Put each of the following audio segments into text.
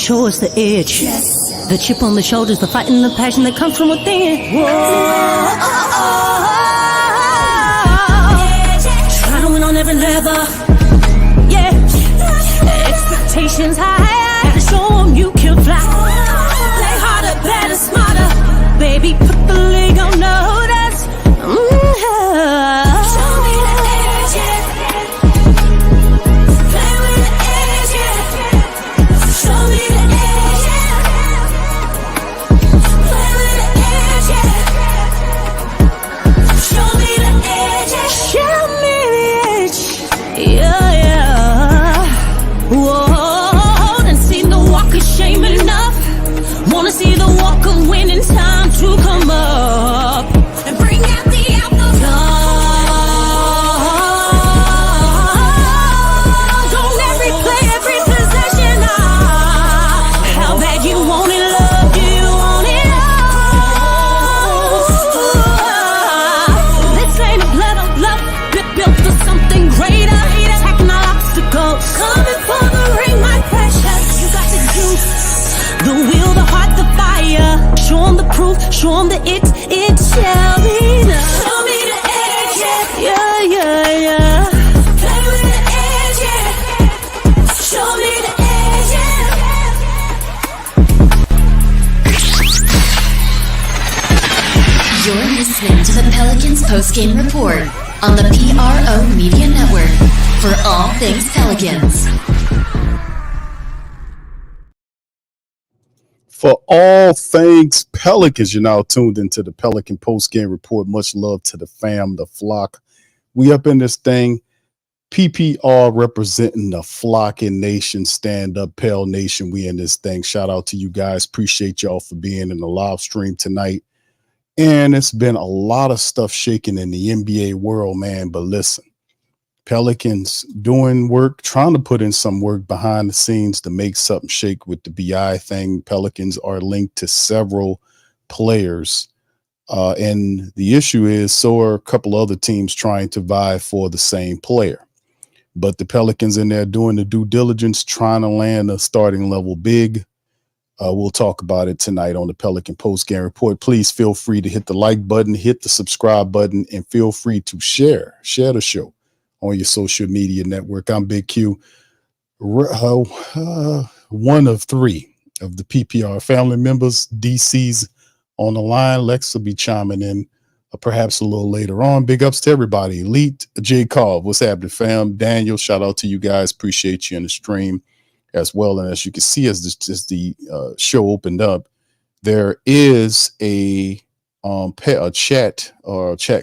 Show us the edge. Yes. The chip on the shoulders, the fight and the passion that comes from within. Whoa. Try to win on every level. Yeah. Expectations high. Have to show them you can fly. Play harder, better, smarter. Baby, put the league on notice. Show me the edge, yeah. Play with the edge, yeah. Show me the edge, yeah. Play with the edge, yeah. Show me the edge, yeah. Show me the edge, yeah, yeah. Whoa, done seen the walk of shame enough. Wanna see the walk of winning, time to come up and bring out the outlaw. Don't every play, every possession. How bad you want it, love, do you want it all? This ain't a blood of love, built for something greater. Attacking all obstacles, coming for the ring, my precious. You got the juice, the will, the heart, the fire. Show 'em the proof, show 'em that it shall be done. Show me the edge, yeah, yeah, yeah, yeah. Play with the edge, yeah. Show me the edge, yeah. You're listening to the Pelicans postgame report on the PRO Media Network for all things Pelicans. For all things Pelicans, you're now tuned into the Pelican postgame report. Much love to the fam, the flock. We up in this thing. PPR representing the flocking nation, stand up, Pale Nation. We in this thing. Shout out to you guys. Appreciate y'all for being in the live stream tonight. And it's been a lot of stuff shaking in the NBA world, man. But listen, Pelicans doing work, trying to put in some work behind the scenes to make something shake with the BI thing. Pelicans are linked to several players. And the issue is, so are a couple other teams trying to vie for the same player. But the Pelicans in there doing the due diligence, trying to land a starting level big. We'll talk about it tonight on the Pelican Postgame Report. Please feel free to hit the like button, hit the subscribe button, and feel free to share the show on your social media network. I'm Big Q, one of three of the PPR family members. DC's on the line. Lexxah will be chiming in perhaps a little later on. Big ups to everybody. Elite, J. Carl, what's happening, fam? Daniel, shout out to you guys. Appreciate you in the stream as well. And as you can see, as the show opened up, there is a chat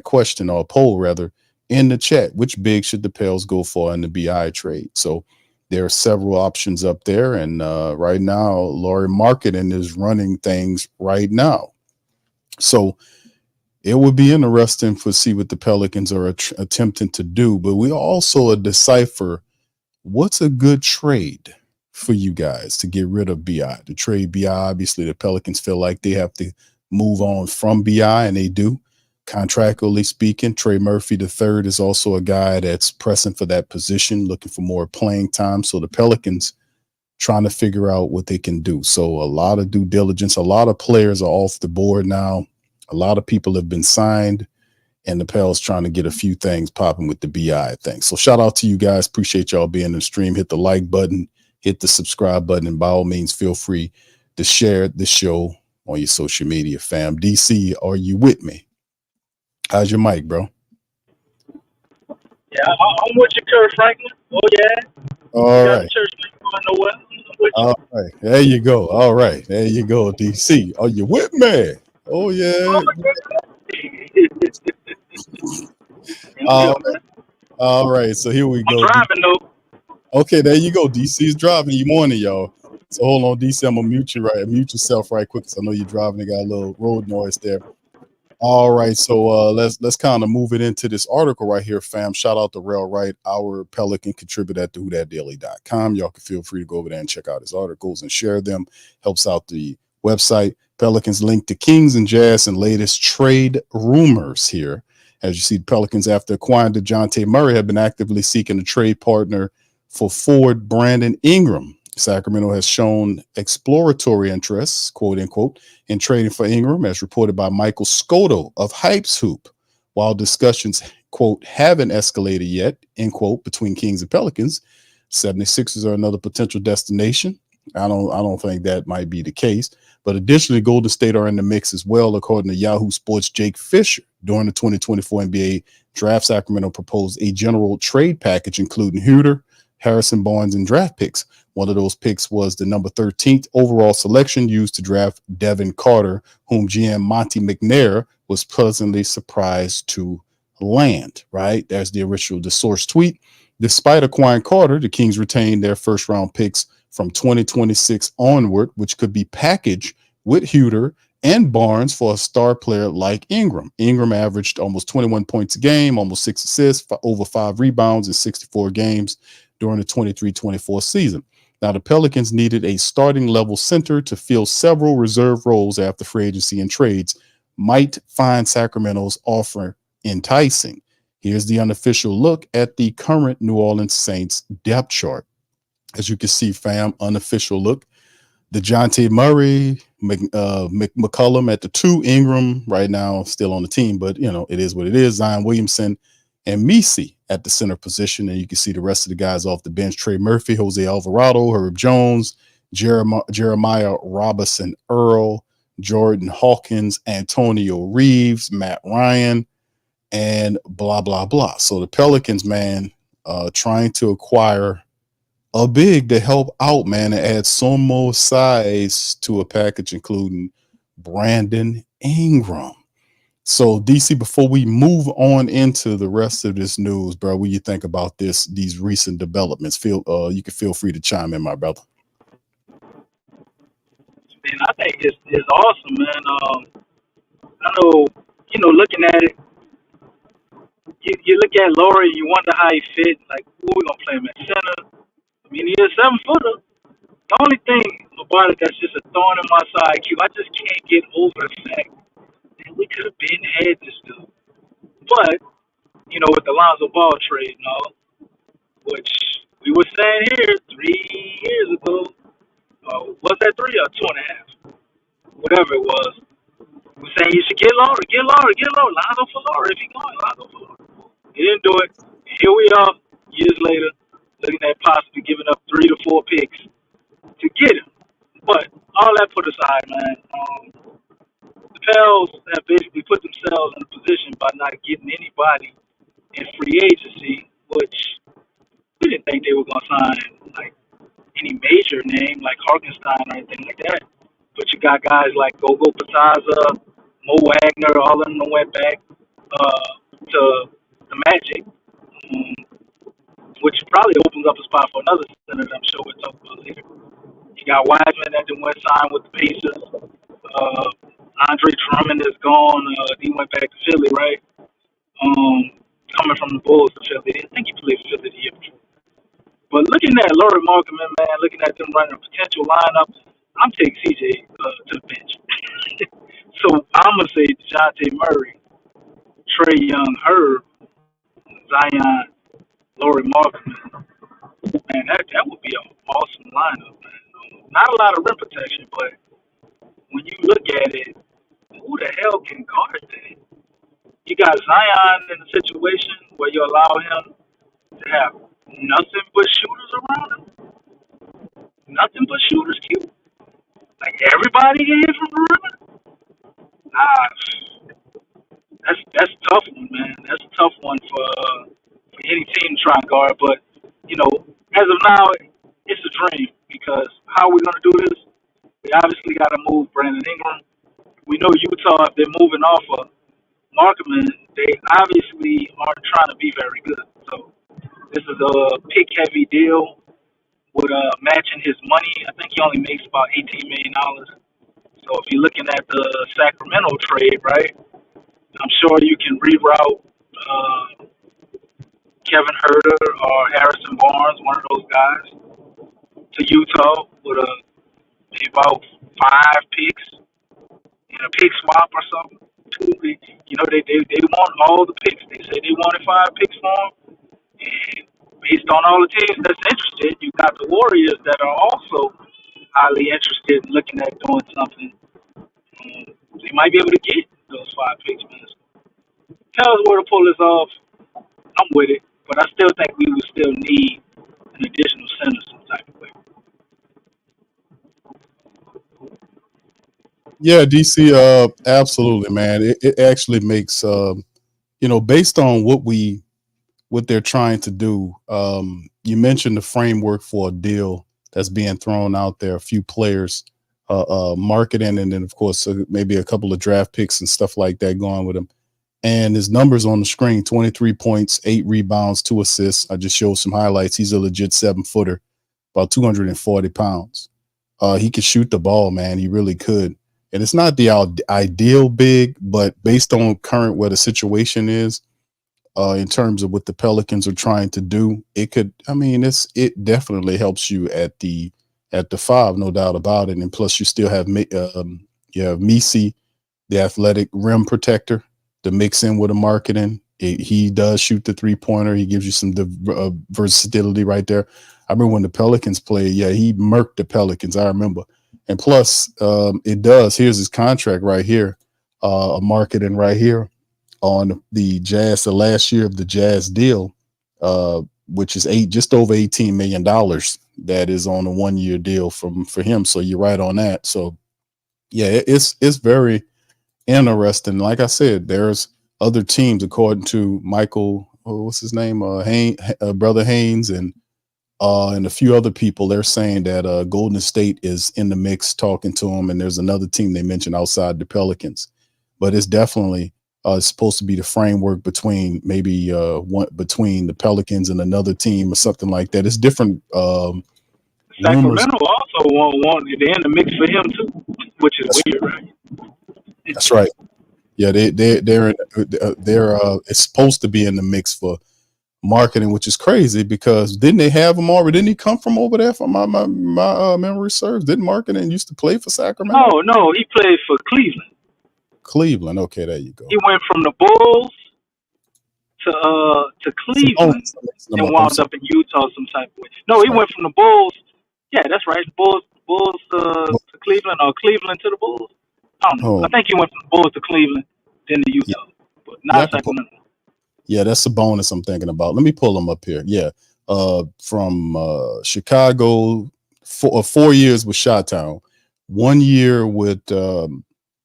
question, or a poll rather, in the chat. Which big should the Pels go for in the BI trade? So there are several options up there. And right now, Lauri Markkanen is running things right now. So it would be interesting to see what the Pelicans are attempting to do. But we also decipher what's a good trade for you guys to get rid of BI. To trade BI, obviously, the Pelicans feel like they have to move on from BI, and they do. Contractually speaking, Trey Murphy III is also a guy that's pressing for that position, looking for more playing time. So the Pelicans trying to figure out what they can do. So a lot of due diligence, a lot of players are off the board now. A lot of people have been signed, and the Pels trying to get a few things popping with the BI thing. So shout out to you guys. Appreciate y'all being in the stream. Hit the like button, hit the subscribe button, and by all means, feel free to share the show on your social media, fam. DC, are you with me? How's your mic, bro? Yeah, I'm with you, Kurt Franklin. Oh, yeah. All right. The church ain't going nowhere. All right. There you go. All right. There you go, DC. Are you with me? Oh, yeah. All right. So here we go. I'm driving, though. Okay, there you go. DC's driving. You morning, y'all. So hold on, DC. I'm gonna mute yourself right quick, because I know you're driving. They got a little road noise there. All right, so let's kind of move it into this article right here, fam. Shout out to Rail Wright, our Pelican contributor at whothatdaily.com. Y'all can feel free to go over there and check out his articles and share them. Helps out the website. Pelicans linked to Kings and Jazz and latest trade rumors here. As you see, the Pelicans, after acquiring Dejounte Murray, have been actively seeking a trade partner for forward Brandon Ingram Sacramento has shown exploratory interests, quote unquote, in trading for Ingram, as reported by Michael Scotto of HoopsHype. While discussions, quote, haven't escalated yet, end quote, between Kings and Pelicans, 76ers are another potential destination. I don't think that might be the case. But additionally, Golden State are in the mix as well, according to Yahoo Sports Jake Fischer. During the 2024 NBA draft, Sacramento proposed a general trade package, including Huerter, Harrison Barnes, and draft picks. One of those picks was the number 13th overall selection used to draft Devin Carter, whom GM Monte McNair was pleasantly surprised to land, right? There's the source tweet. Despite acquiring Carter, the Kings retained their first round picks from 2026 onward, which could be packaged with Huerter and Barnes for a star player like Ingram. Ingram averaged almost 21 points a game, almost 6 assists, over 5 rebounds in 64 games during the 23-24 season. Now, the Pelicans needed a starting level center to fill several reserve roles after free agency and trades might find Sacramento's offer enticing. Here's the unofficial look at the current New Orleans Saints depth chart. As you can see, fam, unofficial look. Dejounte Murray, McCollum at the 2, Ingram right now still on the team, but it is what it is. Zion Williamson and Misi at the center position, and you can see the rest of the guys off the bench: Trey Murphy, Jose Alvarado, Herb Jones, Jeremiah Robinson Earl, Jordan Hawkins, Antonio Reeves, Matt Ryan, and blah, blah, blah. So the Pelicans, man, trying to acquire a big to help out, man, and add some more size to a package, including Brandon Ingram. So, DC, before we move on into the rest of this news, bro, what do you think about these recent developments? You can feel free to chime in, my brother. Man, I think it's awesome, man. I know, looking at it, you look at Lauri, you wonder how he fit. Like, who we gonna play him at center? I mean, he's a 7-footer. The only thing about it that's just a thorn in my side, Q, I just can't get over the fact that we could have been had this dude. But, with the Lonzo Ball trade and all, which we were saying here 3 years ago, was that 3 or 2.5? Whatever it was. We're saying you should get Lauri. Lonzo for Lauri. If he's going, Lonzo for Lauri. He didn't do it. Here we are, years later, looking at possibly giving up 3 to 4 picks to get him. But all that put aside, man, the Pels have basically put themselves in a position by not getting anybody in free agency, which we didn't think they were going to sign like any major name like Harkenstein or anything like that. But you got guys like Gogo Pataza, Mo Wagner, all of them went back to the Magic, which probably opens up a spot for another center that I'm sure we'll talk about later. You got Wiseman that then went signed with the Pacers. Andre Drummond is gone. He went back to Philly, right? Coming from the Bulls to Philly. I think he played for Philly the year before. But looking at Lauri Markkanen, man, looking at them running a potential lineup, I'm taking CJ to the bench. So I'm going to say Dejounte Murray, Trae Young, Herb, Zion, Lauri Markkanen. Man, that would be an awesome lineup, man. Not a lot of rim protection, but when you look at it, who the hell can guard that? You got Zion in a situation where you allow him to have nothing but shooters around him. Nothing but shooters, Q. Like everybody can hit from the rim. That's a tough one, man. That's a tough one for any team to try and guard. But as of now, it's a dream because how are we gonna do this? We obviously got to move Brandon Ingram. We know Utah, if they're moving off of Markkanen, they obviously aren't trying to be very good. So this is a pick-heavy deal with matching his money. I think he only makes about $18 million. So if you're looking at the Sacramento trade, right, I'm sure you can reroute Kevin Huerter or Harrison Barnes, one of those guys, to Utah with maybe about 5 picks in a pick swap or something. They want all the picks. They say they wanted 5 picks for him, and based on all the teams that's interested, you got the Warriors that are also highly interested in looking at doing something. They might be able to get those 5 picks, man. Tell us where to pull this off. I'm with it, but I still think we would still need an additional center some type of way. Yeah, DC, absolutely, man. It actually makes, based on what they're trying to do. You mentioned the framework for a deal that's being thrown out there, a few players, marketing, and then of course maybe a couple of draft picks and stuff like that going with him. And his numbers on the screen: 23 points, 8 rebounds, 2 assists. I just showed some highlights. He's a legit 7-footer, about 240 pounds. He could shoot the ball, man. He really could. And it's not the ideal big, but based on current where the situation is, in terms of what the Pelicans are trying to do, it could. I mean, it definitely helps you at the 5, no doubt about it. And plus, you still have Misi, the athletic rim protector, to mix in with the marketing. He does shoot the 3-pointer. He gives you some versatility right there. I remember when the Pelicans played. Yeah, he murked the Pelicans. I remember. And plus, it does. Here's his contract right here, marketing right here on the Jazz, the last year of the Jazz deal, which is just over $18 million. That is on a 1-year deal for him. So you're right on that. So yeah, it's very interesting. Like I said, there's other teams, according to Michael, what's his name, Brother Haynes, and a few other people. They're saying that Golden State is in the mix, talking to him, and there's another team they mentioned outside the Pelicans. But it's definitely supposed to be the framework between maybe between the Pelicans and another team or something like that. It's different. Sacramento also want they're in the mix for him too, which is weird, right? That's right. Yeah, they're it's supposed to be in the mix for marketing, which is crazy because didn't they have him already? Didn't he come from over there? From my memory serves, didn't Markkanen used to play for Sacramento? No, he played for Cleveland. Cleveland, okay, there you go. He went from the Bulls to Cleveland and wound up in Utah some type of way. No, he went from the Bulls. Yeah, that's right. Bulls to Cleveland, or Cleveland to the Bulls. I don't know. I think he went from the Bulls to Cleveland, then to Utah, but not Sacramento. Yeah, that's a bonus I'm thinking about. Let me pull him up here. Yeah, from Chicago, 4 years with Chi-Town, 1 year with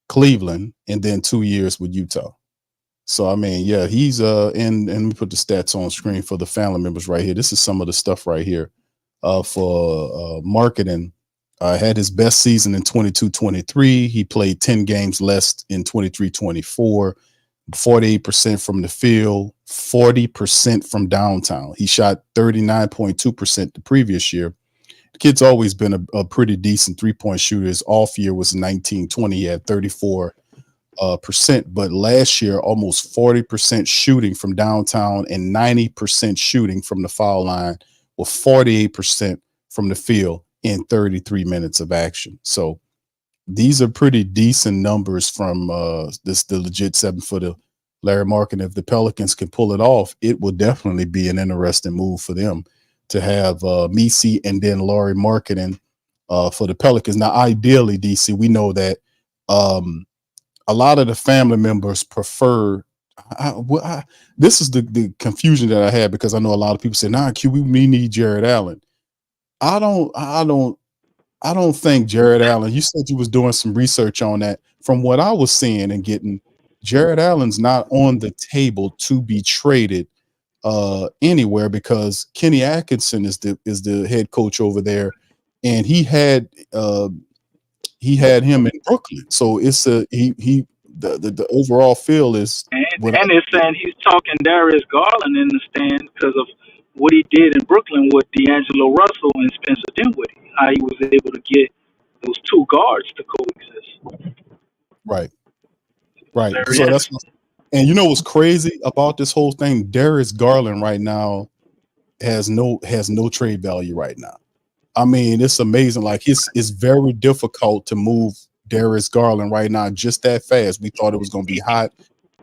Cleveland, and then 2 years with Utah. So I mean, yeah, he's and let me put the stats on screen for the family members right here. This is some of the stuff right here for marketing. Had his best season in 22-23. He played 10 games less in 23-24. 48% from the field, 40% from downtown. He shot 39.2% the previous year. The kid's always been a pretty decent 3-point shooter. His off year was 19-20. He had 34%, but last year almost 40% shooting from downtown and 90% shooting from the foul line, with 48% from the field in 33 minutes of action. So these are pretty decent numbers from the legit 7-footer Lauri Markkanen. If the Pelicans can pull it off, it will definitely be an interesting move for them to have Misi and then Lauri Markkanen for the Pelicans. Now, ideally, DC, we know that a lot of the family members prefer. This is the confusion that I had, because I know a lot of people say, "Nah, Q, we need Jared Allen." I don't think Jared Allen. You said you was doing some research on that. From what I was seeing and getting, Jared Allen's not on the table to be traded anywhere, because Kenny Atkinson is the head coach over there, and he had him in Brooklyn. So it's the overall feel is, and it's saying he's talking Darius Garland in the stand because of what he did in Brooklyn with D'Angelo Russell and Spencer Dinwiddie, how he was able to get those two guards to coexist. Right. So that's, and you know what's crazy about this whole thing? Darius Garland right now has no trade value right now. I mean, it's amazing. Like it's very difficult to move Darius Garland right now just that fast. We thought it was going to be hot.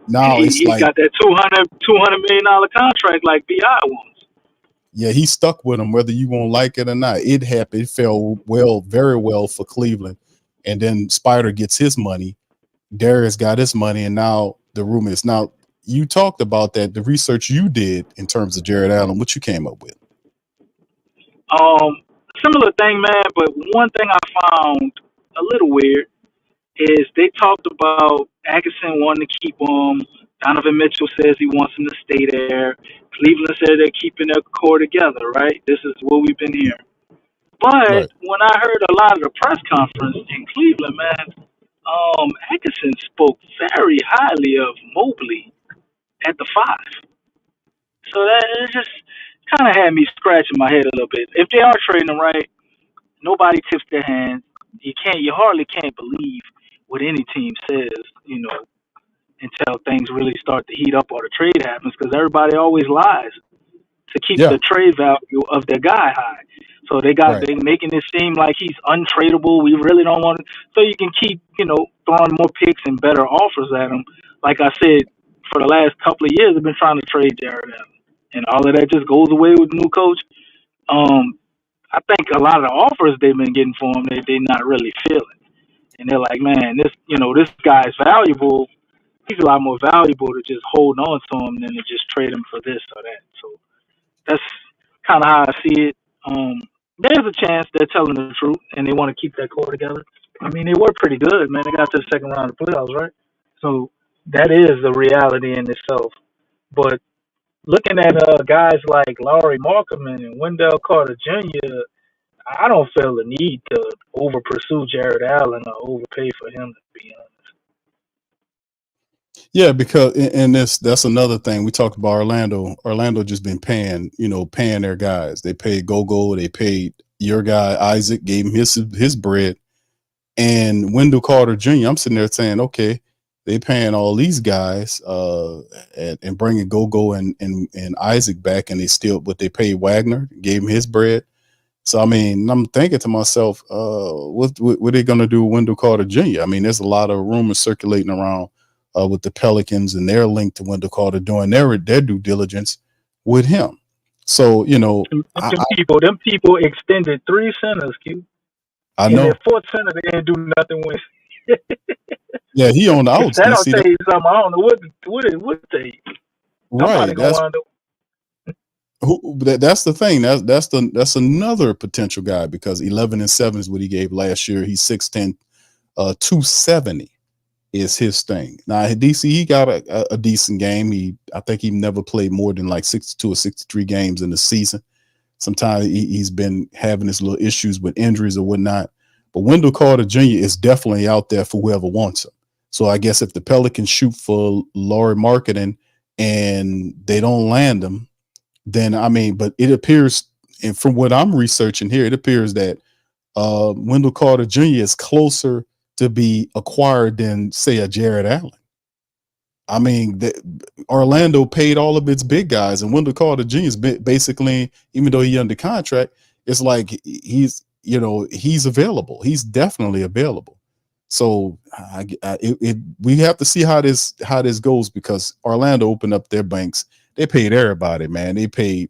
Now he's got that $200 million contract like B.I. wants. Yeah, he stuck with him, whether you won't like it or not. It happened. It fell very well for Cleveland. And then Spider gets his money. Darius got his money, and now the rumor is now. You talked about that, the research you did in terms of Jared Allen. What you came up with? Similar thing, man. But one thing I found a little weird is they talked about Atkinson wanting to keep him. Donovan Mitchell says he wants him to stay there. Cleveland said they're keeping their core together, right? This is what we've been hearing. But Right. when I heard a lot of the press conference in Cleveland, man, Atkinson spoke very highly of Mobley at the 5. So that it just kind of had me scratching my head a little bit. If they are trading him right, nobody tips their hands. You hardly can't believe what any team says, until things really start to heat up or the trade happens, because everybody always lies to keep Yeah. the trade value of their guy high. So they Right. making it seem like he's untradeable. We really don't want it. So you can keep, throwing more picks and better offers at him. Like I said, for the last couple of years, they've been trying to trade Jared Allen. And all of that just goes away with the new coach. I think a lot of the offers they've been getting for him, they're not really feeling. And they're like, man, this guy is valuable. He's a lot more valuable to just hold on to him than to just trade him for this or that. So that's kind of how I see it. There's a chance they're telling the truth and they want to keep that core together. I mean, they were pretty good, man. They got to the second round of the playoffs, right? So that is a reality in itself. But looking at guys like Lauri Markkanen and Wendell Carter Jr., I don't feel the need to over pursue Jared Allen or overpay for him, to be honest. Yeah, because and that's another thing we talked about. Orlando just been paying their guys. They paid Gogo, they paid your guy Isaac, gave him his bread, and Wendell Carter Jr. I'm sitting there saying, okay, they paying all these guys and bringing Gogo and Isaac back, and they paid Wagner, gave him his bread. So I mean, I'm thinking to myself, what are they gonna do with Wendell Carter Jr.? I mean, there's a lot of rumors circulating around with the Pelicans, and they're linked to Wendell Carter doing their due diligence with him. So them people extended 3 centers, Q. I And know. their 4th center they didn't do nothing with. Yeah, he on the outs. That'll tell you something. I don't know what it would tell you. Right. That's the thing. That's another potential guy, because 11-7 is what he gave last year. He's 6'10", 270 is his thing. Now DC, he got a decent game. I think he never played more than like 62 or 63 games in the season. Sometimes he's been having his little issues with injuries or whatnot. But Wendell Carter Jr. is definitely out there for whoever wants him. So I guess if the Pelicans shoot for Lauri Markkanen and they don't land him, then but it appears, and from what I'm researching here, it appears that Wendell Carter Jr. is closer to be acquired than, say, a Jared Allen. I mean, Orlando paid all of its big guys, and Wendell Carter Jr. is basically, even though he's under contract, it's like he's available. He's definitely available. So we have to see how this goes, because Orlando opened up their banks. They paid everybody, man. They paid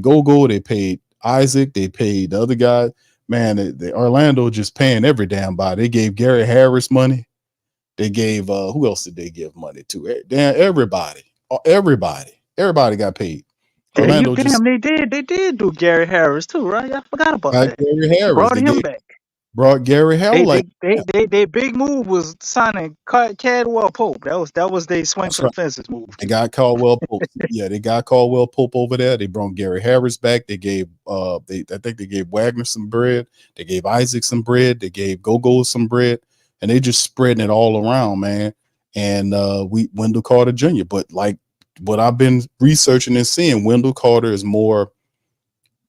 Gogo, they paid Isaac, they paid the other guy. Man, the Orlando just paying every damn body. They gave Gary Harris money. They gave who else did they give money to? Everybody got paid. Orlando they did do Gary Harris too, right? I forgot about that. Gary Harris. Brought him back. Brought Gary Harris. Their big move was signing Caldwell Pope. That was their swing for the fences move. They got Caldwell Pope. Yeah, they got Caldwell Pope over there. They brought Gary Harris back. They gave I think they gave Wagner some bread. They gave Isaac some bread. They gave Gogo some bread, and they just spreading it all around, man. And Wendell Carter Jr. But like what I've been researching and seeing, Wendell Carter is more,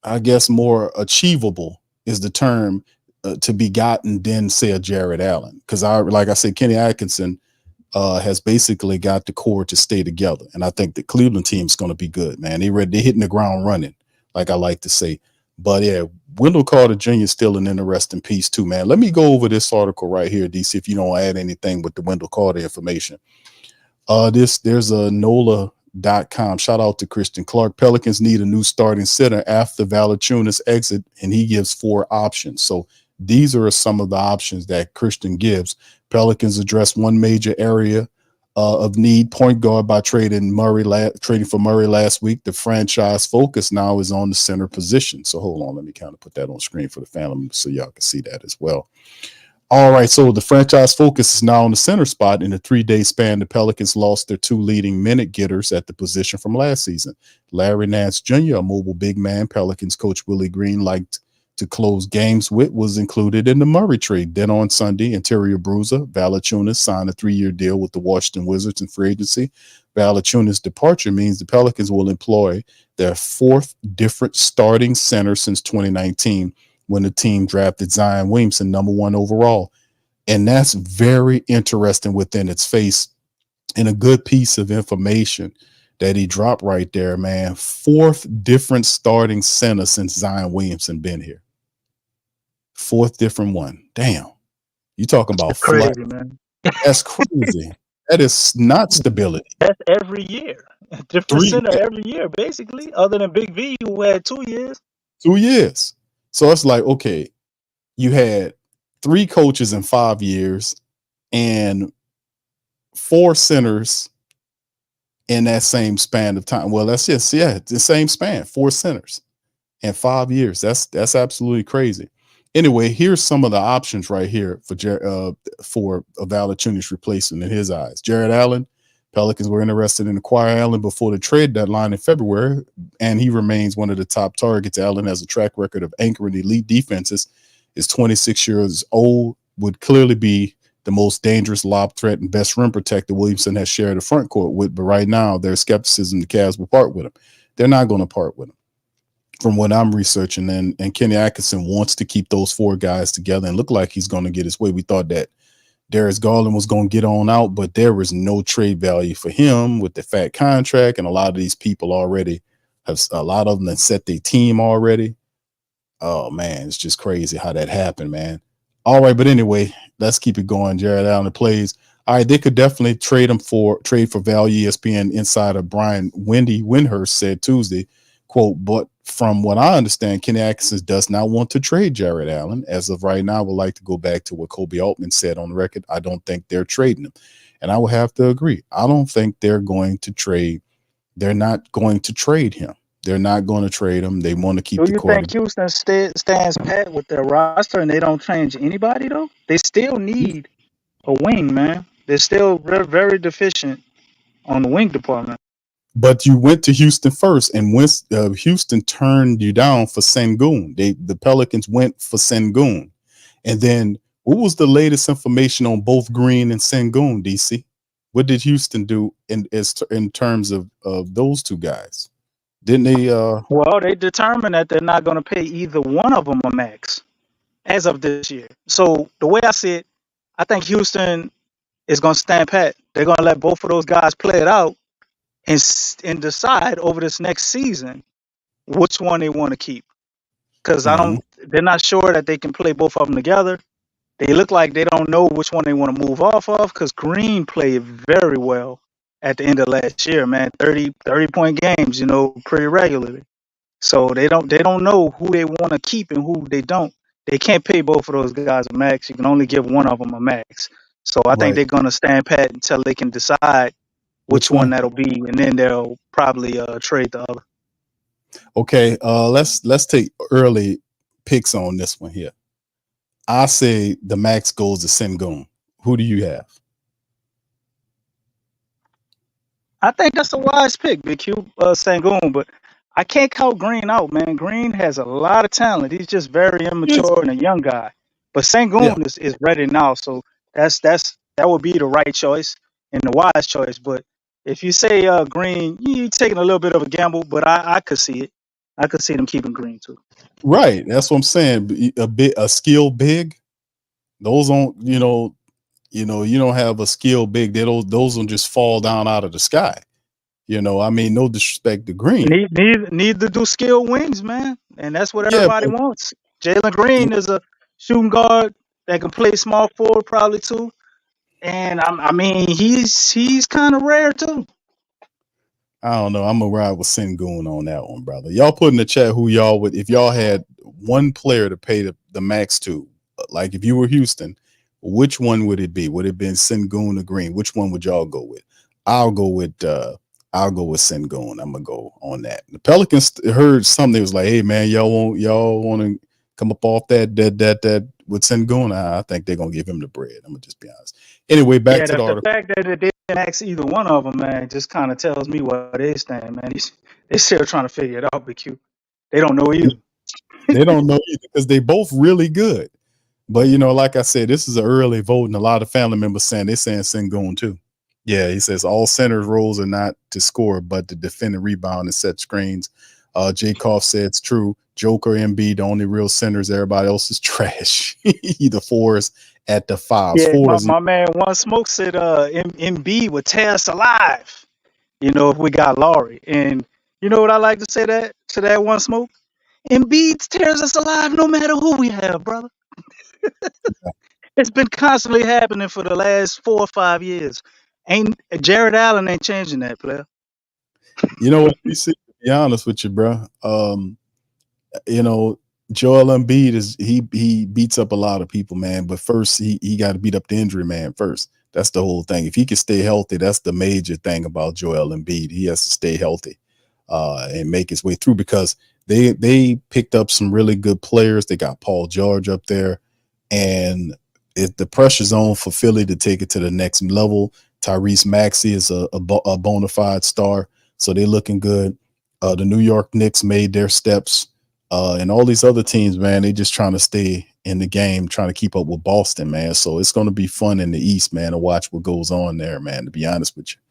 I guess, more achievable is the term. To be gotten than, say, a Jared Allen, because like I said, Kenny Atkinson has basically got the core to stay together, and I think the Cleveland team's going to be good, man. They're hitting the ground running, like I like to say. But yeah, Wendell Carter Jr. is still an interesting piece too, man. Let me go over this article right here, DC, if you don't add anything with the Wendell Carter information. There's a NOLA Shout out to Christian Clark. Pelicans need a new starting center after Valanciunas exit, and he gives 4 options. So these are some of the options that Christian gives. Pelicans address one major area of need, point guard, by trading for Murray last week. The franchise focus now is on the center position. So hold on, let me kind of put that on screen for the family so y'all can see that as well. All right, so the franchise focus is now on the center spot. In a 3-day span, the Pelicans lost their 2 leading minute getters at the position from last season. Larry Nance Jr., a mobile big man Pelicans coach Willie Green liked to close games with, was included in the Murray trade. Then on Sunday, interior bruiser Valanciunas signed a 3-year deal with the Washington Wizards in free agency. Valanciunas' departure means the Pelicans will employ their 4th different starting center since 2019, when the team drafted Zion Williamson number 1 overall. And that's very interesting within its face, and a good piece of information that he dropped right there, man. 4th different starting center since Zion Williamson been here. 4th different one. Damn. You talking about Crazy, flat. man. That's crazy. That is not stability. That's every year. Different 3 center every year, basically, other than Big V, who had 2 years. 2 years. So it's like, okay, you had 3 coaches in 5 years and 4 centers in that same span of time. Well, that's just, the same span, 4 centers in 5 years. That's absolutely crazy. Anyway, here's some of the options right here for a Valanciunas replacement in his eyes. Jared Allen. Pelicans were interested in acquiring Allen before the trade deadline in February, and he remains one of the top targets. Allen has a track record of anchoring elite defenses, is 26 years old, would clearly be the most dangerous lob threat and best rim protector Williamson has shared the front court with, but right now there's skepticism the Cavs will part with him. They're not going to part with him, from what I'm researching, and Kenny Atkinson wants to keep those 4 guys together and look like he's going to get his way. We thought that Darius Garland was going to get on out, but there was no trade value for him with the fat contract, and a lot of these people already have set their team already. Oh man, it's just crazy how that happened, man. All right, but anyway, let's keep it going. Jared Allen plays. All right, they could definitely trade for value. ESPN insider Brian Windhurst said Tuesday, quote, but from what I understand, Kenny Atkinson does not want to trade Jared Allen. As of right now, I would like to go back to what Kobe Altman said on the record. I don't think they're trading him. And I would have to agree. I don't think they're going to trade. They're not going to trade him. They're not going to trade him. They want to keep the quarterback. Do you think Houston stands pat with their roster and they don't change anybody, though? They still need a wing, man. They're still very deficient on the wing department. But you went to Houston first, and when Houston turned you down for Sengun, the Pelicans went for Sengun. And then what was the latest information on both Green and Sengun, DC? What did Houston do in terms of those 2 guys? Didn't they? Well, they determined that they're not going to pay either one of them a max as of this year. So the way I see it, I think Houston is going to stand pat. They're going to let both of those guys play it out and decide over this next season which one they want to keep. Because they're not sure that they can play both of them together. They look like they don't know which one they want to move off of, because Green played very well at the end of last year, man. 30-point games, pretty regularly. So they don't know who they want to keep and who they don't. They can't pay both of those guys a max. You can only give one of them a max. So I think they're going to stand pat until they can decide which one that'll be, and then they'll probably trade the other. Okay, let's take early picks on this one here. I say the max goes to Sengun. Who do you have? I think that's a wise pick, Big Q, Sengun, but I can't count Green out, man. Green has a lot of talent. He's just very immature and a young guy. But Sengun is ready now, so that would be the right choice and the wise choice. But if you say Green, you're taking a little bit of a gamble, but I could see it. I could see them keeping Green too. Right, that's what I'm saying. A skill big. Those don't, you don't have a skill big. Those don't just fall down out of the sky. I mean, no disrespect to Green. Need to do skill wings, man, and that's what everybody wants. Jalen Green is a shooting guard that can play small forward probably too, and I mean he's kind of rare too. I don't know. I'm gonna ride with Sengun on that one, brother. Y'all put in the chat who y'all would if y'all had one player to pay the max to. Like if you were Houston, which one would it be? Would it have been Sengun or Green? Which one would y'all go with? I'll go with Sengun. I'm gonna go on that. The Pelicans heard something. It was like, hey man, y'all want to come up off that with Sengun? I think they're gonna give him the bread. I'm gonna just be honest. Anyway, back to the article. The fact that they didn't ask either one of them, man, just kind of tells me what they stand, man. They're still trying to figure it out, BQ. They don't know either. They don't know either because they both really good. But like I said, this is an early vote, and a lot of family members saying Sengun too. Yeah, he says all centers' roles are not to score, but to defend and rebound and set screens. Jacob said it's true. Joker, Embiid, the only real centers. Everybody else is trash. Either fours at the fives. Yeah, my man One Smoke said Embiid would tear us alive, if we got Lauri. And you know what I like to say to that One Smoke? Embiid tears us alive no matter who we have, brother. It's been constantly happening for the last 4 or 5 years. Jared Allen ain't changing that, player. You know what? To be honest with you, bro. Joel Embiid he beats up a lot of people, man. But first, he got to beat up the injury man first. That's the whole thing. If he can stay healthy, that's the major thing about Joel Embiid. He has to stay healthy and make his way through because they picked up some really good players. They got Paul George up there, and if the pressure's on for Philly to take it to the next level. Tyrese Maxey is a bona fide star, so they're looking good. The New York Knicks made their steps, and all these other teams, man, they just trying to stay in the game, trying to keep up with Boston, man. So it's going to be fun in the East, man, to watch what goes on there, man, to be honest with you.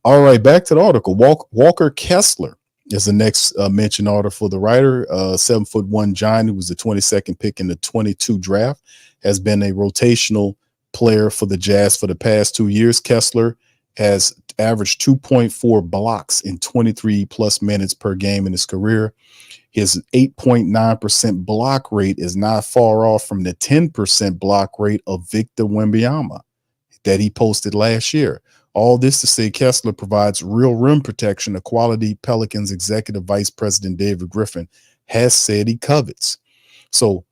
All right, back to the article. Walker Kessler is the next mentioned article for the writer. 7'1" giant who was the 22nd pick in the 22 draft, has been a rotational player for the Jazz for the past 2 years. Kessler has averaged 2.4 blocks in 23 plus minutes per game in his career. His 8.9% block rate is not far off from the 10% block rate of Victor Wembanyama that he posted last year. All this to say Kessler provides real rim protection, a quality Pelicans executive vice president David Griffin has said he covets. So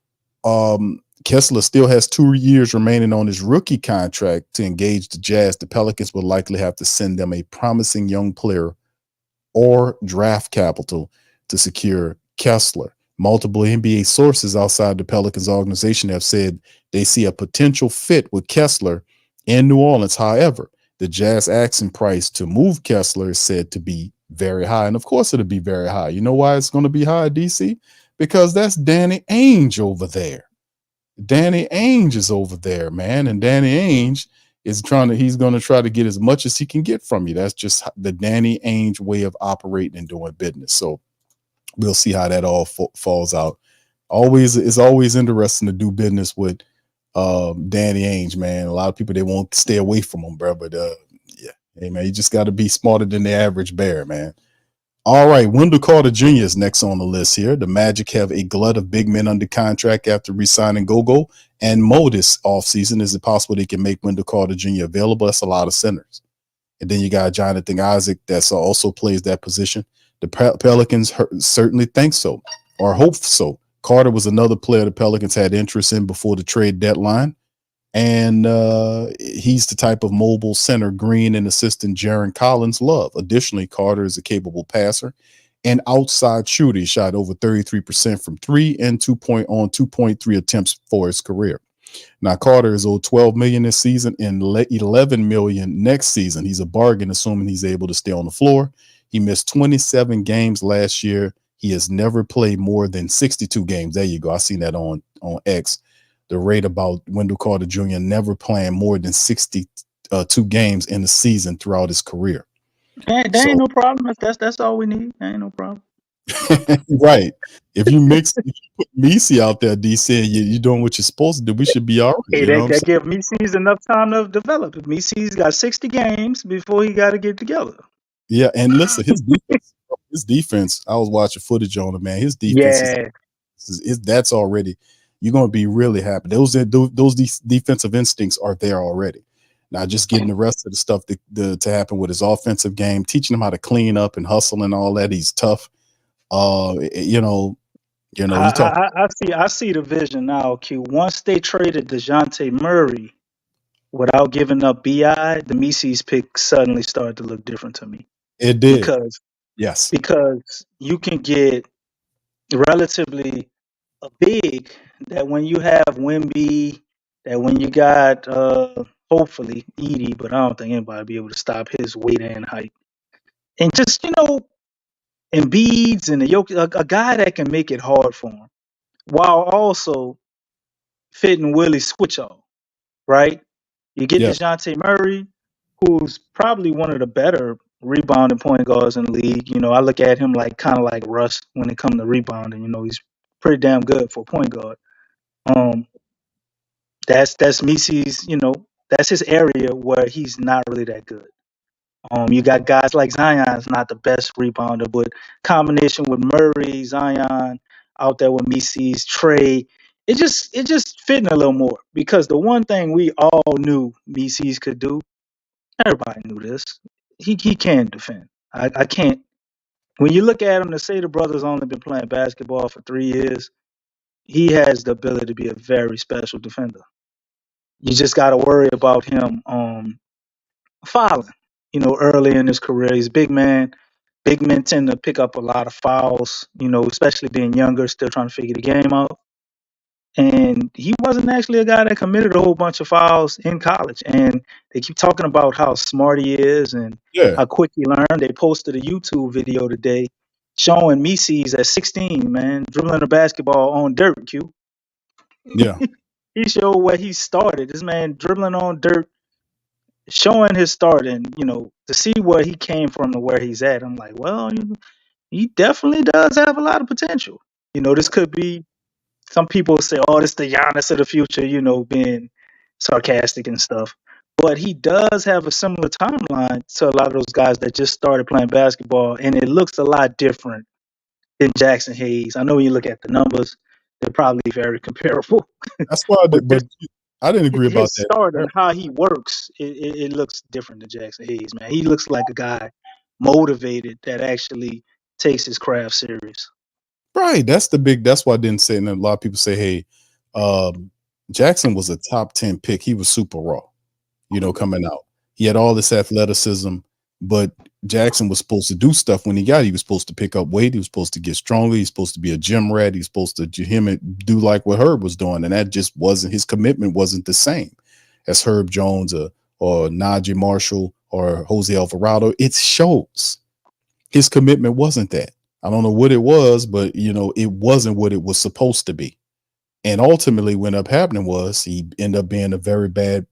Kessler still has 2 years remaining on his rookie contract to engage the Jazz. The Pelicans will likely have to send them a promising young player or draft capital to secure Kessler. Multiple NBA sources outside the Pelicans organization have said they see a potential fit with Kessler in New Orleans. However, the Jazz asking price to move Kessler is said to be very high. And of course, it'll be very high. You know why it's going to be high, DC? Because that's Danny Ainge over there. Danny Ainge is over there, man. And Danny Ainge is he's going to try to get as much as he can get from you. That's just the Danny Ainge way of operating and doing business. So we'll see how that all falls out. It's always interesting to do business with Danny Ainge, man. A lot of people, they won't stay away from him, bro. But yeah, hey man, you just got to be smarter than the average bear, man. All right, Wendell Carter Jr. is next on the list here. The Magic have a glut of big men under contract after re-signing Gogo and Mo this offseason. Is it possible they can make Wendell Carter Jr. available? That's a lot of centers. And then you got Jonathan Isaac that also plays that position. The Pelicans certainly think so or hope so. Carter was another player the Pelicans had interest in before the trade deadline. And he's the type of mobile center Green and assistant Jaron Collins love. Additionally, Carter is a capable passer and outside shooter. He shot over 33% from 3 and 2.3 attempts for his career. Now, Carter is owed $12 million this season and $11 million next season. He's a bargain, assuming he's able to stay on the floor. He missed 27 games last year. He has never played more than 62 games. There you go. I seen that on X. The rate about Wendell Carter Jr. never playing more than 62 games in a season throughout his career. That ain't no problem. That's all we need. That ain't no problem. Right. If you put Messi out there, DC, and you're doing what you're supposed to do, we should be all right. Hey, that give Messi enough time to develop. Messi's got 60 games before he got to get together. Yeah, and listen, his defense, I was watching footage on him, man. His defense that's already, you're going to be really happy. Those defensive instincts are there already. Now just getting the rest of the stuff to happen with his offensive game, teaching him how to clean up and hustle and all that. He's tough. You know, you talk. I see the vision now, Q. Once they traded Dejounte Murray without giving up BI, the Mises pick suddenly started to look different to me. It did. Because yes. you can get relatively a big that when you have Wemby, that when you got hopefully Edie, but I don't think anybody will be able to stop his weight and height. And just, Embiid's and a guy that can make it hard for him while also fitting Willie's switch off, right? You get Yeah. Dejounte Murray, who's probably one of the better rebounding point guards in the league. I look at him kind of like Russ when it comes to rebounding. He's pretty damn good for a point guard. That's Mises, that's his area where he's not really that good. You got guys like Zion's not the best rebounder, but combination with Murray, Zion out there with Mises, Trey, it just fitting a little more because the one thing we all knew Mises could do, everybody knew this. He can defend. I can't. When you look at him, the Sader brothers only been playing basketball for 3 years. He has the ability to be a very special defender. You just got to worry about him fouling. Early in his career, he's a big man. Big men tend to pick up a lot of fouls, especially being younger, still trying to figure the game out. And he wasn't actually a guy that committed a whole bunch of fouls in college. And they keep talking about how smart he is and how quick he learned. They posted a YouTube video today showing Mises at 16, man, dribbling a basketball on dirt, Q. Yeah. He showed where he started. This man dribbling on dirt, showing his start, and to see where he came from to where he's at. I'm like, well, he definitely does have a lot of potential. This could be. Some people say, "Oh, this the Giannis of the future," being sarcastic and stuff. But he does have a similar timeline to a lot of those guys that just started playing basketball, and it looks a lot different than Jackson Hayes. I know when you look at the numbers, they're probably very comparable. That's why, but I didn't agree about his that. start and how he works, it looks different than Jackson Hayes, man. He looks like a guy motivated that actually takes his craft serious. Right. That's why I didn't say, and a lot of people say, hey, Jackson was a top 10 pick. He was super raw, coming out. He had all this athleticism, but Jackson was supposed to do stuff when he got it. He was supposed to pick up weight. He was supposed to get stronger. He's supposed to be a gym rat. He's supposed to do like what Herb was doing. And that just wasn't, his commitment wasn't the same as Herb Jones or Najee Marshall or Jose Alvarado. It shows his commitment wasn't that. I don't know what it was, but it wasn't what it was supposed to be. And ultimately what ended up happening was he ended up being a very bad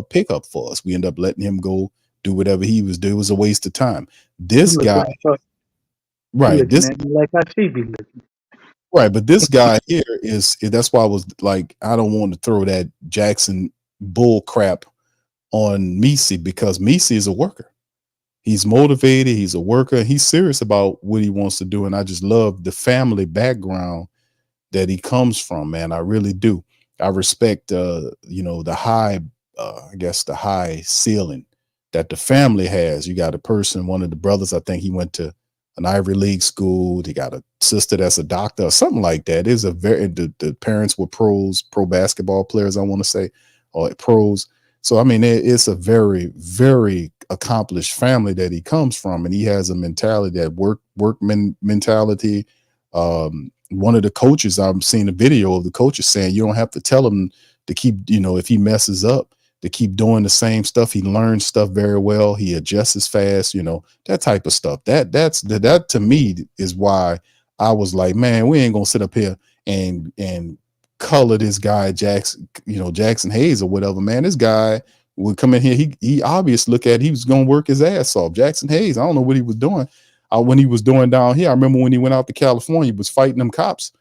pickup for us. We ended up letting him go do whatever he was doing. It was a waste of time. This guy, right? This like I should be looking. Right, but this guy here that's why I was like, I don't want to throw that Jackson bull crap on Misi, because Misi is a worker. He's motivated. He's a worker. He's serious about what he wants to do. And I just love the family background that he comes from, man. I really do. I respect, the high, the high ceiling that the family has. You got a person, one of the brothers, I think he went to an Ivy League school. They got a sister that's a doctor or something like that. It's the parents were pro basketball players, I want to say, or pros. So, I mean, it's a very, very accomplished family that he comes from, and he has a mentality, that workman mentality. One of the coaches, I've seen a video of the coaches saying, you don't have to tell him to keep, if he messes up, to keep doing the same stuff. He learns stuff very well. He adjusts fast, that type of stuff. That to me is why I was like, man, we ain't gonna sit up here and color this guy Jackson Hayes or whatever, man. This guy would come in here. He obviously look at, he was gonna work his ass off. Jackson Hayes, I don't know what he was doing. When he was doing down here, I remember when he went out to California, he was fighting them cops,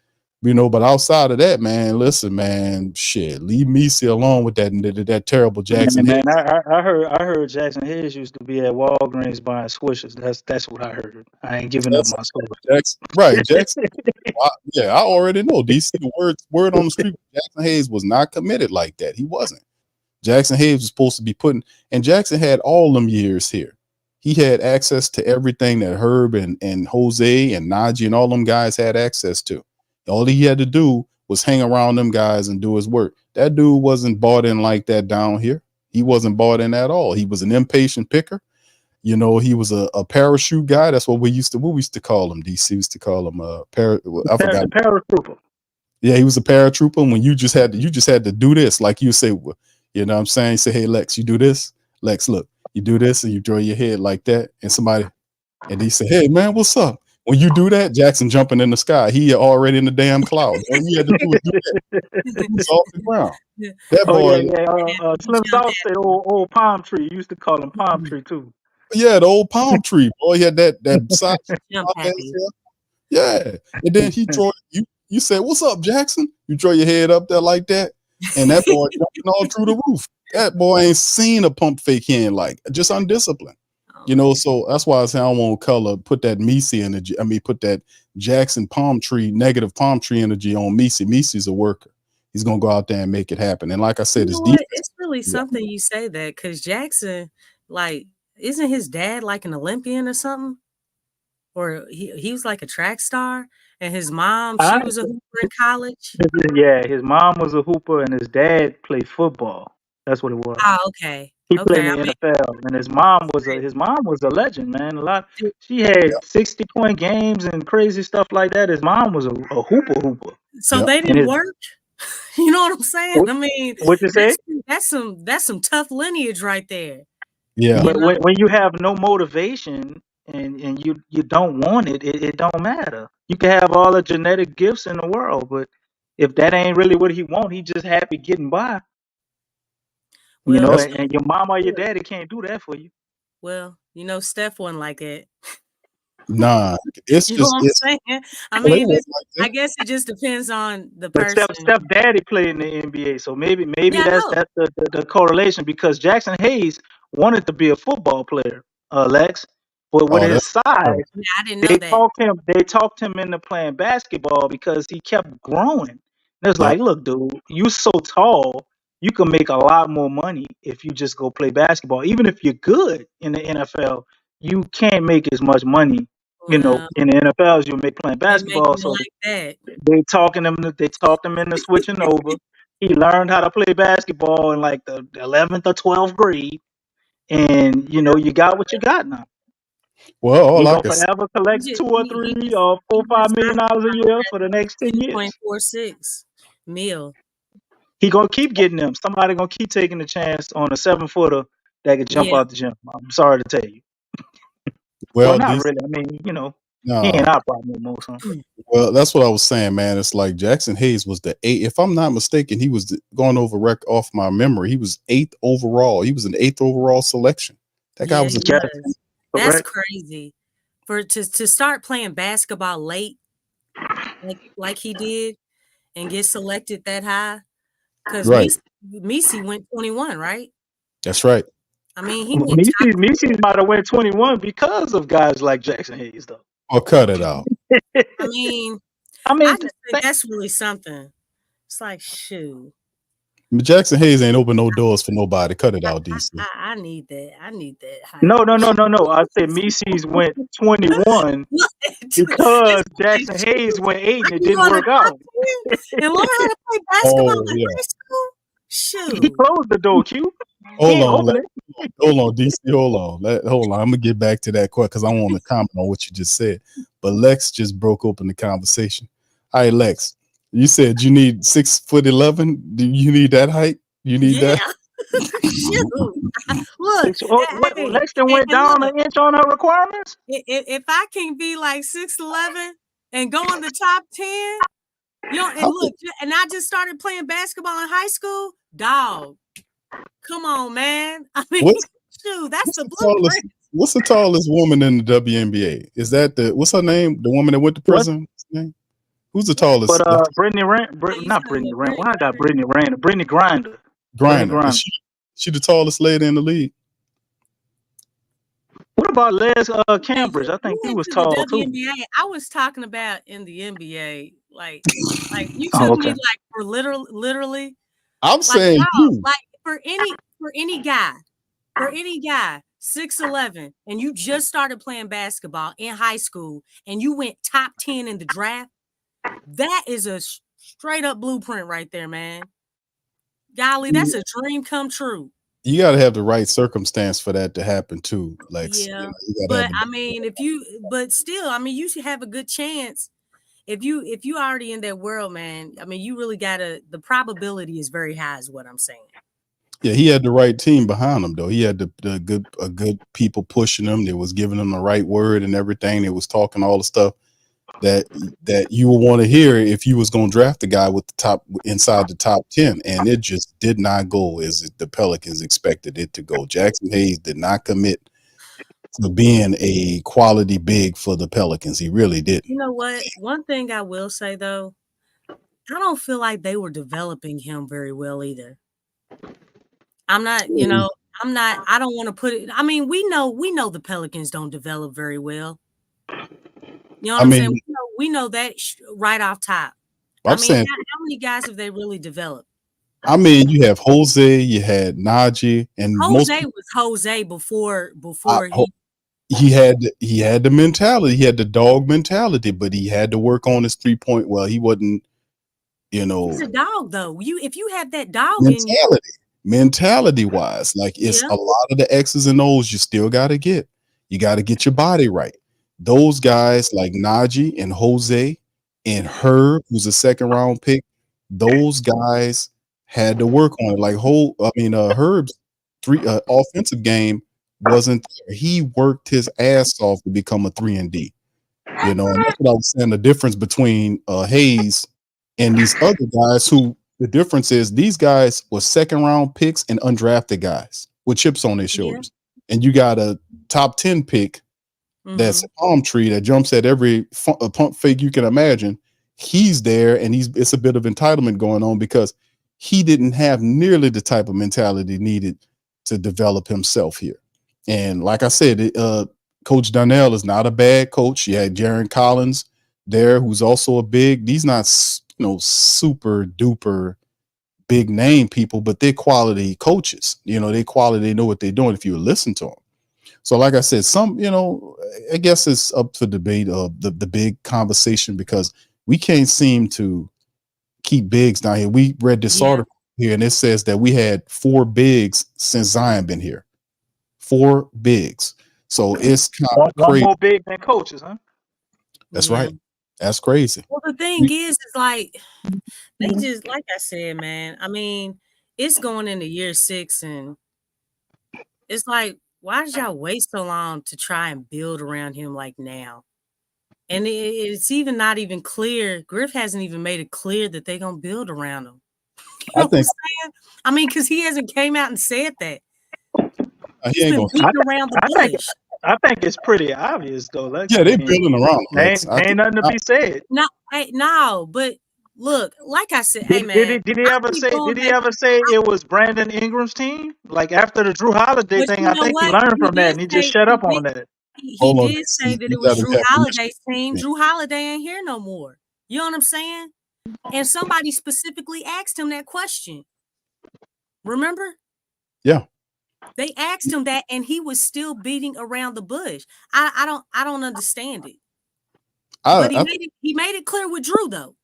but outside of that, man, listen, man, shit, leave Misi alone with that terrible Jackson Hayes. I heard Jackson Hayes used to be at Walgreens buying Swishers. That's what I heard. I ain't giving up my soul. Jackson. I already know. DC, word on the street, Jackson Hayes was not committed like that. He wasn't. Jackson Hayes was supposed to be putting, and Jackson had all them years here. He had access to everything that Herb and Jose and Najee and all them guys had access to. All he had to do was hang around them guys and do his work. That dude wasn't bought in like that down here. He wasn't bought in at all. He was an impatient picker. You know, he was a parachute guy. That's what we used to call him. DC used to call him I forgot. Paratrooper. Yeah, he was a paratrooper. And when you just had to do this, like you say, you know what I'm saying? Say, hey, Lex, you do this. Lex, look, you do this and you draw your head like that. And he said, hey, man, what's up? When you do that, Jackson jumping in the sky. He already in the damn cloud. All he had to do was do that. He was off the ground. That boy. Slim Dog said old palm tree. You used to call him palm tree too. Yeah, the old palm tree. Boy, he had that side. Yeah. And then he draw you said, what's up, Jackson? You draw your head up there like that. And that boy jumping all through the roof. That boy ain't seen a pump fake hand like just undisciplined. You know, so that's why I say I don't want color. Put that Messi energy. I mean, put that Jackson negative palm tree energy on Messi. Messi's a worker. He's gonna go out there and make it happen. And like I said, it's really something you say that, because Jackson, like, isn't his dad like an Olympian or something? Or he was like a track star, and his mom, she was a hooper in college. Yeah, his mom was a hooper, and his dad played football. That's what it was. Oh, okay. He played in the NFL, and his mom was a legend, man. She had 60-point games and crazy stuff like that. His mom was a hooper. So they didn't work. You know what I'm saying? I mean, what you say? That's some tough lineage right there. Yeah. But when you have no motivation and you don't want it don't matter. You can have all the genetic gifts in the world, but if that ain't really what he want, he just happy getting by. Well, you know, and your mama or your daddy can't do that for you. Well, you know, Steph wasn't like that. Nah, it's you just. Know what I'm saying? I mean, I guess it just depends on the person. Steph daddy played in the NBA, so maybe that's the correlation, because Jackson Hayes wanted to be a football player, Lex, but with his size, I didn't know that. They talked him into playing basketball because he kept growing. And it's like, look, dude, you so tall. You can make a lot more money if you just go play basketball. Even if you're good in the NFL, you can't make as much money, you know, in the NFL as you make playing basketball. So they talked him into switching over. He learned how to play basketball in like the 11th or 12th grade, and you know, you got what you got now. Well, all I can forever collect 2 or 3 or $4 or $5 million a year for the next 10 years. 2.46 mil. He gonna keep getting them. Somebody gonna keep taking the chance on a 7-footer that could jump out the gym. I'm sorry to tell you. Well, not really. I mean, you know, he ain't our problem no more. So. Well, that's what I was saying, man. It's like Jackson Hayes was the 8th. If I'm not mistaken, he was going over off my memory. He was 8th overall. He was an 8th overall selection. That guy was a That's crazy. To start playing basketball late, like he did, and get selected that high. Because Messi went 21, right? That's right. I mean, Messi might have went 21 because of guys like Jackson Hayes, though. Oh, cut it out. I mean, I just think that's really something. It's like, shoot. Jackson Hayes ain't open no doors for nobody. Cut it out, DC. I need that. I need that. No. I said Messi went 21 because Jackson Hayes went 8 and it didn't work out. And learn how to play basketball in high school? Shoot. He closed the door, Q. Hold on, DC. Hold on. I'm gonna get back to that quick because I want to comment on what you just said. But Lex just broke open the conversation. All right, Lex. You said you need 6'11". Do you need that height? You need that? Look, Lexxah went down an inch on her requirements. If I can be like 6'11" and go in the top 10, and I just started playing basketball in high school, dog. Come on, man. I mean, that's the blueprint. What's the tallest woman in the WNBA? Is that what's her name? The woman that went to prison? What's her name? Who's the tallest? But Brittany Rand, not Brittany Rand. Why I got Brittany Rand? Brittany Grinder. Grinder. She the tallest lady in the league. What about Les Cambridge? I think he was tall too. I was talking about in the NBA, like you took me like for literally. I'm saying for any guy, 6'11", and you just started playing basketball in high school and you went top 10 in the draft, that is a straight up blueprint right there, man. Golly, that's a dream come true. You got to have the right circumstance for that to happen too. Lex. Yeah, you but I mean, still, I mean, you should have a good chance. If you already in that world, man, I mean, you really the probability is very high, is what I'm saying. Yeah, he had the right team behind him, though. He had the good people pushing him. They was giving him the right word and everything. They was talking all the stuff that you would want to hear if you was going to draft the guy with inside the top 10, and it just did not go as the Pelicans expected it to go. Jackson Hayes did not commit to being a quality big for the Pelicans. He really didn't. You know what? One thing I will say though, I don't feel like they were developing him very well either. I'm not, I don't want to put it. I mean, we know the Pelicans don't develop very well. You know what I'm saying? We know that right off top. I'm saying, how many guys have they really developed? I mean, you have Jose, you had Najee, and Jose was Jose before he had the mentality. He had the dog mentality, but he had to work on his 3-point. Well, he wasn't, He's a dog though. If you have that dog mentality wise, like it's a lot of the X's and O's you still got to get. You got to get your body right. Those guys like Najee and Jose and Herb, who's a 2nd-round pick, those guys had to work on it. Like Herb's offensive game wasn't there. He worked his ass off to become a 3-and-D. And that's what I was saying. The difference between Hayes and these other guys, who the difference is these guys were 2nd-round picks and undrafted guys with chips on their shoulders. And you got a top 10 pick that's a palm tree that jumps at every pump fake you can imagine. He's there, and it's a bit of entitlement going on because he didn't have nearly the type of mentality needed to develop himself here. And like I said, Coach Donnell is not a bad coach. You had Jaron Collins there, who's also a big. These not super duper big name people, but they're quality coaches. They quality. They know what they're doing if you listen to them. So, like I said, I guess it's up for debate of the big conversation because we can't seem to keep bigs down here. We read this article here, and it says that we had 4 bigs since Zion been here. 4 bigs. So it's kind of crazy. One more big than coaches, huh? That's right. That's crazy. Well, the thing is like they just, like I said, man. I mean, it's going into year 6, and it's like, why did y'all wait so long to try and build around him like now? And it's even not even clear. Griff hasn't even made it clear that they're gonna build around him. You know what I'm saying? I mean, because he hasn't came out and said that. He ain't gonna around the bush. I think it's pretty obvious though. They're building around. Ain't nothing to be said. No, but look, like I said, hey man, did he ever say it was Brandon Ingram's team? Like after the Drew Holiday thing, I think he learned from that and he just shut up on that. He did say that it was Drew Holiday's team. Drew Holiday ain't here no more. You know what I'm saying? And somebody specifically asked him that question. Remember? Yeah. They asked him that, and he was still beating around the bush. I don't understand it. But he made it clear with Drew, though.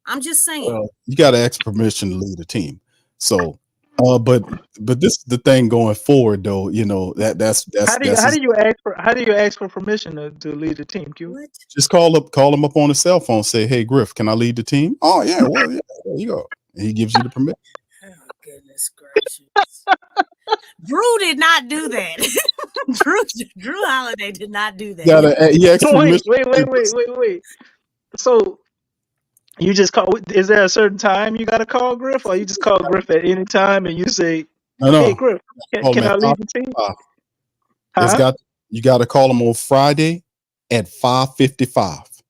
I'm just saying. You got to ask permission to lead a team. So, but this is the thing going forward, though. That's how do you ask for permission to lead the team? Q? What? Just call him up on his cell phone. Say, hey, Griff, can I lead the team? Oh yeah, well yeah, there you go. And he gives you the permission. Oh goodness gracious. Drew did not do that. Drew Holiday did not do that. Wait. So you just call? Is there a certain time you got to call Griff, or you just call Griff at any time and you say, "Hey, Griff, can I lead the team?" You got to call him on Friday at 5:55.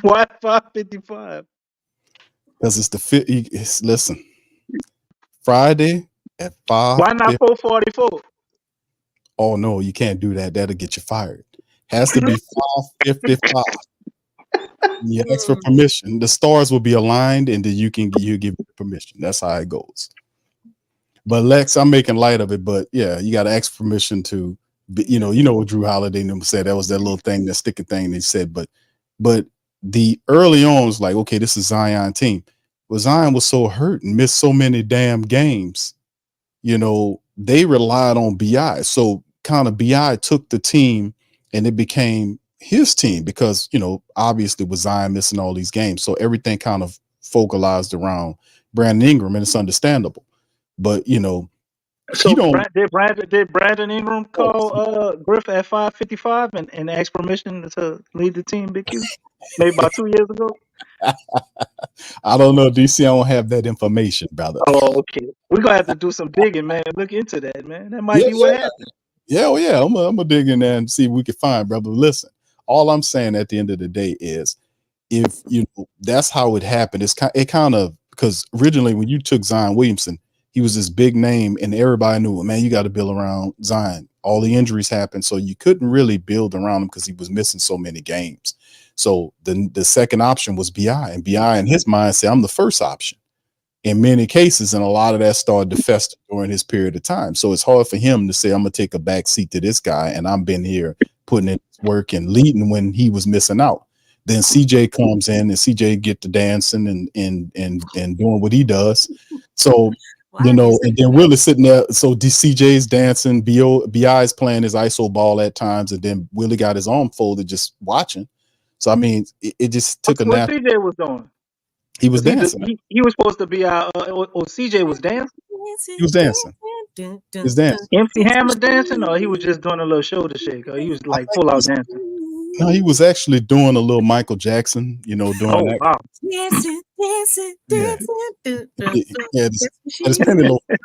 Why 5:55? Because it's the listen. Friday at 5. Why not 4:44? Oh no, you can't do that. That'll get you fired. Has to be 5:55. You ask for permission. The stars will be aligned, and then you give permission. That's how it goes. But Lex, I'm making light of it. But yeah, you got to ask permission to, you know what Drew Holiday said. That was that little thing, that sticking thing they said. But the early on was like, okay, this is Zion team. Well, Zion was so hurt and missed so many damn games. You know, they relied on BI. So kind of BI took the team and it became his team because, you know, obviously with Zion missing all these games. So everything kind of focalized around Brandon Ingram, and it's understandable. But, you know, So did Brandon Ingram call Griff at 5:55 and ask permission to lead the team, Big Q? Maybe about 2 years ago. I don't know, DC. I don't have that information, brother. Oh, okay. We're gonna have to do some digging, man. Look into that, man. That might be what happened. Yeah, well, yeah. I'm gonna dig in there and see what we can find, brother. Listen, all I'm saying at the end of the day is, if you know, that's how it happened. It kind of, because originally when you took Zion Williamson, he was this big name, and everybody knew, man, you got to build around Zion. All the injuries happened, so you couldn't really build around him because he was missing so many games. So the second option was BI, and BI in his mind said, I'm the first option in many cases, and a lot of that started to fester during his period of time. So it's hard for him to say, I'm gonna take a back seat to this guy, and I've been here putting in work and leading when he was missing out. Then CJ comes in, and CJ get to dancing and doing what he does. So you know, and then Will is sitting there. So CJ's dancing, BI's playing his ISO ball at times, and then Willie got his arm folded just watching. So I mean, it just took a nap. What CJ was doing? He was dancing. He was supposed to be out. CJ was dancing. He was dancing. He was dancing. MC Hammer dancing, or he was just doing a little shoulder shake, or he was like full out dancing. No, he was actually doing a little Michael Jackson, you know, doing that. Wow. Yeah, his penny loafers.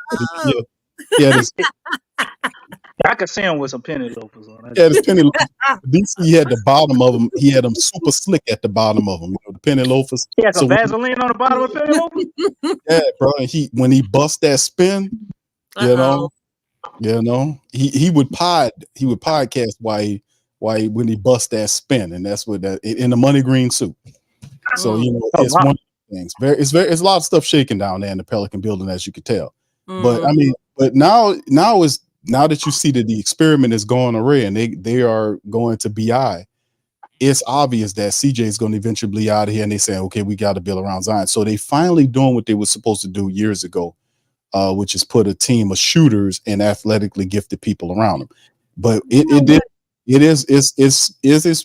Yeah, I could see him with some penny loafers on. Yeah, his penny loafers. DC had the bottom of them. He had them super slick at the bottom of them. You know, the penny loafers. He had some Vaseline on the bottom of penny loafers. Yeah, bro. And when he bust that spin, you know, he would podcast when he bust that spin, and that's what that in the money green suit. So you know, it's one of the things. It's a lot of stuff shaking down there in the Pelican building, as you could tell. But I mean, now that you see that the experiment is going away and they are going to BI, it's obvious that CJ is going to eventually be out of here, and they say, okay, we got to build around Zion. So they finally doing what they were supposed to do years ago, which is put a team of shooters and athletically gifted people around them. But it's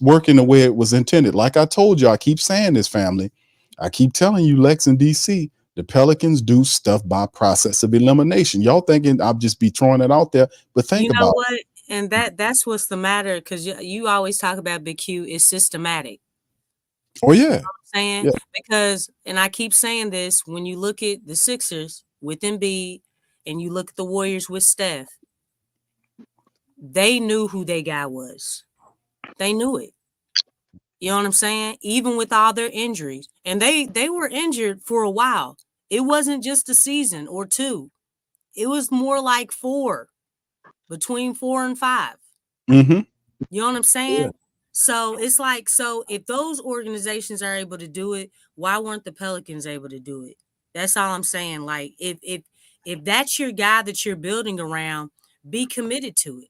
working the way it was intended. Like I told you, I keep saying this, family. I keep telling you, Lex and DC, the Pelicans do stuff by process of elimination. Y'all thinking I'll just be throwing it out there, but think about it. And that's what's the matter, because you always talk about Big Q is systematic. Oh yeah, you know what I'm saying because, and I keep saying this, when you look at the Sixers with Embiid and you look at the Warriors with Steph, they knew who their guy was. They knew it. You know what I'm saying? Even with all their injuries, and they were injured for a while. It wasn't just a season or two. It was more like between 4 and 5. Mm-hmm. You know what I'm saying? Yeah. So it's like, so if those organizations are able to do it, why weren't the Pelicans able to do it? That's all I'm saying. Like, if that's your guy that you're building around, be committed to it.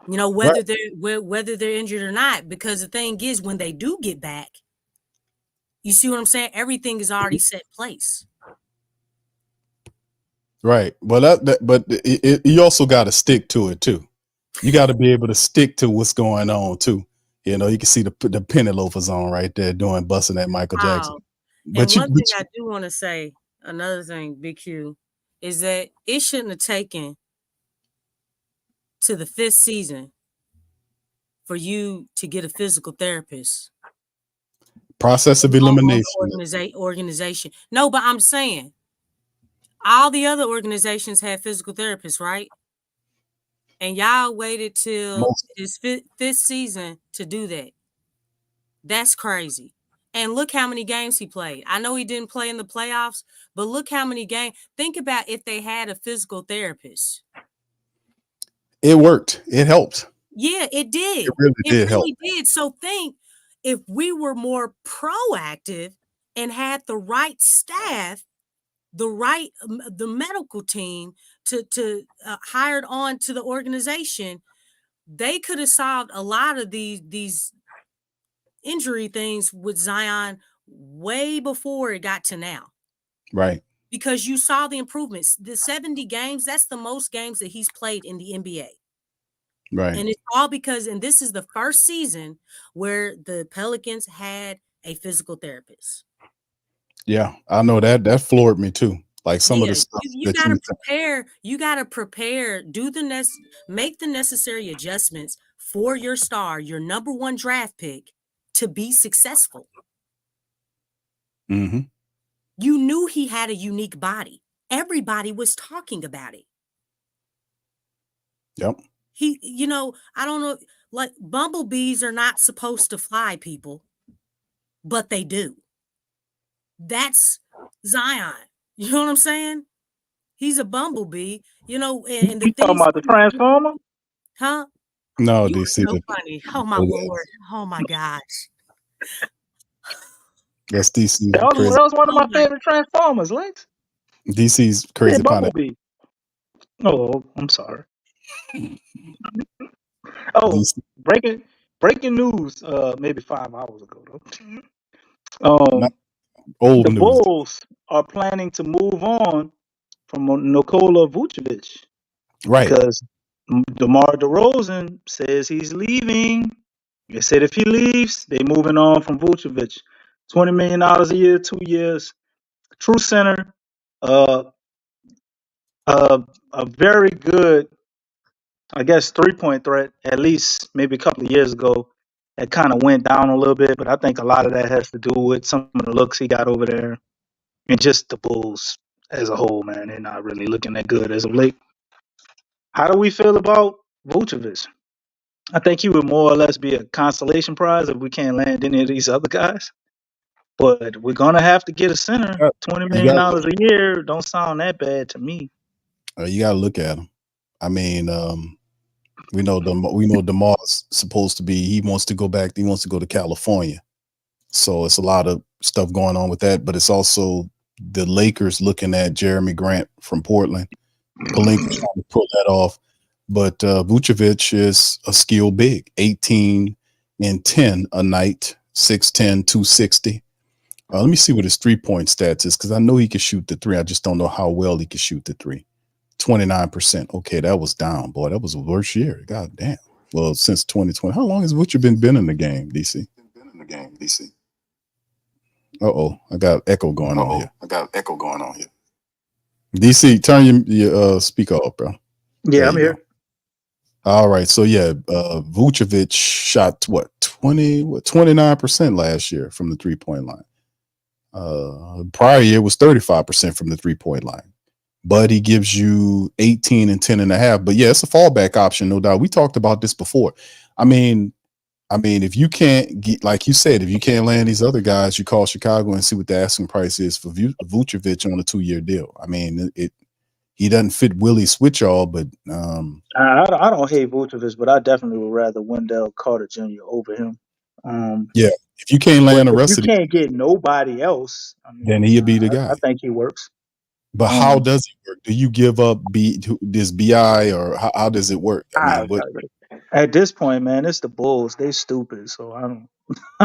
You know, whether they're injured or not, because the thing is, when they do get back, you see what I'm saying? Everything is already set place. Right. Well, but you also got to stick to it too. You got to be able to stick to what's going on too. You know, you can see the penny loafers on right there busting that Michael Jackson. But one thing I do want to say, another thing, Big Q, is that it shouldn't have taken to the 5th season for you to get a physical therapist. Process of elimination. Organization. No, but I'm saying all the other organizations had physical therapists, right? And y'all waited till his 5th season to do that. That's crazy. And look how many games he played. I know he didn't play in the playoffs, but look how many games. Think about if they had a physical therapist. It worked. It helped. Yeah, it did. It really help. Did. So think if we were more proactive and had the right staff, the medical team to hired on to the organization, they could have solved a lot of these injury things with Zion way before it got to now. Right. Because you saw the improvements. The 70 games, that's the most games that he's played in the NBA. Right. And it's all because, and this is the first season where the Pelicans had a physical therapist. Yeah, I know that floored me too. Like some of the stuff you gotta prepare. You gotta prepare. Make the necessary adjustments for your star, your number one draft pick, to be successful. Mm-hmm. You knew he had a unique body. Everybody was talking about it. Yep. I don't know, like bumblebees are not supposed to fly, people, but they do. That's Zion. You know what I'm saying? He's a bumblebee, and the you talking about the Transformer? Huh? No, you DC. so funny. Oh my Lord. Oh my gosh. That's DC. That was one of my favorite Transformers, Lex. DC's crazy Bumblebee. Oh, I'm sorry. Oh, DC. breaking news. Maybe 5 hours ago though. Old the news. Bulls are planning to move on from Nikola Vucevic, right? Because DeMar DeRozan says he's leaving. They said if he leaves, they moving on from Vucevic. $20 million a year, 2 years. True center. A very good, I guess, 3-point threat, at least maybe a couple of years ago. That kind of went down a little bit, but I think a lot of that has to do with some of the looks he got over there. And just the Bulls as a whole, man, they're not really looking that good as of late. How do we feel about Vucevic? I think he would more or less be a consolation prize if we can't land any of these other guys. But we're going to have to get a center. $20 million a year don't sound that bad to me. You got to look at him. I mean, we know DeMar's supposed to be, he wants to go back. He wants to go to California. So it's a lot of stuff going on with that, but it's also the Lakers looking at Jeremy Grant from Portland. Pelinka trying to pull that off. But Vucevic is a skill big, 18 and 10 a night, 6'10", 260. Let me see what his 3-point stats is, because I know he can shoot the three. I just don't know how well he can shoot the three. 29%. Okay, that was down, boy. That was the worst year. God damn. Well, since 2020. How long has Vucevic been in the game, DC? Uh-oh, I got echo going on here. DC, turn your speaker off, bro. Yeah, I'm here. All right, so yeah, Vucevic shot 29% last year from the 3-point line. Prior year was 35% from the 3-point line, but he gives you 18 and 10 and a half. But yeah, it's a fallback option, no doubt. We talked about this before. I mean, if you can't get, like you said, if you can't land these other guys, you call Chicago and see what the asking price is for Vucevic on a 2-year deal. I mean, he doesn't fit Willie Switchall, but I don't hate Vucevic, but I definitely would rather Wendell Carter Jr. over him. Yeah, if you can't land the rest of you can't get nobody else, then he'll be the guy. I think he works. But how does he work? Do you give up this BI, or how does it work? At this point, man, it's the Bulls. They stupid, so I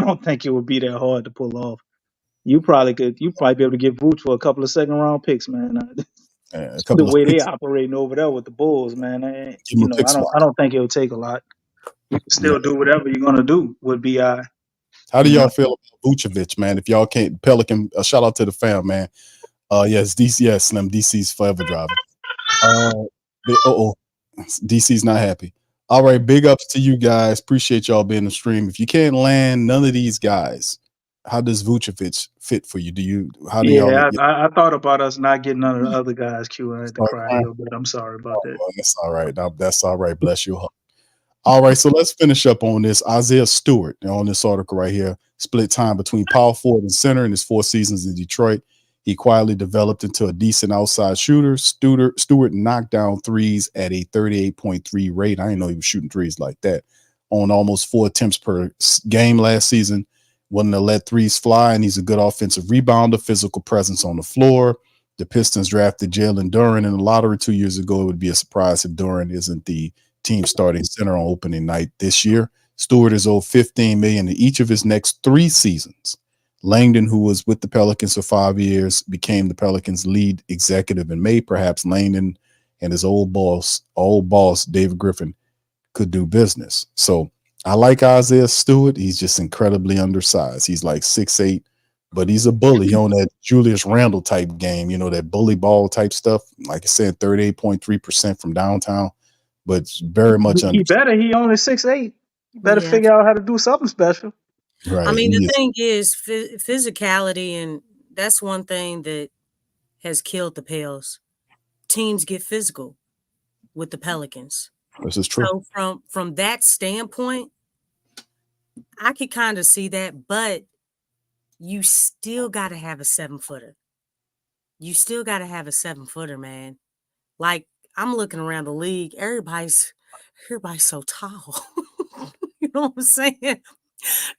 don't think it would be that hard to pull off. You probably be able to get Vuce for a couple of second-round picks, man. The way they operating over there with the Bulls, man. I don't think it would take a lot. You can still do whatever you're gonna do with BI. How do y'all feel about Vucevic, man? If y'all can't, Pelican, a shout out to the fam, man. Yes, DC, yes, Slim, DC's forever driving. DC's not happy. All right, big ups to you guys. Appreciate y'all being in the stream. If you can't land none of these guys, how does Vucevic fit for you? I thought about us not getting none of the other guys. Q, I had to cry a little bit. I'm sorry about that. That's all right. That's all right. Bless your heart. All right, so let's finish up on this. Isaiah Stewart, on this article right here, split time between power forward and center in his 4 seasons in Detroit. He quietly developed into a decent outside shooter. Stewart knocked down threes at a 38.3 rate. I didn't know he was shooting threes like that. On almost 4 attempts per game last season. Wasn't to let threes fly, and he's a good offensive rebounder, physical presence on the floor. The Pistons drafted Jalen Duren in the lottery 2 years ago. It would be a surprise if Duren isn't the team starting center on opening night this year. Stewart is owed $15 million in each of his next 3 seasons. Langdon, who was with the Pelicans for 5 years, became the Pelicans' lead executive in May. Perhaps Langdon and his old boss, David Griffin, could do business. So I like Isaiah Stewart. He's just incredibly undersized. He's like 6'8", but he's a bully. He on that Julius Randle type game, that bully ball type stuff. Like I said, 38.3% from downtown, but it's very much He better. He only 6'8". Better figure out how to do something special. Right. I mean, the thing is physicality, and that's one thing that has killed the Pels. Teams get physical with the Pelicans. This is true. So from that standpoint, I could kind of see that, but you still got to have a 7-footer. You still got to have a 7-footer, man. Like, I'm looking around the league, everybody's so tall. You know what I'm saying?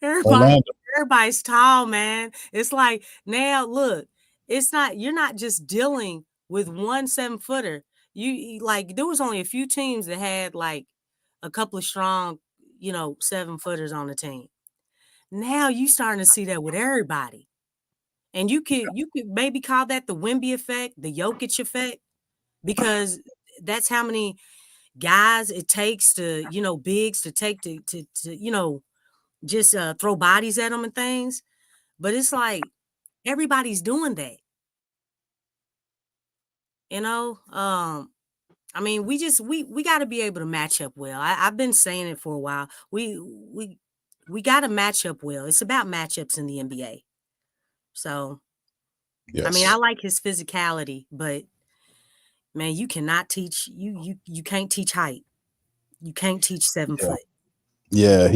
Everybody's tall, man. It's like, now look, you're not just dealing with one 7-footer. You like, there was only a few teams that had like a couple of strong, 7-footers on the team. Now you starting to see that with everybody. And you could maybe call that the Wemby effect, the Jokic effect, because that's how many guys it takes to, bigs to take to just throw bodies at them and things. But it's like everybody's doing that. I mean, we got to be able to match up well. I've been saying it for a while. We got to match up well. It's about matchups in the NBA. So, yes. I mean, I like his physicality, but man, you cannot teach you can't teach height. You can't teach 7 foot. Yeah,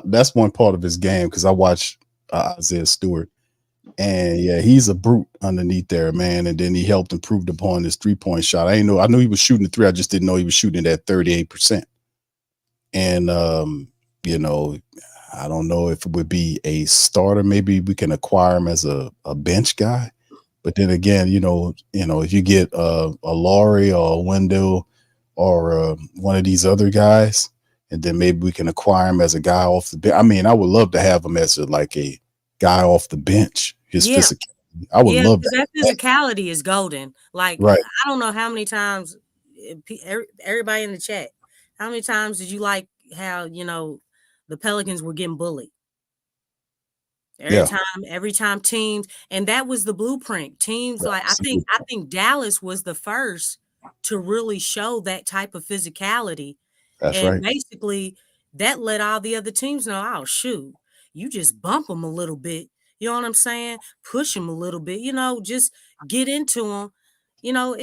that's one part of his game because I watch Isaiah Stewart, and he's a brute underneath there, man. And then he helped improve upon his 3-point shot. I knew he was shooting the 3. I just didn't know he was shooting it at 38%. And I don't know if it would be a starter. Maybe we can acquire him as a bench guy. But then again, if you get a Lauri or a Wendell or one of these other guys, and then maybe we can acquire him as a guy off the bench. I mean, I would love to have him as a guy off the bench. His physicality, I would love that. That physicality is golden. Like, right. I don't know how many times everybody in the chat, how many times did you like how the Pelicans were getting bullied? Every time teams, and that was the blueprint. Teams I think Dallas was the first to really show that type of physicality. That's right. Basically, that let all the other teams know, oh, shoot, you just bump them a little bit. You know what I'm saying? Push them a little bit, just get into them, and knock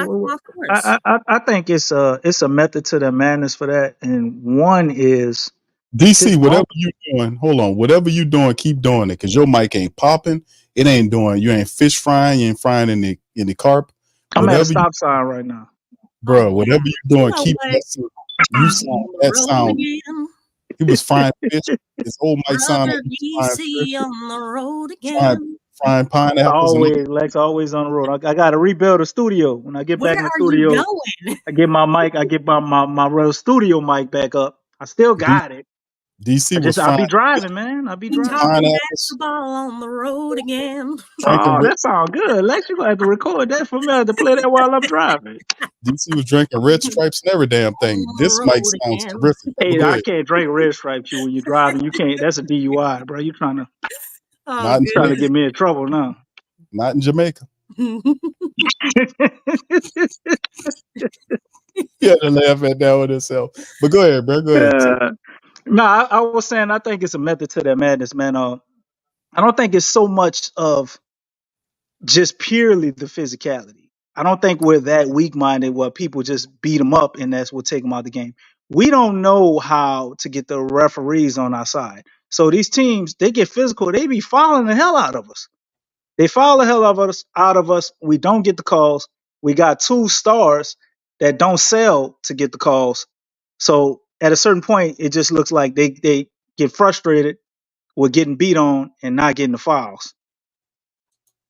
them off course. I think it's a method to the madness for that. And one is DC, whatever you're doing, hold on. Whatever you're doing, keep doing it because your mic ain't popping. It ain't doing. You ain't fish frying. You ain't frying in the carp. I'm at a stop sign right now, bro. Whatever you're doing, keep that. You sound that sound. He was frying fish. His whole mic sound like he was on the road again. Frying pineapples. Lex always on the road. I got to rebuild a studio. When I get back in the studio, I get my mic. I get my real studio mic back up. I still got it. DC I'll be driving, man. I'll be driving. Basketball on the road again. Oh, that sounds good. Lex, you're going to have to record that for me. I have to play that while I'm driving. DC was drinking red stripes and every damn thing. This mic sounds terrific. Hey, I can't drink red stripes when you're driving. You can't. That's a DUI, bro. You're trying to get me in trouble now. Not in Jamaica. He had to laugh at that with himself. But go ahead, bro. Go ahead. No, I was saying I think it's a method to that madness, man. I don't think it's so much of just purely the physicality. I don't think we're that weak-minded where people just beat them up and that's what take them out of the game. We don't know how to get the referees on our side. So these teams, they get physical. They be fouling the hell out of us. They foul the hell out of us. We don't get the calls. We got 2 stars that don't sell to get the calls. So at a certain point, it just looks like they get frustrated with getting beat on and not getting the fouls.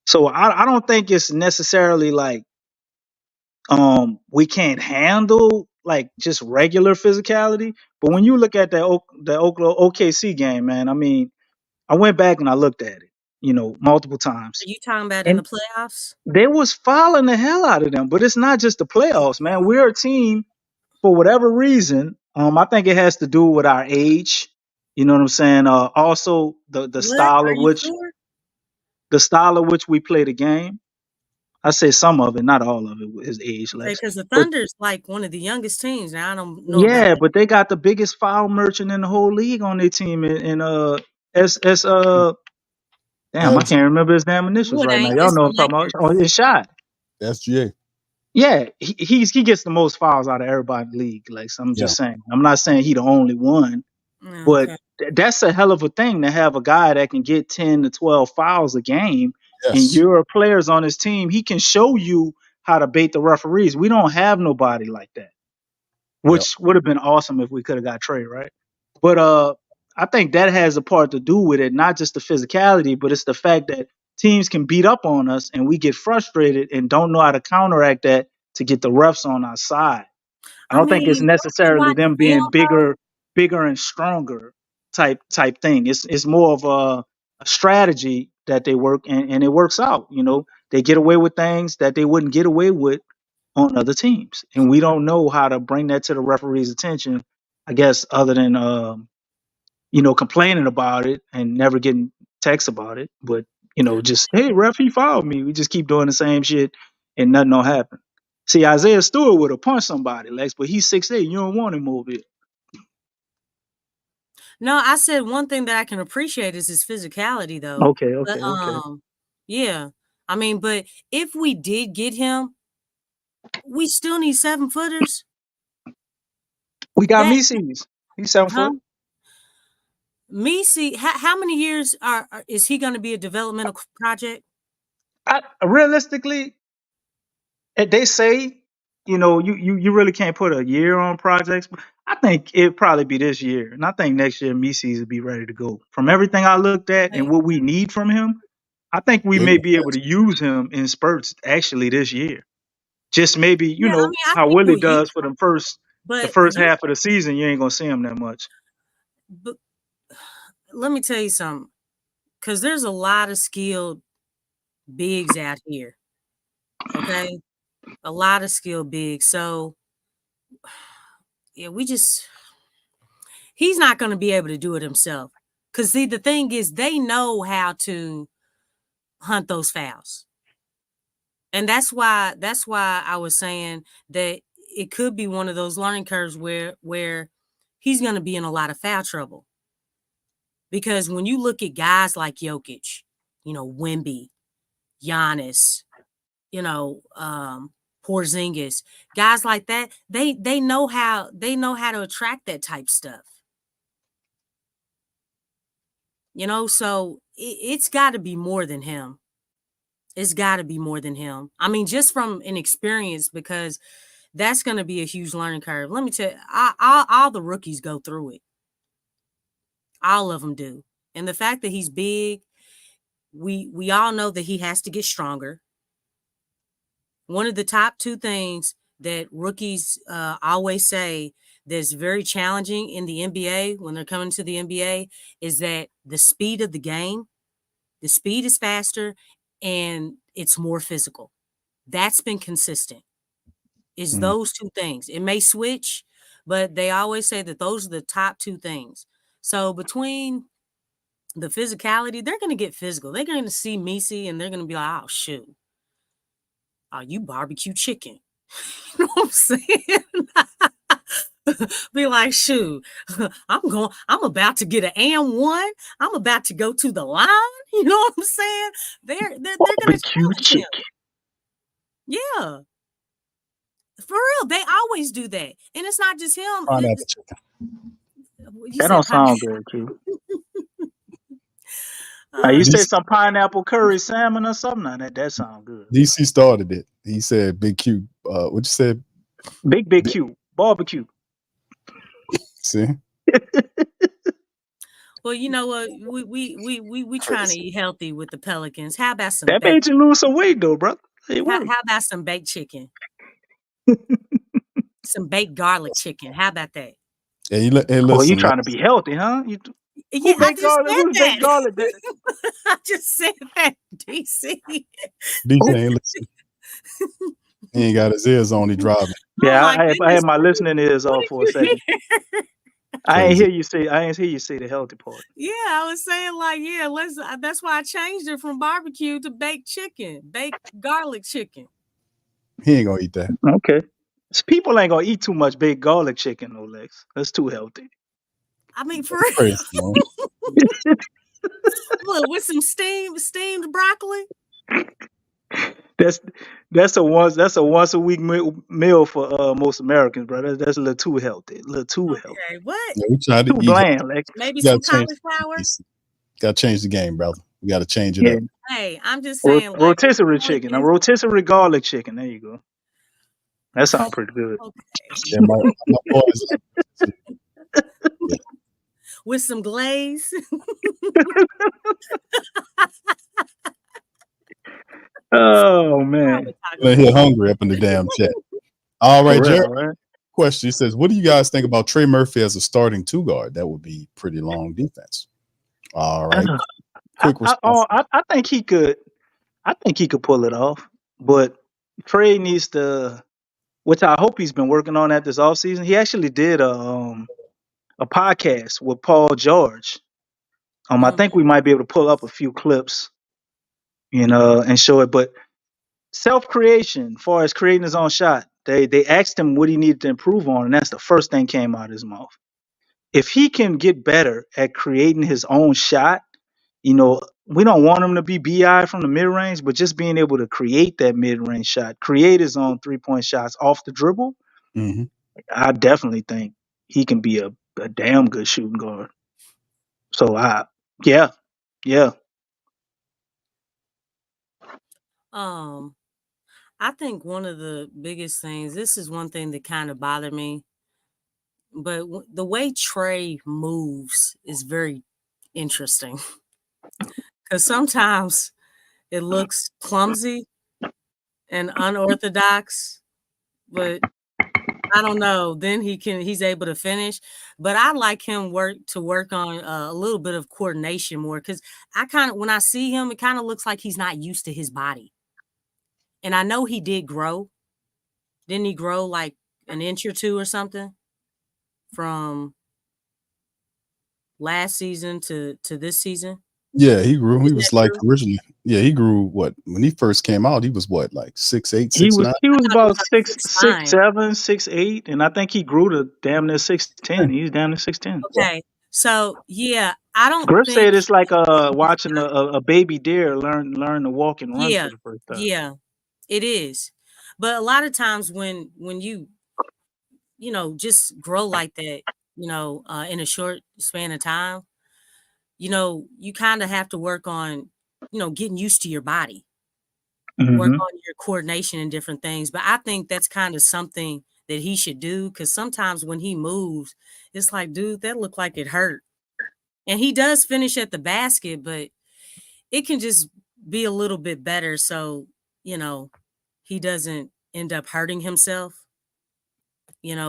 So I don't think it's necessarily like we can't handle like just regular physicality. But when you look at the Oklahoma OKC game, man, I mean, I went back and I looked at it, multiple times, Are you talking about in and the playoffs? they was fouling the hell out of them. But it's not just the playoffs, man. We're a team for whatever reason. I think it has to do with our age. You know what I'm saying? Also the What? style Are of you which sure? we play the game. I say some of it, not all of it, is age, Okay, Lex. because the But Thunder's like one of the youngest teams. Now I don't know about yeah, that. but they got the biggest foul merchant in the whole league on their team, and damn, I LG. can't remember his damn initials What right now. ain't Y'all it's know the what I'm talking about. Lakers? Oh, it's shot. SGA. Yeah, he gets the most fouls out of everybody in the league. Like, so I'm Yeah. just saying. I'm not saying he the only one, but Okay. that's a hell of a thing to have a guy that can get 10 to 12 fouls a game, and Yes. your players on his team. He can show you how to bait the referees. We don't have nobody like that, Yep. which would have been awesome if we could have got Trey, right? But I think that has a part to do with it, not just the physicality, but it's the fact that teams can beat up on us and we get frustrated and don't know how to counteract that to get the refs on our side. I I don't think it's mean, don't you necessarily watch them being film though? bigger and stronger type thing. It's more of a strategy that they work and it works out. They get away with things that they wouldn't get away with on other teams, and we don't know how to bring that to the referee's attention. I guess other than complaining about it and never getting texts about it, but just hey, ref, he fouled me. We just keep doing the same shit and nothing will happen. See, Isaiah Stewart would have punched somebody, Lex, but he's 6'8". You don't want him over here. No, I said one thing that I can appreciate is his physicality though. Okay, But okay. yeah. I mean, but if we did get him, we still need 7-footers. We got That Mises. He's 7 foot. Messi, how many years is he going to be a developmental project? Realistically, they say, you really can't put a year on projects, but I think it'd probably be this year. And I think next year Mises will be ready to go. From everything I looked at and Like, what we need from him, I think we Yeah. may be able to use him in spurts actually this year. Just maybe, yeah, I mean, I how think Willie we'll use does for the but first half of the season, you ain't gonna see him that much. but let me tell you something, because there's a lot of skilled bigs out here. Okay, a lot of skilled bigs. So yeah, he's not going to be able to do it himself. Because see, the thing is, they know how to hunt those fouls, and that's why I was saying that it could be one of those learning curves where he's going to be in a lot of foul trouble. Because when you look at guys like Jokic, Wemby, Giannis, Porzingis, guys like that, they know how to attract that type stuff. So it's got to be more than him. It's got to be more than him. I mean, just from an experience, because that's going to be a huge learning curve. Let me tell you, all the rookies go through it. All of them do. And the fact that he's big, we all know that he has to get stronger. One of the top two things that rookies always say that's very challenging in the NBA when they're coming to the NBA is that the speed of the game, the speed is faster and it's more physical. That's been consistent. It's those two things. It may switch, but they always say that those are the top two things. So between the physicality, they're going to get physical. They're going to see Messi and they're going to be like, oh, shoot. Oh, you barbecue chicken. You know what I'm saying? Be like, shoot, I'm about to get an M1. I'm about to go to the line. You know what I'm saying? They're going to Barbecue challenge him. chicken. Yeah. For real, they always do that. And it's not just him. Pineapple chicken. You That said don't sound good, Q. You say DC, some pineapple curry salmon or something? Now, that sounds good. DC started it. He said, "Big Q." What you said? Big Q. Barbecue. See, Well, you know what? We trying to eat healthy with the Pelicans. How about some That made you lose some weight, though, brother. It worked. how about some baked chicken? Some baked garlic chicken. How about that? Hey, Oh, you listen, trying to be healthy, huh? Yeah, I just said Who's baked that. garlic? I just said that, DC. DJ ain't listen. He ain't got his ears on. He driving. Yeah, Oh my I goodness. had my listening ears What off did for a you second. hear? I ain't Crazy. hear you say the healthy part. Yeah, I was saying like, yeah, let's. That's why I changed it from barbecue to baked chicken, baked garlic chicken. He ain't gonna eat that. Okay. People ain't gonna eat too much baked garlic chicken, no Lex. That's too healthy. I mean, for That's real, crazy, man. look, with some steamed broccoli. That's a once a week meal for most Americans, bro. That's a little too healthy. A little too healthy. Okay, what? Yeah, we tried to Too eat. bland, Lex. Maybe You gotta some change. cauliflower. Got to change the game, brother. We got to change it Yeah. up. Hey, I'm just saying, like, Rotisserie chicken. A rotisserie garlic chicken. There you go. That sounds pretty good. Okay. Yeah, my boys. Yeah. With some glaze. Oh man. I hear hungry up in the damn chat. All right, For real, Jared. right? Question. He says, "What do you guys think about Trey Murphy as a starting two guard? That would be pretty long defense." All right. Quick response. I think he could. I think he could pull it off, but Trey needs to, which I hope he's been working on at this offseason. He actually did a podcast with Paul George. I think we might be able to pull up a few clips, and show it. But self creation, far as creating his own shot, they asked him what he needed to improve on, and that's the first thing came out of his mouth. If he can get better at creating his own shot, we don't want him to be BI from the mid range, but just being able to create that mid range shot, create his own 3-point shots off the dribble, Mm-hmm. I definitely think he can be a damn good shooting guard. So yeah. I think one of the biggest things, this is one thing that kind of bothered me, but the way Trey moves is very interesting. Because sometimes it looks clumsy and unorthodox, but I don't know. Then he's able to finish. But I like him to work on a little bit of coordination more, because when I see him, it kind of looks like he's not used to his body. And I know he did grow. Didn't he grow like an inch or two or something from last season to this season? Yeah, he grew. He Isn't was that like true? originally. Yeah, he grew. What, when he first came out, he was what, like 6'8", He 6'9"? was I thought it about was like 6'9". 6'7", 6'8", and I think he grew to damn near 6'10". He's down to 6'10". Okay. So yeah, I don't Griff think said it's like watching a baby deer learn to walk and run for yeah, the first time. yeah, it is. But a lot of times when you just grow like that, in a short span of time, you kind of have to work on, getting used to your body, work Mm-hmm. on your coordination and different things. But I think that's kind of something that he should do, because sometimes when he moves, it's like, dude, that looked like it hurt. And he does finish at the basket, but it can just be a little bit better so, he doesn't end up hurting himself,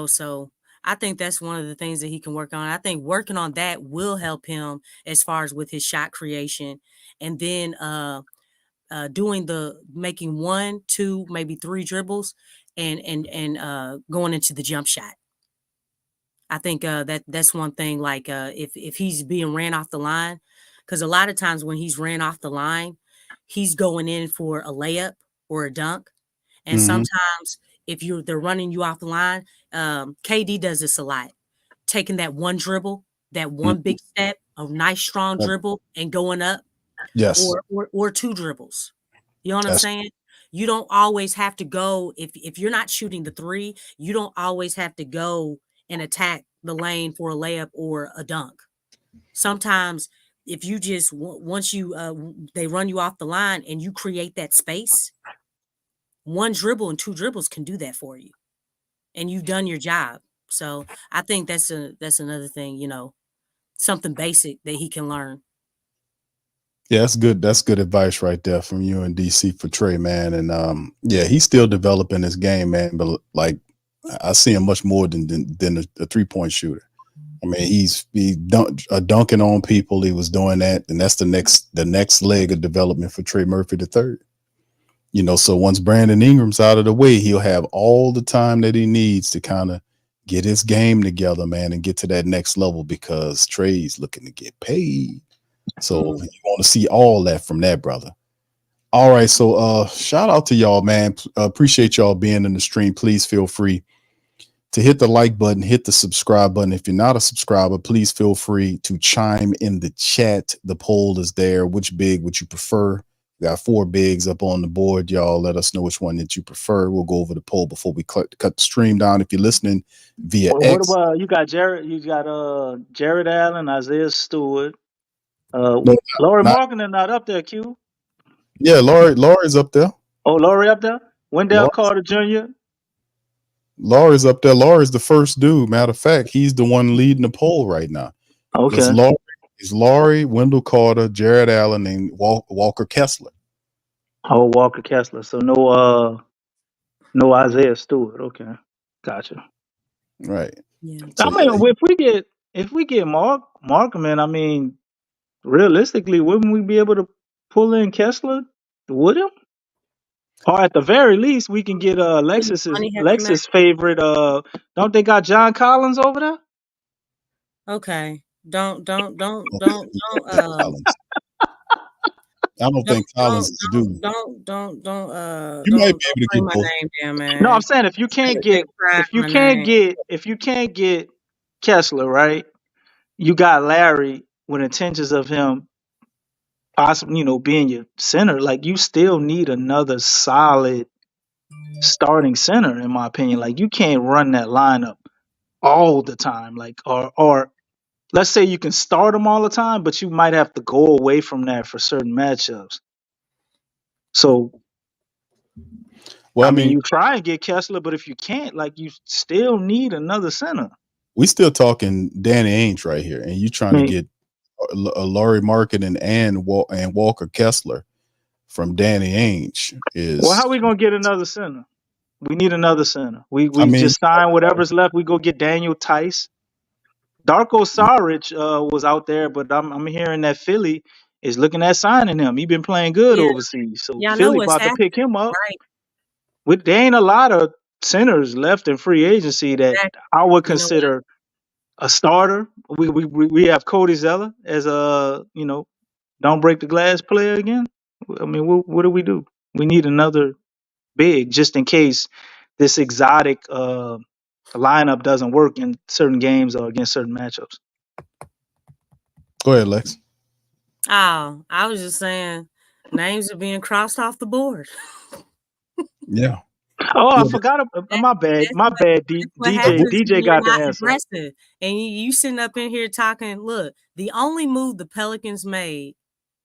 so I think that's one of the things that he can work on. I think working on that will help him as far as with his shot creation, and then making 1, 2, maybe 3 dribbles and going into the jump shot. I think that's one thing. Like if he's being ran off the line, because a lot of times when he's ran off the line, he's going in for a layup or a dunk, and Mm-hmm. sometimes if they're running you off the line, KD does this a lot, taking that one dribble, that one big step, a nice strong dribble, and going up, Yes. or 2 dribbles. You know what I'm That's- saying? You don't always have to go, if you're not shooting the 3, you don't always have to go and attack the lane for a layup or a dunk. Sometimes if you just once they run you off the line and you create that space, 1 dribble and 2 dribbles can do that for you, and you've done your job. So I think that's another thing, something basic that he can learn. Yeah, that's good. That's good advice right there from you and DC for Trey, man. And yeah, he's still developing his game, man. But like, I see him much more than a 3-point shooter. I mean, he's dunking on people. He was doing that, and that's the next leg of development for Trey Murphy III. You know, so once Brandon Ingram's out of the way, he'll have all the time that he needs to kind of get his game together, man, and get to that next level because Trey's looking to get paid. So you want to see all that from that brother. All right, so shout out to y'all, man. Appreciate y'all being in the stream. Please feel free to hit the like button, hit the subscribe button. If you're not a subscriber, please feel free to chime in the chat. The poll is there. Which big would you prefer? We got 4 bigs up on the board. Y'all let us know which one that you prefer. We'll go over the poll before we cut the stream down. If you're listening via X. What about you got Jared? You got Jared Allen, Isaiah Stewart, No, Lauri Markkanen not up there. Q. Yeah, Lauri's up there. Oh, Lauri up there. Wendell Carter Jr. Lauri's up there. Lauri's the first dude. Matter of fact, he's the one leading the poll right now. Okay. It's Lauri, Wendell Carter, Jared Allen, and Walker Kessler. Oh, Walker Kessler. So no Isaiah Stewart. Okay, gotcha. Right. Yeah. I mean, if we get Markkanen, I mean, realistically, wouldn't we be able to pull in Kessler with him? Or at the very least, we can get Lexxah's favorite. Don't they got John Collins over there? Okay. Don't. I don't think Collins is due. You might be able to get my both. name down, man. No, I'm saying if you can't get Kessler, right? You got Larry with intentions of him possibly, being your center. Like, you still need another solid starting center, in my opinion. Like, you can't run that lineup all the time. Like, or let's say you can start them all the time, but you might have to go away from that for certain matchups. So, well, I mean, you try and get Kessler, but if you can't, like, you still need another center. We still talking Danny Ainge right here, and you trying to get Lauri Markkanen and Walker Kessler from Danny Ainge is. Well, how are we gonna get another center? We need another center. We just sign whatever's left. We go get Daniel Tice. Darko Saric was out there, but I'm hearing that Philly is looking at signing him. He's been playing good overseas, so Philly about to pick him up. Right. There ain't a lot of centers left in free agency that I would consider a starter. We have Cody Zeller as a don't break the glass player again. I mean, what do? We need another big just in case this exotic lineup doesn't work in certain games or against certain matchups. Go ahead, Lex. Oh, I was just saying names are being crossed off the board. Yeah. Oh, I forgot. My bad. DJ got the answer. Aggressive. And you sitting up in here talking. Look, the only move the Pelicans made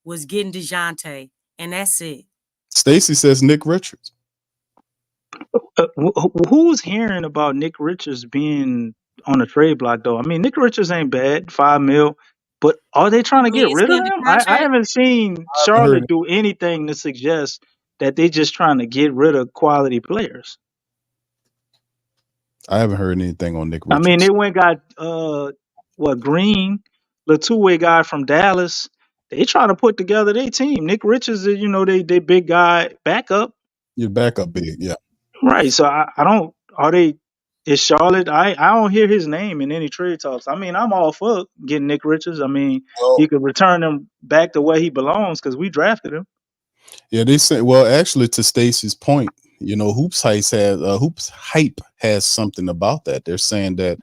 was getting Dejounte, and that's it. Stacy says Nick Richards. Who's hearing about Nick Richards being on a trade block, though? I mean, Nick Richards ain't bad, $5 million, but are they trying to get rid of him? I haven't seen Charlotte do anything to suggest that they just trying to get rid of quality players. I haven't heard anything on Nick Richards. I mean, they went got Green, the two-way guy from Dallas. They trying to put together their team. Nick Richards is, they big guy backup. Your backup big, yeah. Right. So I don't. Is Charlotte? I don't hear his name in any trade talks. I mean, I'm all for getting Nick Richards. I mean, you could return him back to where he belongs because we drafted him. Yeah, they say. Well, actually, to Stacy's point, HoopsHype has something about that. They're saying that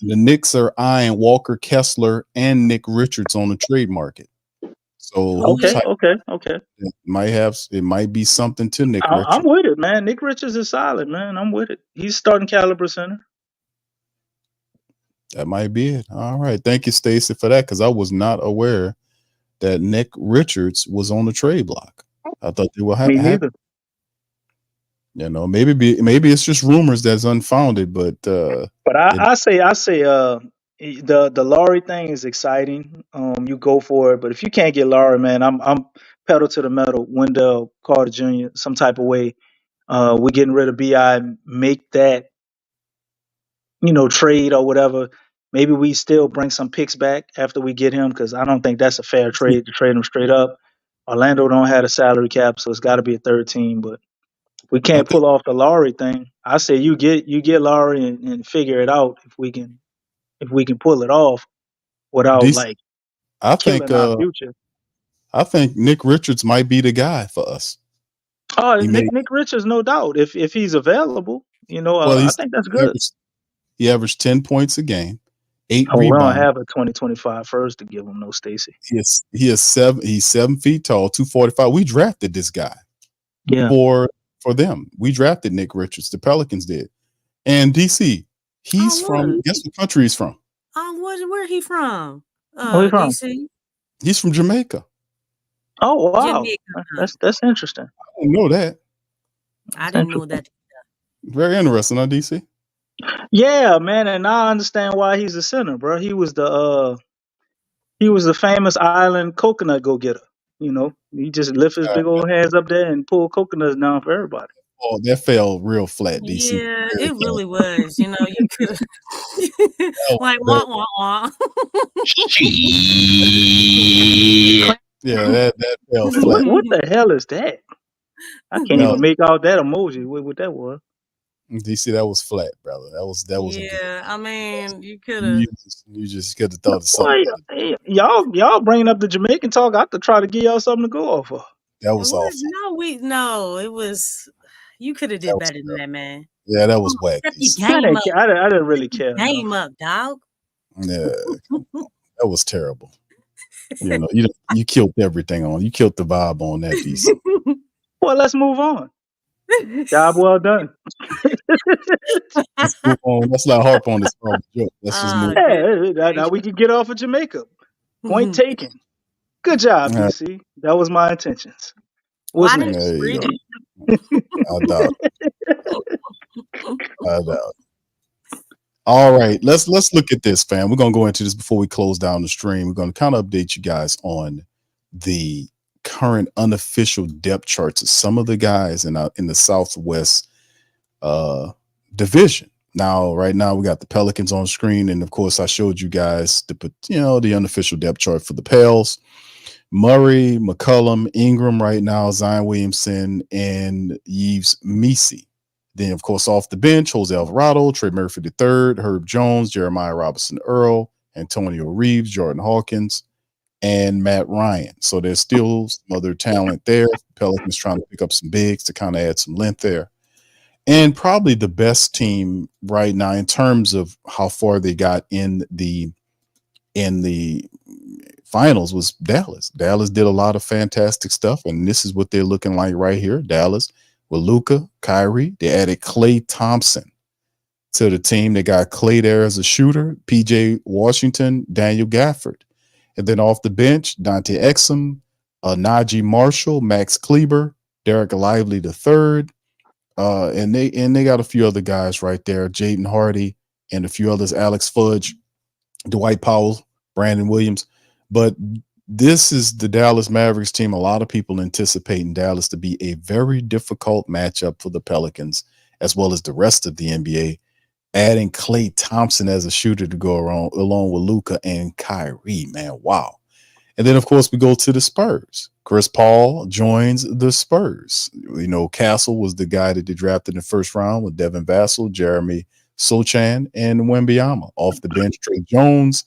the Knicks are eyeing Walker Kessler and Nick Richards on the trade market. So it might be something to Nick Richards. I'm with it, man. Nick Richards is solid, man. I'm with it. He's starting caliber center. That might be it. All right. Thank you, Stacy, for that, because I was not aware that Nick Richards was on the trade block. I thought they were happy. Me neither. Maybe it's just rumors that's unfounded, but I say the Lauri thing is exciting. You go for it, but if you can't get Lauri, man, I'm pedal to the metal. Wendell Carter Jr. some type of way. We're getting rid of Bi. Make that trade or whatever. Maybe we still bring some picks back after we get him because I don't think that's a fair trade to trade him straight up. Orlando don't have a salary cap, so it's got to be a third team. But we I can't think pull off the Lauri thing. I say you get Lauri and figure it out if we can pull it off without DC. like I think killing our future. I think Nick Richards might be the guy for us. Oh, He may Nick Richards, no doubt. If he's available, well I he's think that's good. he averaged 10 points a game, 8 Oh, we don't rebounds. have a 2025 first to give him, no Stacy. He's 7 feet tall, 245. We drafted this guy Yeah. for them. We drafted Nick Richards. The Pelicans did. And DC, he's from guess what country he's from? Where he from? Where he from? DC. He's from Jamaica. Oh wow, Jamaica. that's interesting. I didn't know that. I didn't know that. Very interesting, huh, DC? Yeah, man, and now I understand why he's a center, bro. He was the famous island coconut go getter. He just lift his big old hands up there and pull coconuts down for everybody. Oh, that fell real flat, DC. Yeah, it really was. You could like wah wah wah. Yeah, that fell flat. What the hell is that? I can't even make out that emoji. What that was? DC, that was flat, brother. That was Yeah, I mean, you could have. You just could have thought of something. Boy, y'all bringing up the Jamaican talk. I have to try to give y'all something to go off of. That was awful. No, it was. You could have did better than that, man. Yeah, that was whack. I didn't really care. Game up, dog. Yeah, that was terrible. You killed everything on. You killed the vibe on that piece. Well, let's move on. Job well done. Let's move on. Let's not harp on this joke. Let's just move on. Yeah, now we can get off of Jamaica. Point taken. Good job, DC. That was my intentions. Why didn't you read it? I doubt it. All right, let's look at this, fam. We're gonna go into this before we close down the stream. We're gonna kind of update you guys on the current unofficial depth charts of some of the guys in the Southwest division. Now, right now, we got the Pelicans on screen, and of course, I showed you guys the unofficial depth chart for the Pels. Murray, McCollum, Ingram right now, Zion Williamson, and Yves Missi. Then, of course, off the bench, Jose Alvarado, Trey Murphy III, Herb Jones, Jeremiah Robinson Earl, Antonio Reeves, Jordan Hawkins, and Matt Ryan. So there's still some other talent there. Pelicans trying to pick up some bigs to kind of add some length there. And probably the best team right now in terms of how far they got in the finals was Dallas. Dallas did a lot of fantastic stuff, and this is what they're looking like right here. Dallas with Luka, Kyrie. They added Klay Thompson to the team. They got Klay there as a shooter, PJ Washington, Daniel Gafford. And then off the bench, Dante Exum, Najee Marshall, Max Kleber, Derek Lively III. And they got a few other guys right there, Jaden Hardy and a few others, Alex Fudge, Dwight Powell, Brandon Williams. But this is the Dallas Mavericks team. A lot of people anticipating Dallas to be a very difficult matchup for the Pelicans, as well as the rest of the NBA. Adding Klay Thompson as a shooter to go along with Luka and Kyrie, man, wow. And then, of course, we go to the Spurs. Chris Paul joins the Spurs. Castle was the guy that they drafted in the first round with Devin Vassell, Jeremy Sochan, and Wembanyama. Off the bench, Trey Jones,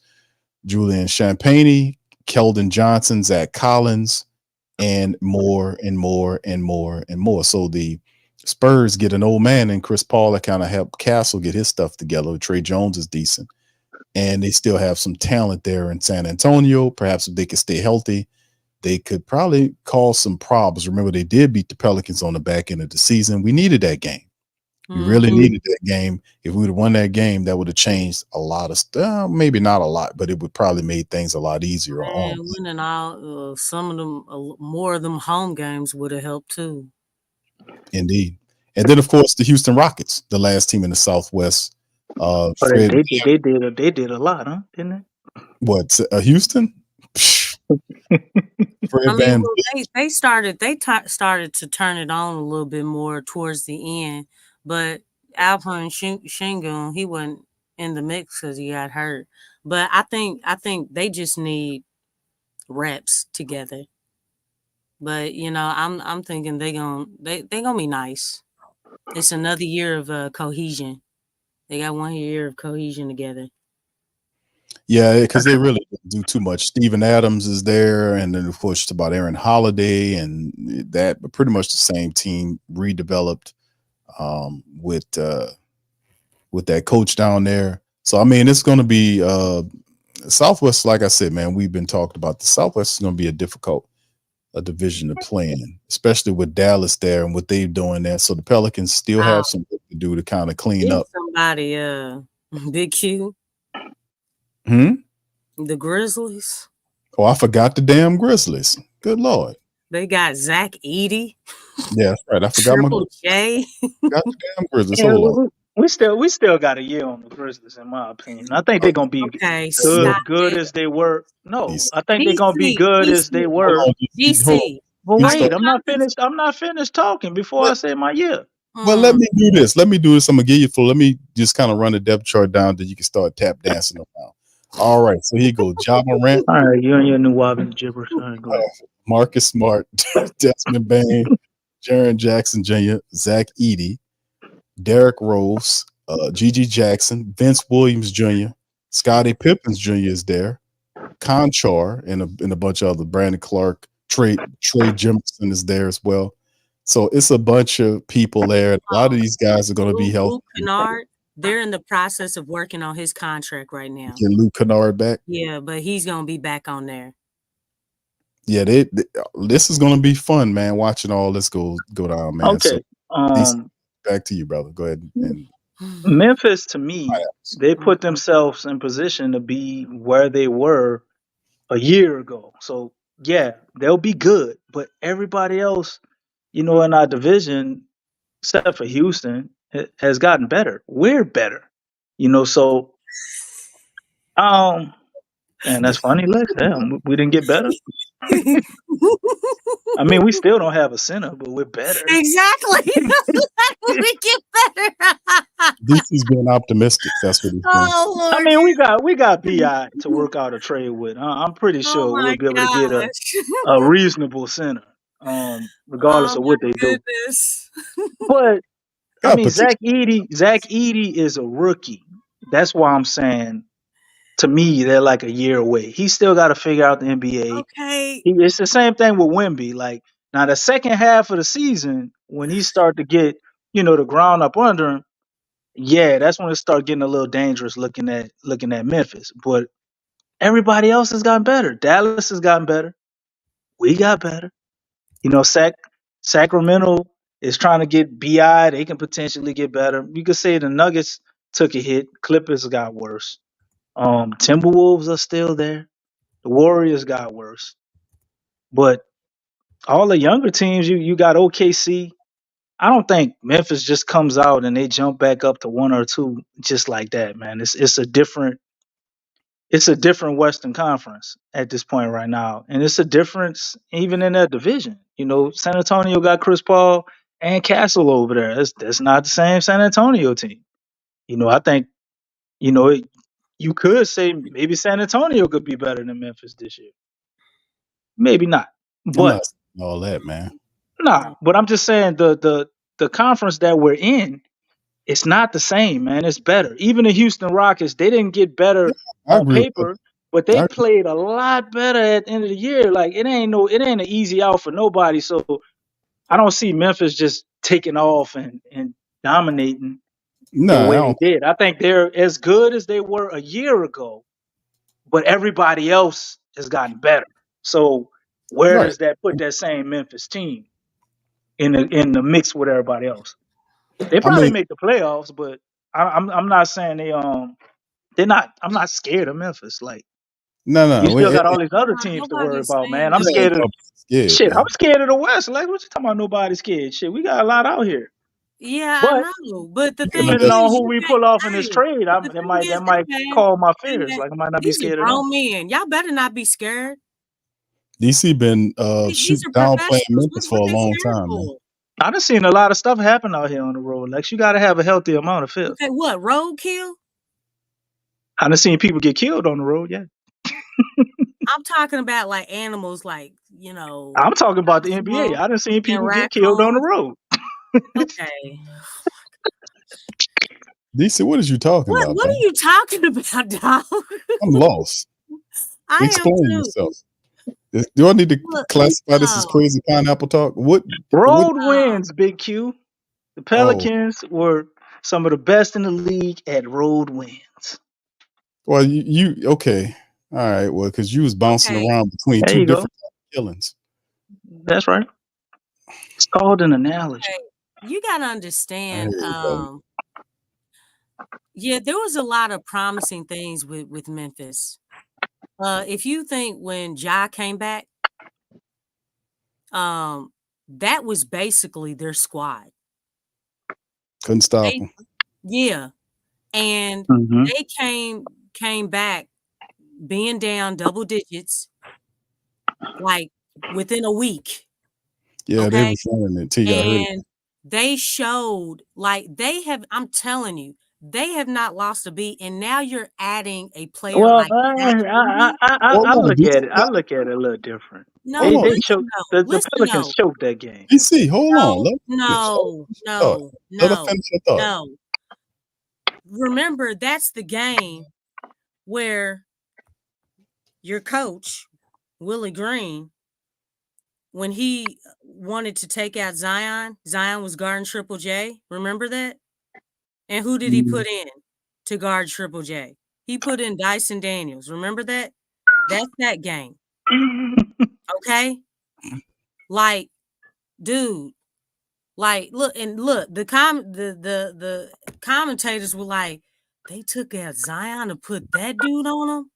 Julian Champagny, Keldon Johnson, Zach Collins, and more and more and more and more. So the Spurs get an old man in Chris Paul that kind of helped Castle get his stuff together. Trey Jones is decent. And they still have some talent there in San Antonio. Perhaps if they could stay healthy, they could probably cause some problems. Remember, they did beat the Pelicans on the back end of the season. We needed that game. We really needed that game. If we would have won that game, that would have changed a lot of stuff. Maybe not a lot, but it would probably made things a lot easier. And winning all some of them, more of them home games would have helped too. Indeed. And then, of course, the Houston Rockets, the last team in the Southwest But Fred, they did a lot, huh? Didn't what? Houston? Psh, I Fred mean, Van. well, they started to turn it on a little bit more towards the end, but Alpha Shingun, he wasn't in the mix because he got hurt. But I think they just need reps together. But I'm thinking they gonna be nice. It's another year of cohesion. They got 1 year of cohesion together. Yeah, because they really didn't do too much. Steven Adams is there, and then of course it's about Aaron Holiday and that, but pretty much the same team redeveloped with that coach down there. So I mean, it's going to be Southwest. Like I said, man, we've been talking about the Southwest is going to be a difficult division to play in, especially with Dallas there and what they're doing there. So the Pelicans still have some work to do to kind of clean up. Somebody, Big Q. The Grizzlies. Oh, I forgot the damn Grizzlies. Good Lord. They got Zach Edey. Yeah, that's right. I forgot Triple J. Got the damn Grizzlies. Yeah, Hold on. we still got a year on the Grizzlies, in my opinion. I think they're gonna be good as they were. No, I think they're gonna be good as they were. DC. But wait, I'm not finished talking before I say my year. Well, let me do this. I'm gonna give you Let me just kind of run the depth chart down that you can start tap dancing around. All right, so here you go. Ja Morant. All right, you and your new wobbly gibberish. All right, go ahead. Marcus Smart, Desmond Bain, Jaren Jackson Jr., Zach Edey, Derrick Rose, Gigi Jackson, Vince Williams Jr., Scottie Pippen Jr. is there, Conchar, and a bunch of other. Brandon Clark, Trey Jemison is there as well. So it's a bunch of people there. A lot of these guys are going to be healthy. Kennard, they're in the process of working on his contract right now. Get Luke Kennard back. Yeah, but he's going to be back on there. Yeah, this is going to be fun, man. Watching all this go down, man. Okay. So, back to you, brother. Go ahead. And Memphis, to me, they put themselves in position to be where they were a year ago. So yeah, they'll be good. But everybody else, in our division, except for Houston, has gotten better. We're better, So, and that's funny, Lex. Damn, we didn't get better. I mean, we still don't have a center, but we're better. Exactly. We get better. This is being optimistic. That's what he's doing. Oh, Lord. I mean, we got BI to work out a trade with. I'm pretty sure we'll be able to get a reasonable center, regardless of what they do. But I mean, Zach Edey is a rookie. That's why I'm saying, to me, they're like a year away. He's still got to figure out the NBA. Okay. It's the same thing with Wemby. Like, now the second half of the season, when he start to get, the ground up under him, yeah, that's when it start getting a little dangerous looking at Memphis. But everybody else has gotten better. Dallas has gotten better. We got better. Sacramento is trying to get BI. They can potentially get better. You could say the Nuggets took a hit. Clippers got worse. Timberwolves are still there. The Warriors got worse. But all the younger teams, you got OKC. I don't think Memphis just comes out and they jump back up to 1 or 2 just like that, man. It's a different Western Conference at this point right now, and it's a difference even in that division. San Antonio got Chris Paul and Castle over there. That's not the same San Antonio team. I think you could say maybe San Antonio could be better than Memphis this year. Maybe not, but all that, man. Nah, but I'm just saying the conference that we're in, it's not the same, man. It's better. Even the Houston Rockets, they didn't get better on paper, but they played a lot better at the end of the year. Like it ain't an easy out for nobody. So I don't see Memphis just taking off and dominating the way they did. I think they're as good as they were a year ago, but everybody else has gotten better. So where does that put that same Memphis team in the mix with everybody else? They probably make the playoffs, but I'm not saying they're not. I'm not scared of Memphis. Like no, you still got all these other teams to worry about, man. I'm scared of shit. I'm scared of the West. Like what you talking about? Nobody's scared. Shit, we got a lot out here. Yeah, I But know. But the thing depending on is, who you we can't. pull off in this Hey, trade, the that thing is, might hey call my man, fears. Like I might not be these are scared at all. grown men. Y'all better not be scared. DC been These are downplaying professionals. Memphis What for a they long scared time, man. for? I done seen a lot of stuff happen out here on the road. Like you got to have a healthy amount of fear. Okay, what roadkill? I done seen people get killed on the road. Yeah, I'm talking about like animals, like I'm talking about the NBA. skunk I done seen and people get killed on the raccoons. road. Okay, DC, what is you talking about, what man? are you talking about, dog? I'm lost. I am Explain too. yourself. Do I need to Look, classify this as no. crazy pineapple talk? What? Road wins, Big Q. The Oh, Pelicans were some of the best in the league at road wins. well, you okay? All right. Well, because you was bouncing Okay, around between There two you go. different killings. That's right. It's called an analogy. okay. You gotta Here understand. we go. Yeah, there was a lot of promising things with Memphis. If you think when Ja came back, that was basically their squad. Couldn't stop They, him. yeah, and Mm-hmm. they came back being down double digits, like within a week. Yeah, they Okay, was running it till y'all hurt. and they showed like they have. I'm telling you, they have not lost a beat, and now you're adding a player Well, like Zach Edey. Hold I on, look at DC. it. I look at it a little different. No, Hold on, They listen choked though. the Listen Pelicans though. choked that game. DC. Hold on. Let her finish. No, Thought. no, Let her no, finish her thought. no. Remember, that's the game where your coach, Willie Green, when he wanted to take out Zion was guarding Triple J. Remember that? And who did he put in to guard Triple J? He put in Dyson Daniels. Remember that? That's that game. Okay? Like, dude, like, look, the commentators were like, they took out Zion to put that dude on him.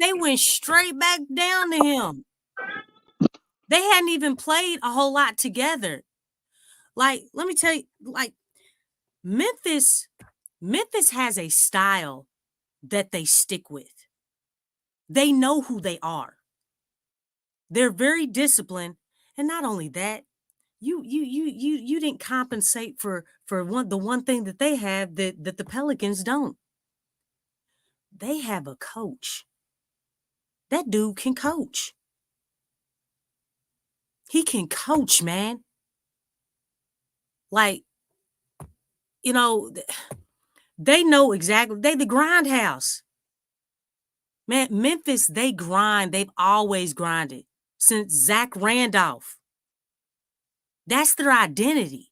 They went straight back down to him. They hadn't even played a whole lot together. Like, let me tell you, like, Memphis has a style that they stick with. They know who they are. They're very disciplined, and not only that, you didn't compensate for the one thing that they have that the Pelicans don't. They have a coach. That dude can coach. He can coach, man. Like, they know exactly. They the grindhouse. Man, Memphis, they grind. They've always grinded since Zach Randolph. That's their identity.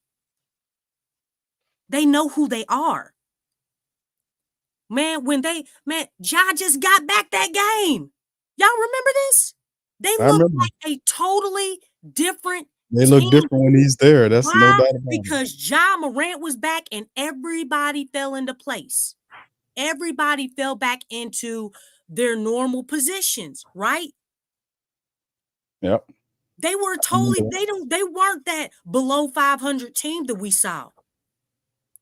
They know who they are. Man, Ja just got back that game. Y'all remember this? They I look remember. like a totally different They look team. different when he's there. That's no Why? doubt about it. Because Ja Morant was back and everybody fell into place. Everybody fell back into their normal positions, right? Yep. They were totally, they weren't that below 500 team that we saw.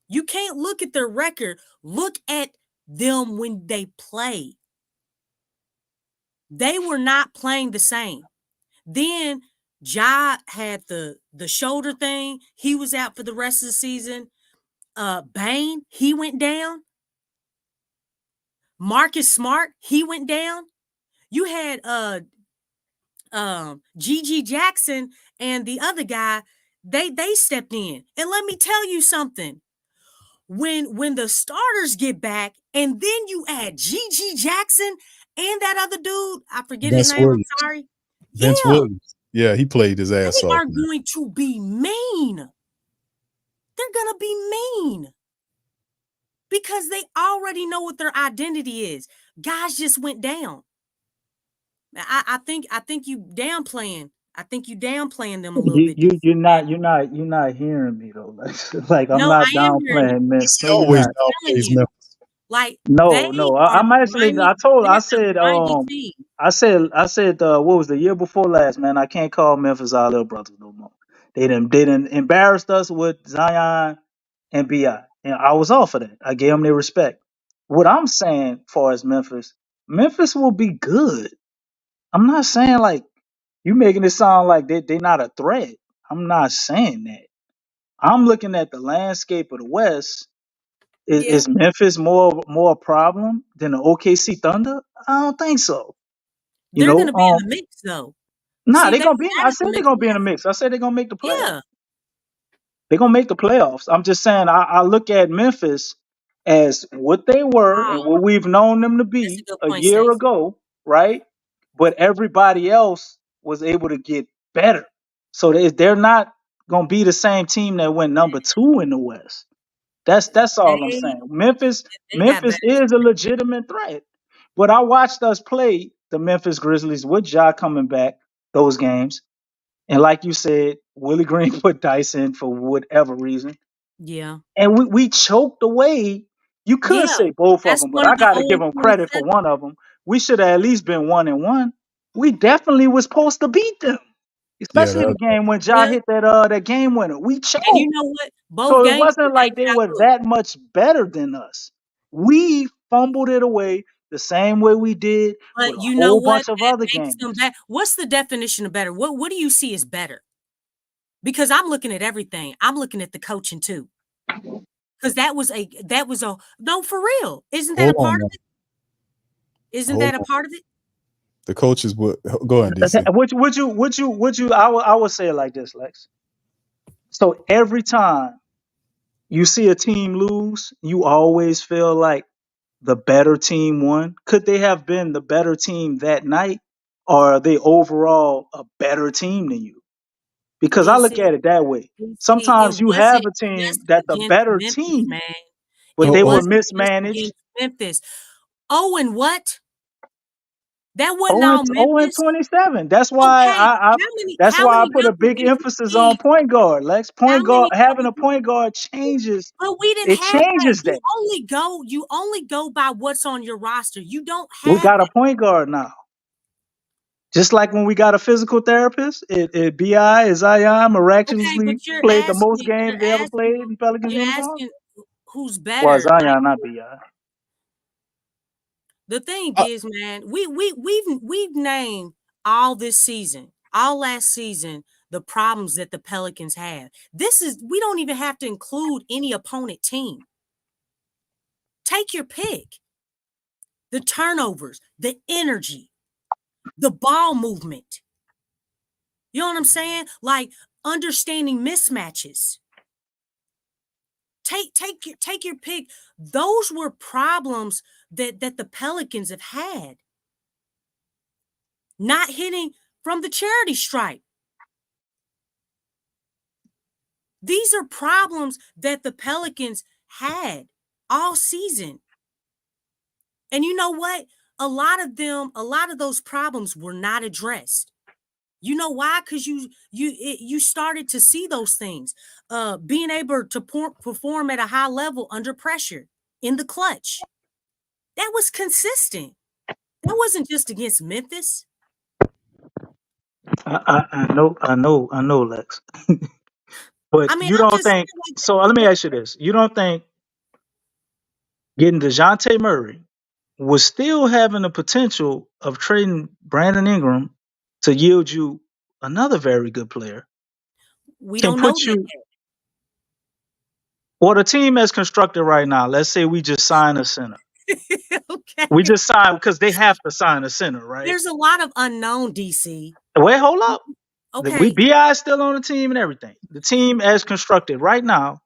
You can't look at their record. Look at them when they play. They were not playing the same. Then Ja had the shoulder thing. He was out for the rest of the season. Bane, he went down. Marcus Smart, he went down. You had GG Jackson and the other guy, they stepped in. And let me tell you something. When the starters get back and then you add GG Jackson and that other dude, I forget his Vince name, Williams. I'm sorry. Vince Yeah, Williams. Yeah, he played his ass they off. are going to be mean. They're going to be mean. Because they already know what their identity is. Guys just went down. I think you downplaying. I think you downplaying them a little bit. You're not hearing me though. Like I'm No, not I am hearing you. downplaying Memphis. He No, you're always not. I'm telling downplays you. Memphis. Like No, they are I'm actually. grimy. They're I a said grimy team. I said what was the year before last, man? I can't call Memphis our little brothers no more. They didn't embarrassed us with Zion and Bi, and I was all for that. I gave them their respect. What I'm saying, far as Memphis will be good. I'm not saying like you making it sound like they not a threat. I'm not saying that. I'm looking at the landscape of the West. Yeah, Is Memphis more a problem than the OKC Thunder? I don't think so. You they're know, gonna be in the mix though. nah, See, they're they gonna be. got I in said the they're mix gonna be in the last. mix. I said they're gonna make the playoffs. Yeah, They're gonna make the playoffs. I'm just saying. I look at Memphis as what they were wow, and what we've known them to that's a be good a point, year Stacey. ago, right? But everybody else was able to get better. So they're not gonna be the same team that went number 2 in the West. That's all I'm They saying. Memphis they got Memphis better. is a legitimate threat. But I watched us play the Memphis Grizzlies with Ja coming back those games. And like you said, Willie Green put dice in for whatever reason. Yeah, And we choked away. You could yeah. say both of That's them, but one I of the got to 0 give and them credit for 27. one of them. We should have at least been 1-1. We definitely was supposed to beat them, Yeah, especially the that, game when Ja Yeah, hit that game winner. We and you choked. know what? Both So it games wasn't they like they got were good. that much better than us. We fumbled it away the same way we did with But a you know whole what? bunch of That other makes them games. better. What's the definition of better? What do you see as better? Because I'm looking at everything. I'm looking at the coaching too. Because that was a no for real. Isn't that a hold on, part of man. it? Isn't Hold that a on. part of it? The coaches would go ahead, DC. I would say it like this, Lex. So every time you see a team lose, you always feel like the better team won. Could they have been the better team that night? Or are they overall a better team than you? Because I look DC, at it that way. DC, it Sometimes you have wasn't a team just that's a against better Memphis, team, man. but It they were Hold wasn't just mismanaged. against Memphis. Oh, and what? That wasn't 0 and all 0 and Memphis. 27. Okay, That's why I put a number big ones emphasis on received? point guard. Lex, How point guard, many having number a point guard changes. But we didn't It have that. changes that. You only go by what's on your roster. You don't We have got a that. point guard now. Just like when we got a physical therapist, Bi and Zion Okay, miraculously but you're played the most asking, games they ever played in Pelicans you're uniform. asking who's Well, better. Like Zion, not Bi. the thing on. is, man, we've named all this season, all last season, the problems that the Pelicans have. We don't even have to include any opponent team. Take your pick. The turnovers, the energy, the ball movement. You know what I'm saying? Like understanding mismatches. Take your pick. Those were problems that the Pelicans have had. Not hitting from the charity stripe. These are problems that the Pelicans had all season. And you know what? A lot of those problems were not addressed. You know why? Because you started to see those things. Being able to perform at a high level under pressure in the clutch. That was consistent. That wasn't just against Memphis. I know, Lex. But I mean, you I'm don't just think saying, so? Let me ask you this: you don't think getting Dejounte Murray was still having the potential of trading Brandon Ingram to yield you another very good player? we Can don't know put that you or the team as constructed right now. Let's say we just sign a center. yet. We Okay. just sign because they have to sign a center, right? There's a lot of unknown, DC. Wait, hold up. We Okay. Bi is still on the team and everything. The team as constructed right now,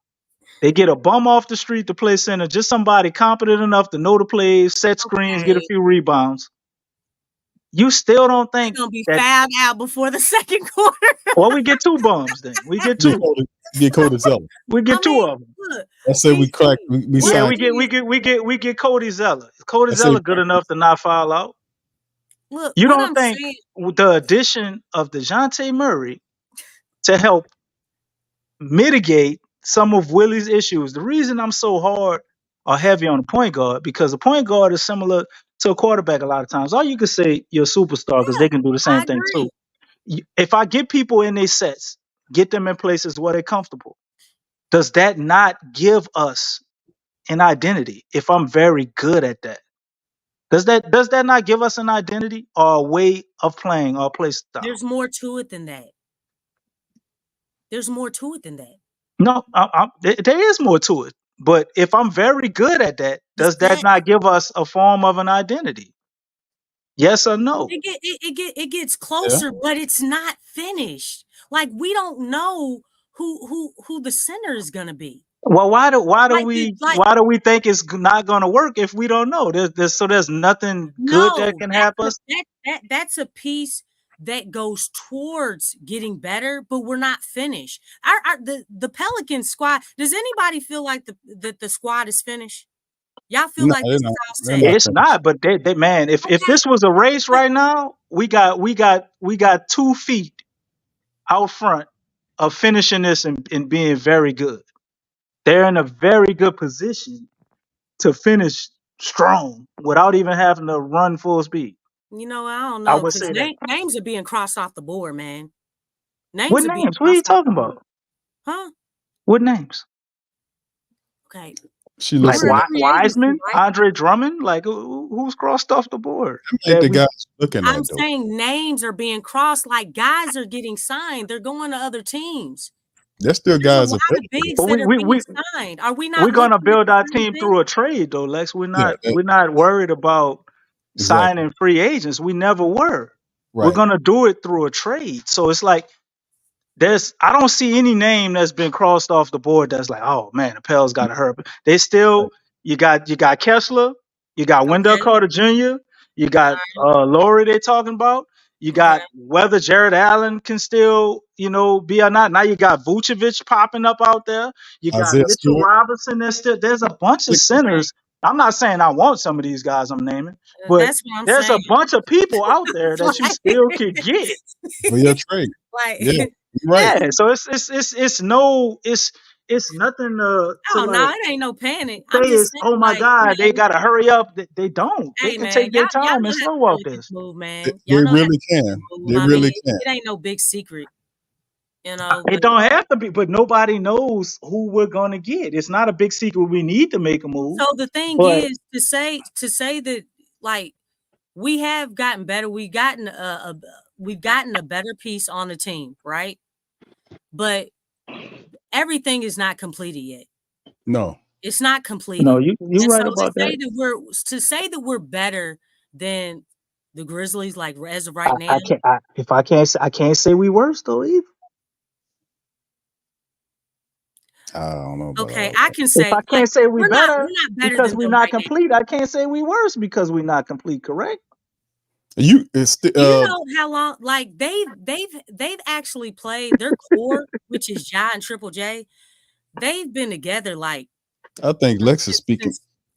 they get a bum off the street to play center, just somebody competent enough to know the plays, set screens, get a Okay. few rebounds. You still don't They're think gonna be that? fouled out before the second quarter. Well, we get two bums then. We get Get two. Cody, get Cody Zeller. We I get two mean, of them. look, Let's say we DC, crack. We what Yeah, sign. is we get Cody Zeller. Is Cody Let's say Zeller good enough to not foul out? look, You what don't I'm think saying, with the addition of Dejounte Murray to help mitigate some of Willie's issues? The reason I'm so hard or heavy on the point guard because the point guard is similar to a quarterback a lot of times. Or you could say you're a superstar because yeah, they can do the I same thing too. agree. If I get people in their sets get them in places where they're comfortable. Does that not give us an identity? If I'm very good at that, does that not give us an identity or a way of playing or play style? There's more to it than that. There's more to it than that. No, there is more to it. But if I'm very good at that, does that not give us a form of an identity? Yes or no? It gets closer, but it's not finished. Like, we don't know who the center is gonna be. Well, why do we think it's not going to work if we don't know? There's nothing good that can happen us. That's a piece that goes towards getting better, but we're not finished. The Pelican squad. Does anybody feel like the squad is finished? Y'all feel like this is all set? It's not, but they man, if this was a race right now, we got 2 feet out front of finishing this and being very good. They're in a very good position to finish strong without even having to run full speed. You know, I don't know, because names are being crossed off the board, man. What names? What are you talking about? Huh? What names? Okay. She like looks Wiseman, right? Andre Drummond, like who's crossed off the board? The guys looking I'm saying names are being crossed, like guys are getting signed. They're going to other teams. There's still guys. There's a lot of bigs that are being signed. Are we not? We're gonna build our team through a trade, though, Lex. We're not worried about signing free agents. We never were. Right. We're gonna do it through a trade. So it's like I don't see any name that's been crossed off the board that's like, oh man, the Pels got to hurt. They still you got Kessler, you got Wendell Carter Jr., you got Lauri they're talking about. You got whether Jared Allen can still, be or not. Now you got Vucevic popping up out there. You got Mitchell Robinson. There's a bunch of centers. I'm not saying I want some of these guys I'm naming, but there's a bunch of people out there that you still can get for your trade. Right. Yeah. So it's nothing to it ain't no panic. Oh my God, they gotta hurry up. They don't. They can take their time and slow walk this. Move, man. They really can. They really can. It ain't no big secret. It don't have to be, but nobody knows who we're gonna get. It's not a big secret. We need to make a move. So the thing is to say that, like, we have gotten better. We've gotten a better piece on the team, right? But everything is not completed yet. No, it's not completed. No, you're right about that. To say that we're better than the Grizzlies, like as of right now. I can't say we worse though either. I don't know. Okay, I can say. If I can't say we're better, we're not better because we're not right complete. now. I can't say we worse because we're not complete. Correct. You know how long? Like they've actually played their core, which is Ja and Triple J. They've been together like. I think Lex is speaking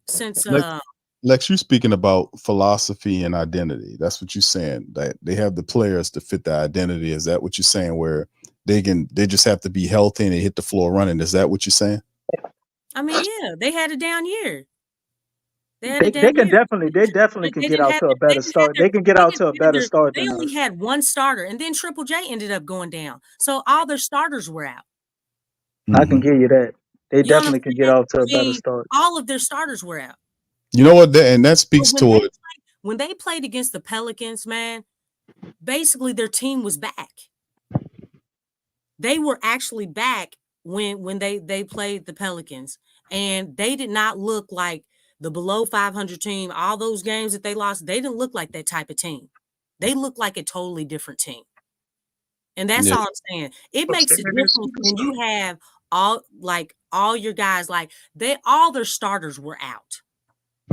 since Lex, you're speaking about philosophy and identity. That's what you're saying. That they have the players to fit the identity. Is that what you're saying? Where they just have to be healthy and they hit the floor running. Is that what you're saying? I mean, yeah, they had a down year. They definitely can get out to a better start. They can get out to a better start. They only had one starter, and then Triple J ended up going down. So all their starters were out. I can give you that. They definitely can get out to a better start. All of their starters were out. You know what? That speaks to it. When they played against the Pelicans, man, basically their team was back. They were actually back when they played the Pelicans, and they did not look like the below 500 team. All those games that they lost, they didn't look like that type of team. They looked like a totally different team. And that's all I'm saying. It makes a difference when you have all your guys, like all their starters were out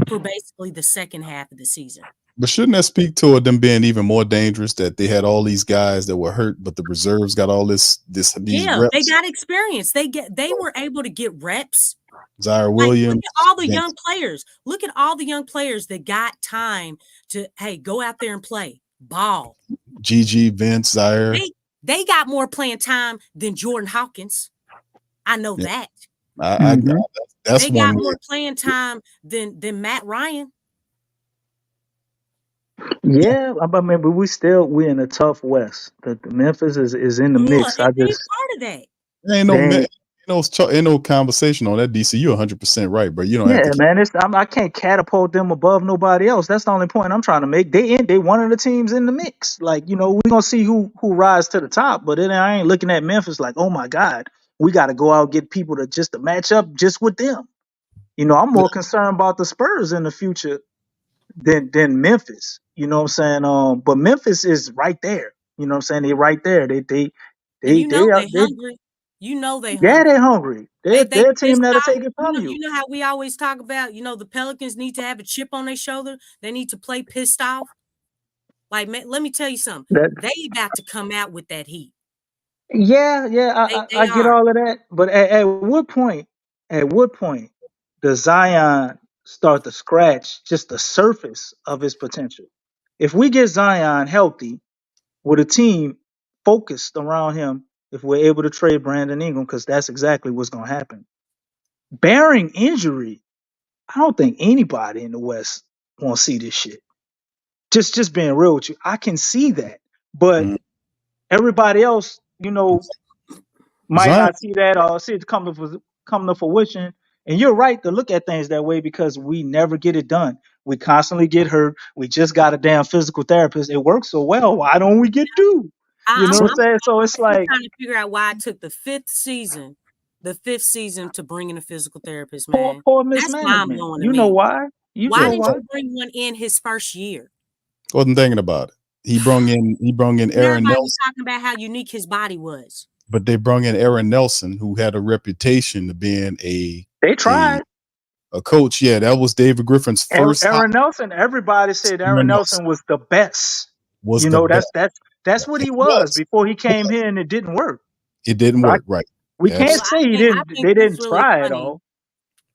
for basically the second half of the season. But shouldn't that speak to them being even more dangerous, that they had all these guys that were hurt, but the reserves got all these reps? They got experience. They were able to get reps. Zaire Williams. Look at all the young players. Look at all the young players that got time to go out there and play ball. GG, Vince, Zaire. They got more playing time than Jordan Hawkins. I know that. That's they got more playing time than Matt Ryan. Yeah, I mean, but we're in a tough West. The Memphis is in the Yeah, mix. and they part of that. Ain't no They ain't no conversation on that. DC, you're 100% right, bro. You don't have yeah, to keep. man. I can't catapult them above nobody else. That's the only point I'm trying to make. They one of the teams in the mix. Like we're gonna see who rise to the top. But then I ain't looking at Memphis like, oh my God, we got to go out and get people to match up just with them. I'm more concerned about the Spurs in the future than Memphis. You know what I'm saying? But Memphis is right there. You know what I'm saying? They're right there. And They they hungry. You know they yeah, hungry. they're hungry. They They're a team pissed that'll off. take it from you. You know how we always talk about, the Pelicans need to have a chip on their shoulder. They need to play pissed off. Like, man, let me tell you something. That They about to come out with that heat. yeah, They I get are. all of that. But at what point? At what point does Zion start to scratch just the surface of his potential? If we get Zion healthy with a team focused around him, if we're able to trade Brandon Ingram, because that's exactly what's going to happen. Barring injury, I don't think anybody in the West won't see this shit. Just being real with you, I can see that, but Mhm. everybody else, might Zion, not see that or see it come to fruition. And you're right to look at things that way because we never get it done. We constantly get hurt. We just got a damn physical therapist. It works so well. Why don't we get due? You know I'm what I'm saying? So it's like trying to figure out why I took the fifth season to bring in a physical therapist, poor, man. poor That's mind mismanagement. blowing to You know me. why? You Why know didn't why? you bring one in his first year? wasn't thinking about it. He brung in And Aaron everybody was Nelson, talking about how unique his body was. but they brung in Aaron Nelson, who had a reputation of being a They tried. coach. Yeah, that was David Griffin's first hire. Aaron Nelson, everybody said Aaron Aaron Nelson Nelson was the best. was the best. That's what He he was was. before he came here and it didn't work. It didn't So work right. we can't Well, Absolutely. say I think they what's didn't really try it funny. all.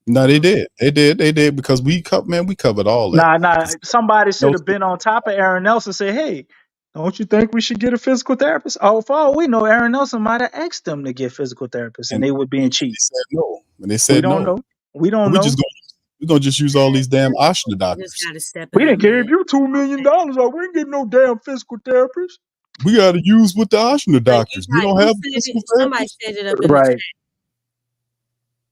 No, they did. They did because we covered all that. Nah. Somebody should have Nelson, been on top of Aaron Nelson. Say, hey, don't you think we should get a physical therapist? Oh, for all we know, Aaron Nelson might have asked them to get physical therapists, and and they were being they cheap. said no. And they We said don't no. know. We don't We know. just we're gonna just use all these damn Oshner Just doctors. got to step it We up, didn't man. give you $2 million. We didn't get no damn physical therapist. We got to use with the Oshner But you doctors. We right. don't Who have said physical it? Somebody therapists. said it up in the Right. chat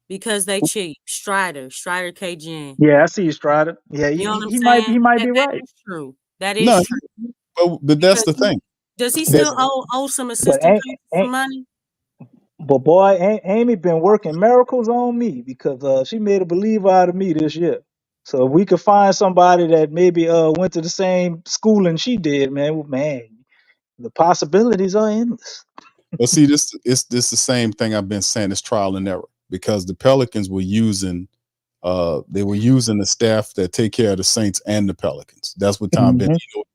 because they cheap. Strider KGN. Yeah, I see you, Strider. Yeah, You know what I'm he saying? might That be right. is true. That No, is true. but that's Because the thing. does he That, still owe some but assistant coaches some money? but boy, Amy been working miracles on me because she made a believer out of me this year. So if we could find somebody that maybe went to the same schooling she did, man, the possibilities are endless. But see, this the same thing I've been saying. It's trial and error because the Pelicans were using the staff that take care of the Saints and the Pelicans. That's what Tom Benson Mhm.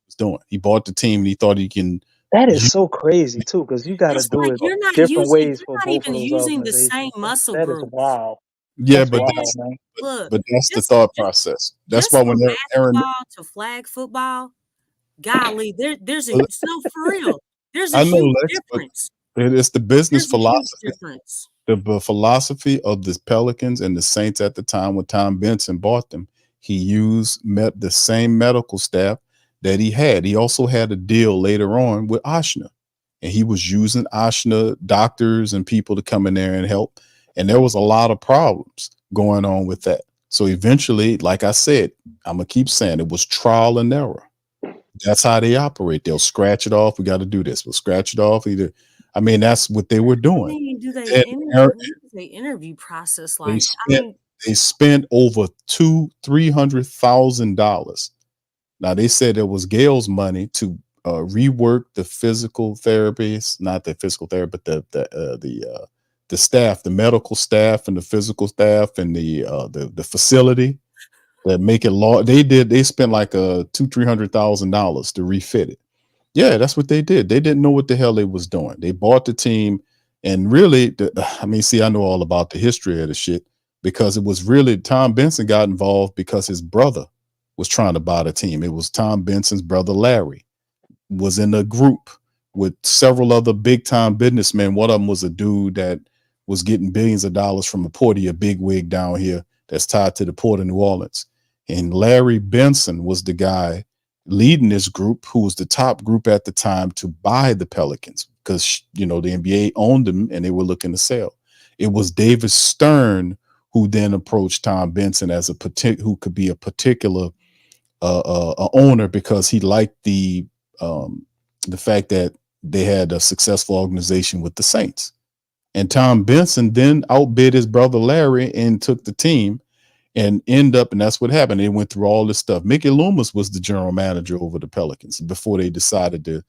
was doing. He bought the team and he thought he can That is use. so crazy too, because you got to It's do like it different ways for you're not both of even those using the same organizations. muscle That is groups. wild. Yeah, That's but wild, Man, man. look, that's the just thought just process. That's just why from when Aaron, basketball to flag football, golly, there's a no for real. There's a I know huge Lex, but difference. it's the business There's a huge philosophy. difference. The philosophy of the Pelicans and the Saints at the time when Tom Benson bought them, he used the same medical staff that he had. He also had a deal later on with Oshner, and he was using Oshner doctors and people to come in there and help. And there was a lot of problems going on with that. So eventually, like I said, I'm gonna keep saying it was trial and error. That's how they operate. They'll scratch it off. We got to do this. We'll scratch it off. I mean, that's what they were I doing. mean, And what is the interview process they like? I spent mean, they spent over $200,000-$300,000. Now they said it was Gail's money to rework the physical therapists, not the physical therapy, but the staff, the medical staff, and the physical staff, and the facility that make it law. They spent like $200,000-$300,000 to refit it. Yeah, that's what they did. They didn't know what the hell they was doing. They bought the team, and really, I mean, see, I know all about the history of the shit because it was really Tom Benson got involved because his brother was trying to buy the team. It was Tom Benson's brother Larry was in a group with several other big time businessmen. One of them was a dude that was getting billions of dollars from a Portia, a big wig down here that's tied to the Port of New Orleans. And Larry Benson was the guy leading this group, who was the top group at the time to buy the Pelicans, because the NBA owned them and they were looking to sell. It was David Stern who then approached Tom Benson as who could be a particular owner, because he liked the fact that they had a successful organization with the Saints. And Tom Benson then outbid his brother Larry and took the team and and that's what happened. They went through all this stuff. Mickey Loomis was the general manager over the Pelicans before they decided to,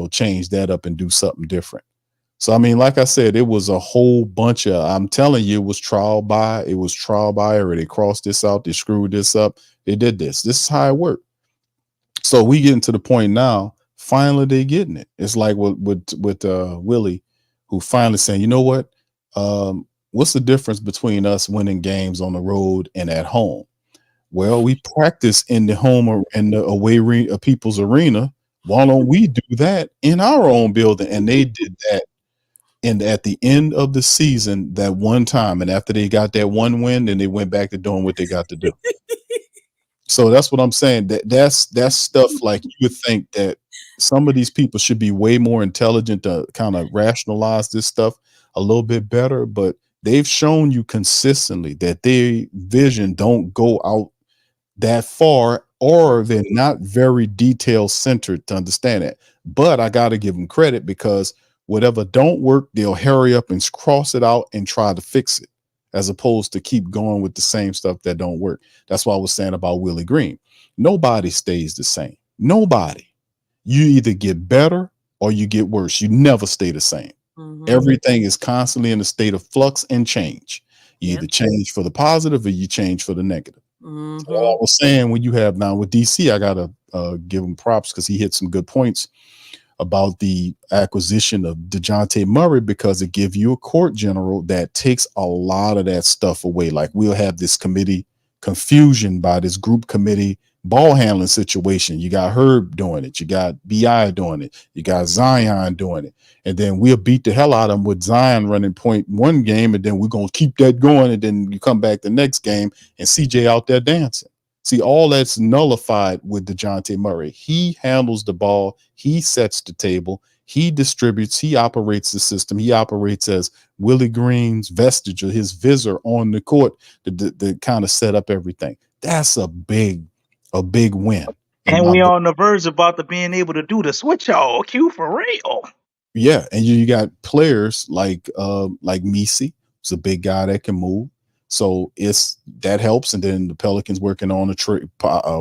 change that up and do something different. So, I mean, like I said, it was a whole bunch of, I'm telling you, it was trial by error. They crossed this out. They screwed this up. They did this. This is how it worked. So we getting to the point now, finally they getting it. It's like with Willie, who finally saying, you know what? What's the difference between us winning games on the road and at home? Well, we practice in the home and the away people's arena. Why don't we do that in our own building? And they did that. And at the end of the season, that one time, and after they got that one win, then they went back to doing what they got to do. So that's what I'm saying. That's stuff like you would think that some of these people should be way more intelligent to kind of rationalize this stuff a little bit better, but they've shown you consistently that their vision don't go out that far, or they're not very detail centered to understand it. But I got to give them credit, because whatever don't work, they'll hurry up and cross it out and try to fix it, as opposed to keep going with the same stuff that don't work. That's what I was saying about Willie Green. Nobody stays the same. Nobody. You either get better or you get worse. You never stay the same. Mm-hmm. Everything is constantly in a state of flux and change. You either change for the positive or you change for the negative. Mm-hmm. So I was saying, when you have now with DC, I got to give him props, because he hit some good points about the acquisition of Dejounte Murray, because it gives you a court general that takes a lot of that stuff away. Like, we'll have this committee confusion by this group committee ball handling situation. You got Herb doing it. You got BI doing it. You got Zion doing it. And then we'll beat the hell out of them with Zion running point one game, and then we're going to keep that going. And then you come back the next game and CJ out there dancing. See, all that's nullified with Dejounte Murray. He handles the ball. He sets the table. He distributes. He operates the system. He operates as Willie Green's vestige, or his visor on the court to kind of set up everything. That's a big win. And we on the verge about the being able to do the switch all Q for real. Yeah, and you got players like Misi, who's a big guy that can move. So that helps. And then the Pelicans working on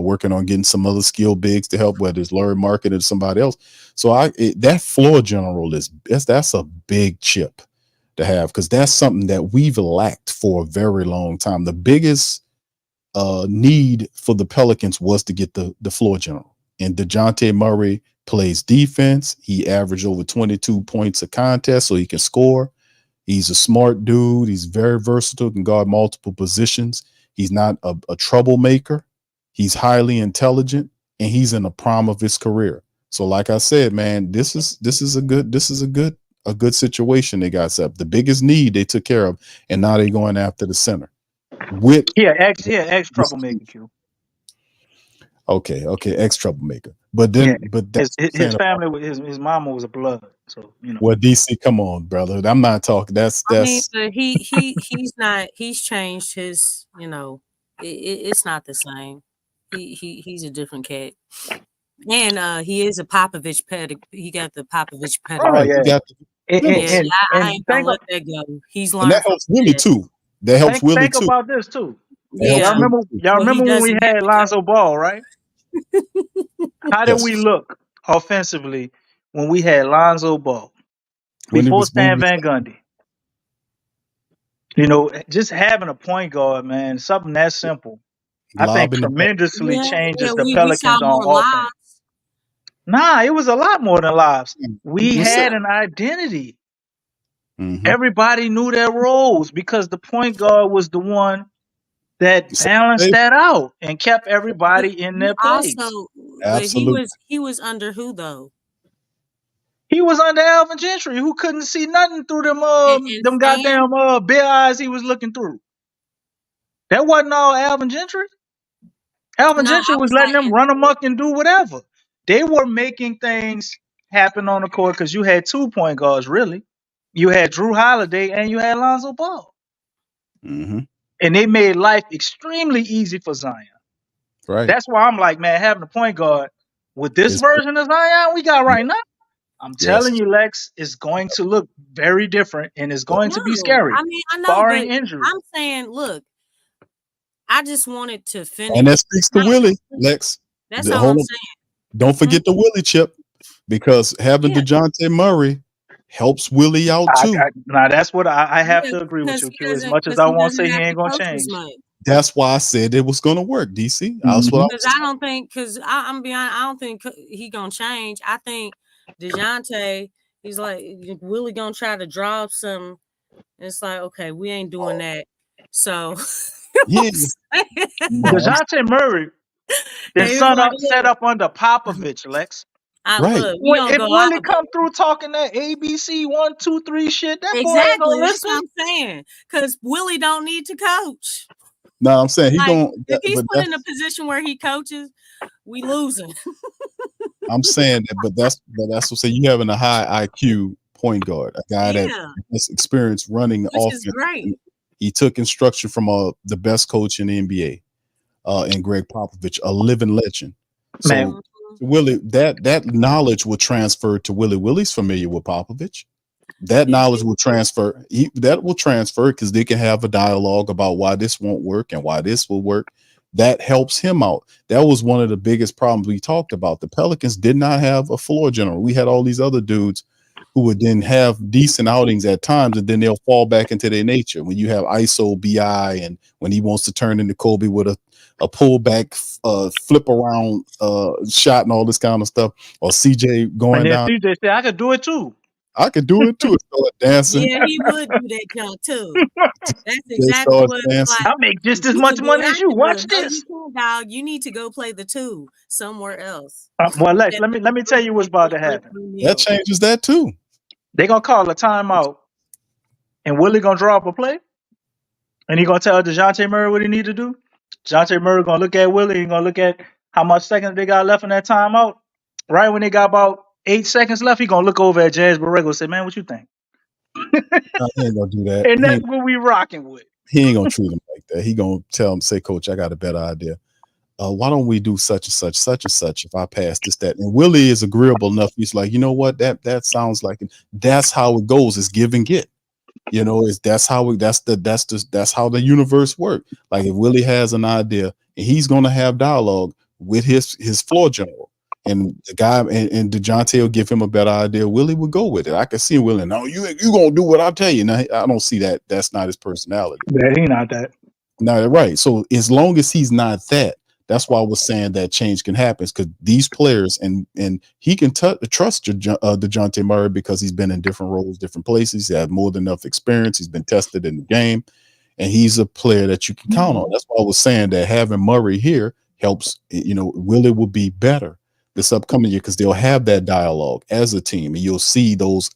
working on getting some other skilled bigs to help, whether it's Lauri Markkanen or somebody else. So that floor general that's a big chip to have, because that's something that we've lacked for a very long time. The biggest need for the Pelicans was to get the floor general. And Dejounte Murray plays defense. He averaged over 22 points a contest, so he can score. He's a smart dude. He's very versatile, can guard multiple positions. He's not a troublemaker. He's highly intelligent, and he's in the prime of his career. So, like I said, man, this is a good situation they got set up. The biggest need they took care of, and now they're going after the center. Ex troublemaker Q. Okay, ex troublemaker. But then, his family, his mama was a blood. So Well, DC, come on, brother. I'm not talking. That's. I mean, but he's not. He's changed his. It's not the same. He's a different cat. And he is a Popovich pedigree. He got the Popovich pedigree. Oh yeah. I ain't gonna let that go. He's learned. And that helps Willie too. That helps Willie too. Think about this too. Yeah. Y'all remember when we had Lonzo Ball, right? How did we look offensively when we had Lonzo Ball before Stan Van Gundy? Just having a point guard, man, something that simple, I think tremendously changes the Pelicans on offense. Nah, it was a lot more than lives. We had an identity. Mm-hmm. Everybody knew their roles, because the point guard was the one that balanced that out and kept everybody in their place. Also, but he was under who though? He was under Alvin Gentry, who couldn't see nothing through them goddamn bare eyes he was looking through. That wasn't all Alvin Gentry. Alvin No, Gentry I was was letting them saying, run amok and do whatever. They were making things happen on the court because you had 2 point guards, really. You had Drew Holiday and you had Lonzo Ball. Mm-hmm. And they made life extremely easy for Zion. Right. That's why I'm like, man, having a point guard with this It's, version of Zion we got right now, I'm yes. telling you, Lex, it's going to look very different and it's going to be no, scary, I mean, I know, but barring injury. I'm saying, look, I just wanted to finish. And that speaks to Willie, Lex. That's all I'm Hold on. saying. Don't forget the Willie chip, because having Yeah. Dejounte Murray helps Willie out too. Now that's what I have Yeah, to agree with you, he Q. As doesn't, much as because I he won't doesn't say he have ain't to gonna coach as change. much. That's why I said it was going to work, DC. That's what Because I don't think, because I'm being honest, I don't think he gonna change. I think Dejounte, he's like, Willie gonna try to draw up some. It's like, okay, we ain't doing that. So, Yeah. Dejounte Murray been set up under Popovich, Lex. Right. Look, we don't If go Willie out come through talking that ABC 1, 2, 3 shit, that boy ain't exactly. gonna That's listen. what I'm saying. Because Willie don't need to coach. No, I'm saying he Like, going. if he's But put in a position where he coaches, we losing. I'm saying that, but that's what say you having a high IQ point guard, a guy that Yeah, has experience running which offense. is great. He took instruction from the best coach in the NBA, and Greg Popovich, a living legend. So Man, Willie, that knowledge will transfer to Willie. Willie's familiar with Popovich. That knowledge will transfer. That will transfer because they can have a dialogue about why this won't work and why this will work. That helps him out. That was one of the biggest problems we talked about. The Pelicans did not have a floor general. We had all these other dudes who would then have decent outings at times, and then they'll fall back into their nature. When you have ISO BI, and when he wants to turn into Kobe with a pullback, flip around shot and all this kind of stuff, or CJ going and then down. CJ said I could do it too. I could do it too. Start dancing. Yeah, he would do that junk too. That's They exactly start what it's dancing. like. I make just as You much can do what money I as you. can do. Watch No, this. you can't, dog. You need to go play the two somewhere else. Well, Lex, let me tell you what's about to happen. That changes that too. They gonna call a timeout, and Willie gonna draw up a play, and he gonna tell Dejounte Murray what he need to do. Dejounte Murray gonna look at Willie. He gonna look at how much seconds they got left in that timeout. Right when they got about 8 seconds left, he gonna look over at James Borrego and say, "Man, what you think?" No, he ain't gonna do that. And that's what we rocking with. He ain't gonna treat him like that. He gonna tell him, say, Coach, I got a better idea. Why don't we do such and such if I pass this, that? And Willie is agreeable enough. He's like, you know what? That sounds like it. That's how it goes. It's give and get. You know, that's how the universe works. Like if Willie has an idea, and he's gonna have dialogue with his floor general. And the guy and Dejounte will give him a better idea. Willie would go with it. I can see Willie. No, you gonna do what I tell you. Now I don't see that. That's not his personality. Yeah, he not that. No, right. So as long as he's not that, that's why I was saying that change can happen. Because these players and he can trust Dejounte Murray because he's been in different roles, different places. He had more than enough experience. He's been tested in the game, and he's a player that you can count on. That's why I was saying that having Murray here helps. You know, Willie will be better this upcoming year because they'll have that dialogue as a team, and you'll see those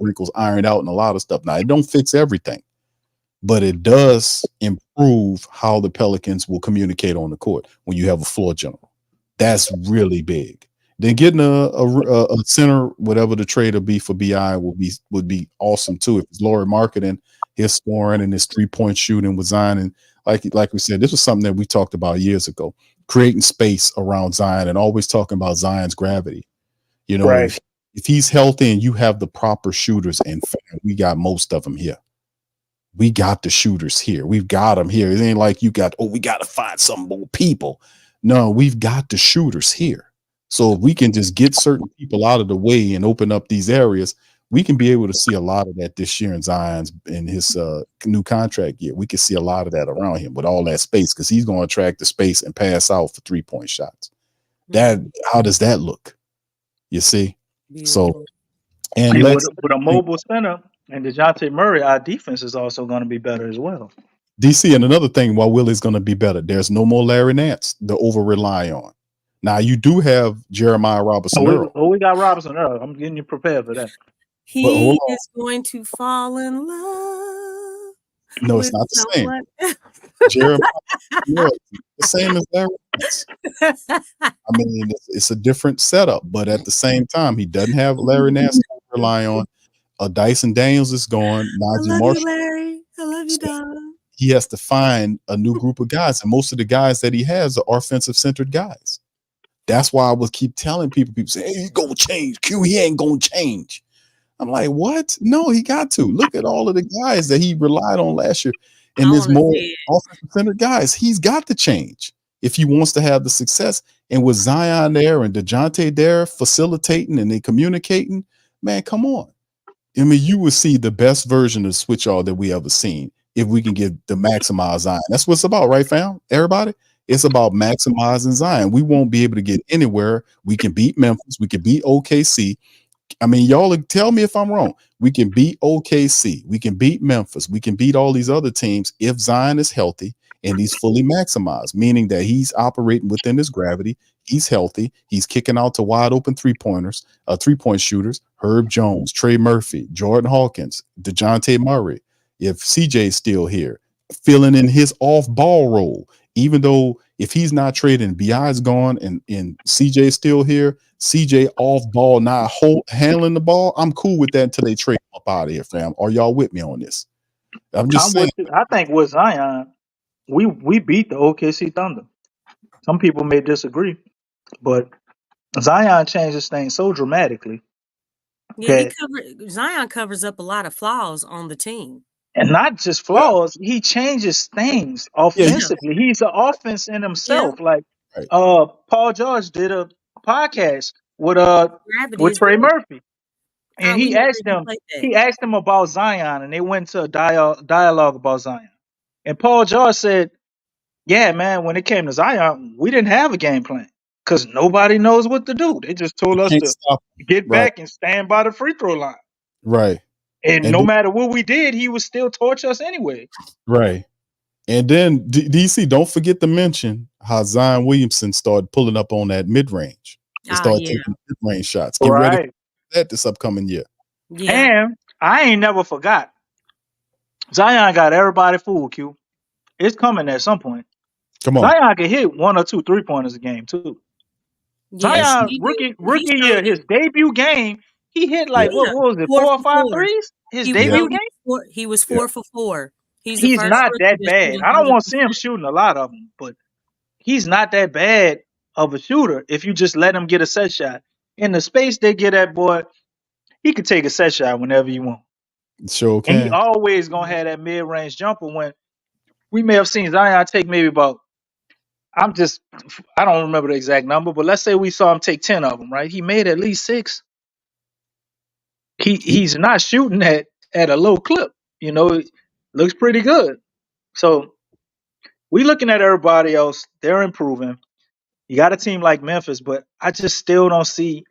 wrinkles ironed out and a lot of stuff. Now, it don't fix everything, but it does improve how the Pelicans will communicate on the court when you have a floor general. That's really big. Then getting a center, whatever the trade will be for BI, would be awesome too. If it's Lauri Markkanen, his scoring and his 3-point shooting with Zion, and like we said, this was something that we talked about years ago, creating space around Zion and always talking about Zion's gravity. You know, Right. if he's healthy and you have the proper shooters, and we got most of them here. We got the shooters here. We've got them here. It ain't like we got to find some more people. No, we've got the shooters here. So if we can just get certain people out of the way and open up these areas, we can be able to see a lot of that this year in Zion's in his new contract year. We can see a lot of that around him with all that space because he's going to attract the space and pass out for 3-point shots. How does that look? You see? So, and with a mobile center and Dejounte Murray, our defense is also going to be better as well. DC, and another thing, while Willie's going to be better, there's no more Larry Nance to over rely on. Now you do have Jeremiah Robinson Earl. We got Robinson Earl. I'm getting you prepared for that. He is going to fall in love. No, it's not the same. Jeremiah, the same as Larry. I mean, it's a different setup, but at the same time, he doesn't have Larry Nance to rely on. Dyson Daniels is gone. I Najee love Marshall. you, Larry. I love you, So Don. he has to find a new group of guys, and most of the guys that he has are offensive centered guys. That's why I would keep telling people say, "Hey, he's gonna change. Q, he ain't gonna change." I'm like, what? No, he got to. Look at all of the guys that he relied on last year, I and there's wanna more see it. offensive centered guys. He's got to change if he wants to have the success. And with Zion there and Dejounte there facilitating and they communicating, man, come on. I mean, you will see the best version of switch all that we ever seen if we can get the maximize Zion. That's what it's about, right, fam? Everybody? It's about maximizing Zion. We won't be able to get anywhere. We can beat Memphis. We can beat OKC. I mean, y'all tell me if I'm wrong. We can beat OKC. We can beat Memphis. We can beat all these other teams if Zion is healthy and he's fully maximized, meaning that he's operating within his gravity. He's healthy. He's kicking out to wide open three-pointers, three-point shooters, Herb Jones, Trey Murphy, Jordan Hawkins, Dejounte Murray. If CJ's still here, filling in his off-ball role, even though if he's not trading, BI's gone and CJ's still here, CJ off ball, not handling the ball, I'm cool with that until they trade him up out of here, fam. Are y'all with me on this? I'm just saying. I think with Zion, we beat the OKC Thunder. Some people may disagree, but Zion changes things so dramatically Yeah, that, Zion covers up a lot of flaws on the team. and not just Yeah. flaws, he changes things Yeah, offensively. He's an offense in himself. Like right. Paul George did a podcast Gravity with is Trey good. Murphy, and We he never asked even him played that. he asked him about Zion, and they went to a dialogue about Zion. And Paul George said, "Yeah, man, when it came to Zion, we didn't have a game plan because nobody knows what to do. They just told You us can't to stop him. get Right, back and stand by the free throw line. right. And And no then, matter what we did, he would still torch us anyway." right. And then DC, don't forget to mention how Zion Williamson started pulling up on that mid-range. They started taking mid-range shots. Get ready Right. for that this upcoming year. Yeah. And I ain't never forgot. Zion got everybody fooled, Q. It's coming at some point. Come on. Zion can hit 1 or 2 3-pointers a game, too. Yes, Zion, he rookie do. He showed year, it. his debut game, he hit Yeah. what was it, 4 4 or for 5 4. threes? His He Yeah. debut game? he was Yeah. 4 for 4. He's the He's first not rookie that to bad. shoot I don't want to see him 100%. shooting a lot of them, but he's not that bad of a shooter if you just let him get a set shot. In the space they get that boy, he could take a set shot whenever you want. Sure And he can. always going to have that mid-range jumper when we may have seen Zion take maybe about, I don't remember the exact number, but let's say we saw him take 10 of them, right? He made at least 6. He's not shooting at a low clip. It looks pretty good. So we looking at everybody else. They're improving. You got a team like Memphis, but I just still don't see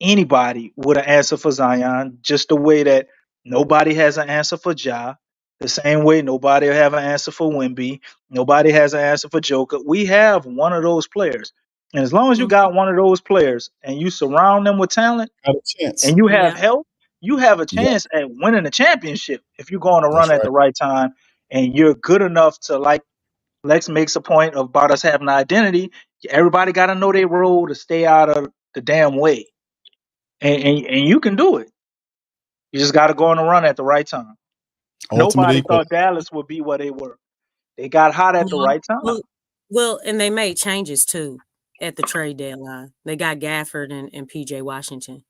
anybody with an answer for Zion, just the way that nobody has an answer for Ja. The same way nobody will have an answer for Wemby. Nobody has an answer for Joker. We have one of those players. And as long as you got one of those players and you surround them with talent Got a chance. and you have Yeah. help, you have a Yeah, chance at winning the championship if you're going to run that's at right. the right time and you're good enough to, like Lex makes a point about us having an identity. Everybody got to know their role to stay out of the damn way. And you can do it. You just got to go on a run at the right time. Ultimate Nobody equal. thought Dallas would be where they were. They got hot at the Yeah. right time. Well, and they made changes too at the trade deadline. They got Gafford and PJ Washington.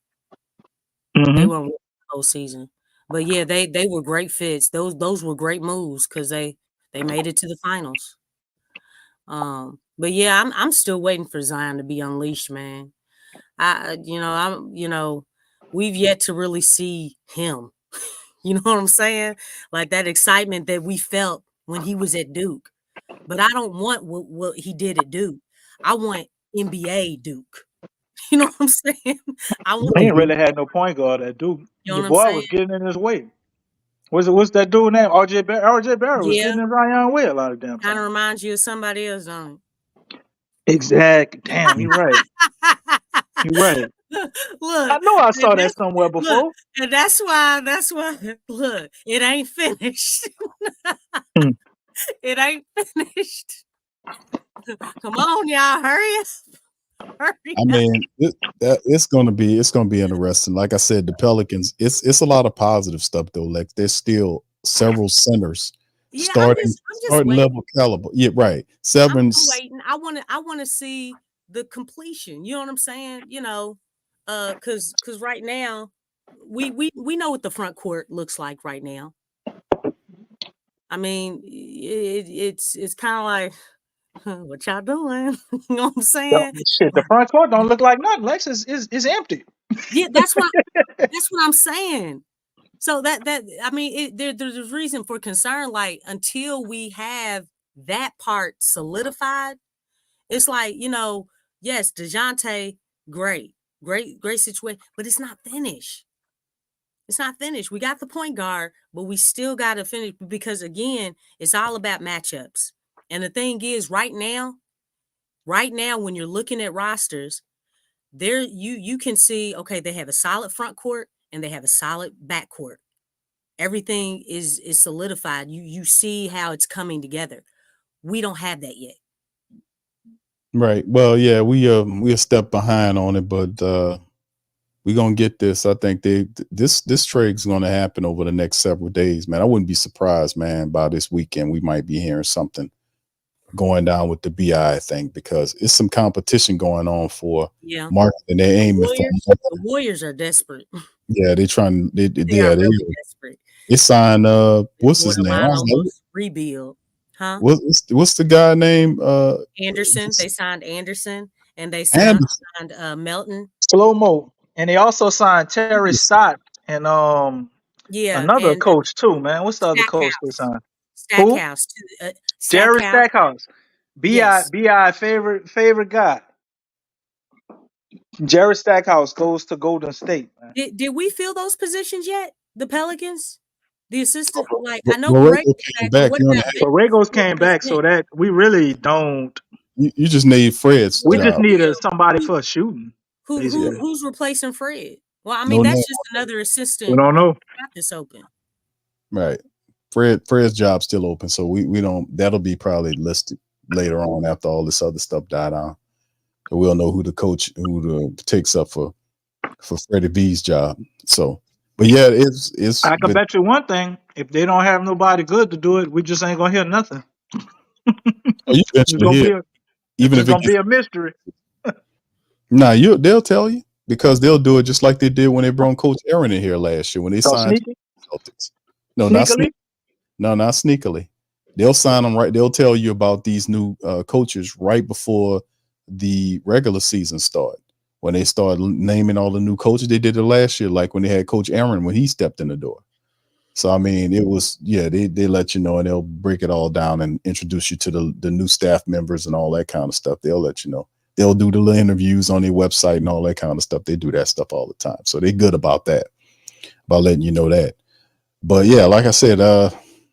They Hmm. weren't the whole season. But yeah, they were great fits. Those were great moves because they made it to the finals. But yeah, I'm still waiting for Zion to be unleashed, man. We've yet to really see him. You know what I'm saying? Like that excitement that we felt when he was at Duke. But I don't want what he did at Duke. I want NBA Duke. You know what I'm saying? I want He the, ain't really had no point guard at Duke. you know The what I'm boy saying? was getting in his way. What's that dude name? RJ Barrett was Yeah, getting in Zion way a lot of damn kind of time. reminds you of somebody else, don't Exactly. Damn, you're right. it? You're right. I Look, know I and saw that somewhere look, before. and that's why look, it ain't finished. Hmm. It ain't finished. Come on, y'all, hurry up. I mean, it's gonna be interesting. Like I said, the Pelicans, it's a lot of positive stuff though. Like there's still several centers Yeah, I'm just starting waiting. level caliber. Yeah, right. I'm Seven. waiting. I want to see the completion. You know what I'm saying? You know, because right now we know what the front court looks like right now. I mean, it's kind of like, what y'all doing? You know what I'm saying? Shit, the front court don't look like nothing. Lexxah is empty. Yeah, that's what I'm saying. So that I mean, there's reason for concern. Like until we have that part solidified, it's like, you know, yes, Dejounte, great situation, but it's not finished. It's not finished. We got the point guard, but we still got to finish because again, it's all about matchups. And the thing is, right now, when you're looking at rosters, there you can see, okay, they have a solid front court and they have a solid back court. Everything is solidified. You see how it's coming together. We don't have that yet. Right. Well, yeah, we a step behind on it, but we're gonna get this. I think this trade's gonna happen over the next several days, man. I wouldn't be surprised, man, by this weekend we might be hearing something going down with the BI thing because it's some competition going on for market and they're aiming for the Warriors are desperate. Yeah, they're trying. They really desperate. They signed what's his name? Rebuild, huh? What's the guy name? Anderson. They signed Anderson, and they signed Melton. Slow-mo, and they also signed Terry Stott and another coach too. Man, what's the other coach they signed? Stackhouse. Jerry Stackhouse. Bi favorite guy. Jerry Stackhouse goes to Golden State. Man. Did we fill those positions yet? The Pelicans, the assistant, like I know Borrego's came back, so that we really don't. You just need Fred's. We just need somebody for shooting. Who's replacing Fred? Well, I mean that's just another assistant. We don't know. Practice open. Right. Fred's job's still open, so we don't. That'll be probably listed later on after all this other stuff died out. We'll know who takes up for Freddie B's job. So, but yeah, it's. I can bet you one thing: if they don't have nobody good to do it, we just ain't gonna hear nothing. It's gonna be a mystery. Nah, they'll tell you because they'll do it just like they did when they brought Coach Aaron in here last year when they signed Celtics. No, sneakily? Not sneakily. They'll sign them right. They'll tell you about these new coaches right before the regular season start. When they start naming all the new coaches, they did it last year, like when they had Coach Aaron when he stepped in the door. So I mean, it was they let you know and they'll break it all down and introduce you to the new staff members and all that kind of stuff. They'll let you know. They'll do the little interviews on their website and all that kind of stuff. They do that stuff all the time. So they're good about that, about letting you know that. But yeah, like I said,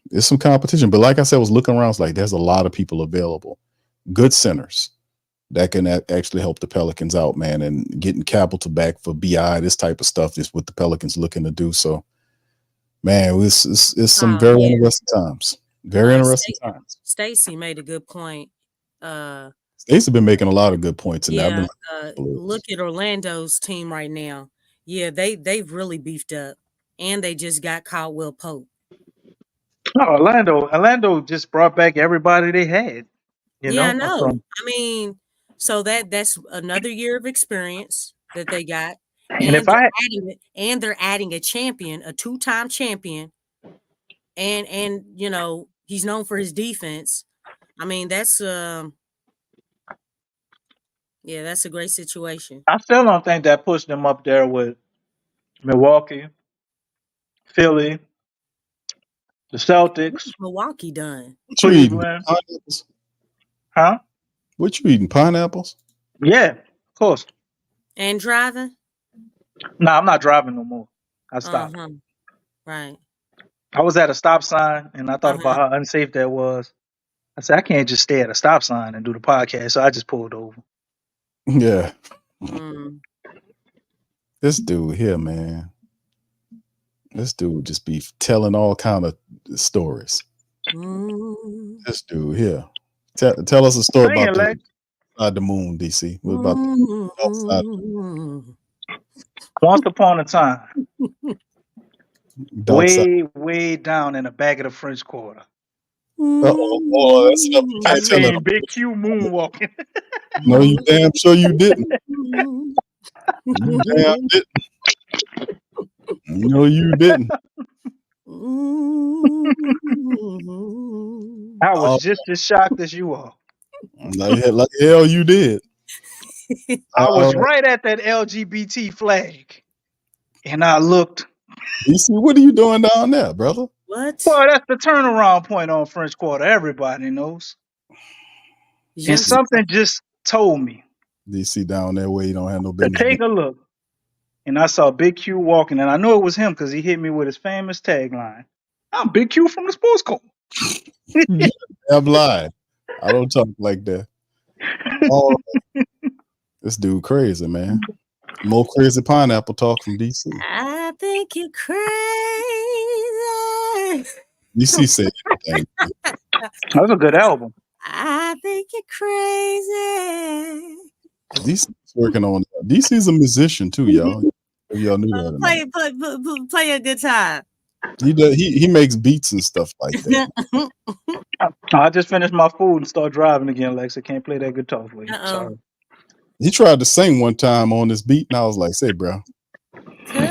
there's some competition. But like I said, I was looking around, it's like there's a lot of people available, good centers that can actually help the Pelicans out, man. And getting capital back for BI, this type of stuff is what the Pelicans looking to do. So, man, it's some very interesting times. Very interesting times. Stacy made a good point. Stacy's been making a lot of good points. And look at Orlando's team right now. Yeah, they've really beefed up. And they just got Caldwell Pope. No, Orlando just brought back everybody they had. I know. I mean, so that's another year of experience that they got. And they're adding a champion, a 2-time champion. And you know, he's known for his defense. I mean, that's that's a great situation. I still don't think that pushed them up there with Milwaukee, Philly, the Celtics. What's Milwaukee done? Cleveland. Huh? What you eating? Pineapples? Yeah, of course. And driving? No, I'm not driving no more. I stopped. Right. I was at a stop sign and I thought about how unsafe that was. I said, I can't just stay at a stop sign and do the podcast. So I just pulled over. Yeah. This dude here, man. This dude just be telling all kind of stories. This dude here. Tell us a story Sing it, about the Lex. outside the moon, DC. What about the outside Once upon a time, the dark side? way down in the back of the French Quarter, Oh, that's stuff you I can't tell it. seen Big Q moonwalking. No, you damn sure you didn't. You damn didn't. No, you didn't. I was Oh, just as shocked as you are. like hell you did. I was right at that LGBT flag, and I looked. DC, what are you doing down there, brother? What? Boy, that's the turnaround point on French Quarter. Everybody knows. And Just something just told me DC down there where you don't have no to business. take a look. And I saw Big Q walking, and I know it was him because he hit me with his famous tagline. I'm Big Q from the Sports Corner. I'm lying. I don't talk like that. Oh, this dude crazy, man. More crazy pineapple talk from DC. I think you're crazy. DC said everything. That was a good album. I think you're crazy. DC's working on that. DC's a musician too, y'all. If y'all knew that. or not. Play a guitar. He makes beats and stuff like that. I just finished my food and start driving again, Lex. I can't play that guitar for you. Sorry. He tried to sing one time on this beat, and I was like, "Say, bro, you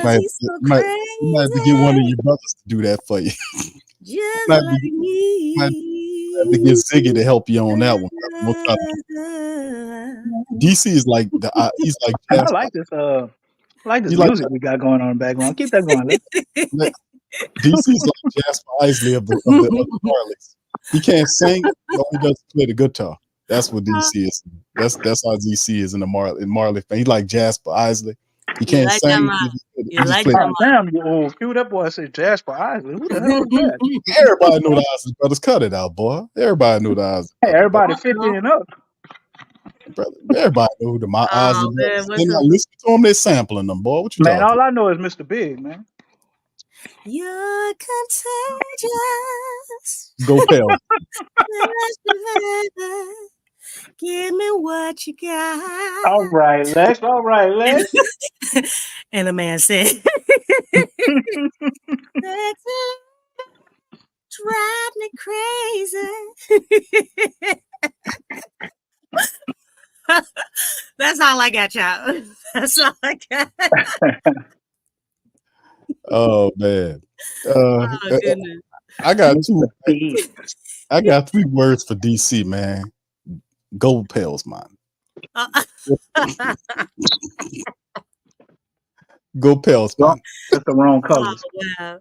might have to get one of your brothers to do that for you. Just might like be- might me. have to get Ziggy to help you on that one." DC is like he's like I like this. I like this music we got going on in the background. Keep that going, Lex. DC's like Jasper Isley of the Marleys. He can't sing, but he does play the guitar. That's what DC is. That's how DC is in the Marley fan. He's like Jasper Isley. He can't sing. Damn, you old Q. That boy said Jasper Isley. Who the hell is that? Everybody knew the Isley brothers. Cut it out, boy. Everybody knew the Isley. Hey, everybody 50 and up. Brother, everybody knew the Isley brothers. They're not listening to them. They're sampling them, boy. What you man, talking all I know is Mr. Big, man. You're contagious. Go Pell. Give me what you got. All right, Lex. All right, Lex. And the man said, drive me crazy. That's all I got, y'all. That's all I got. Oh man. Oh goodness. I got 3 words for DC, man. Go Pels, man. Go Pels, man. That's the wrong colors. Oh, wow.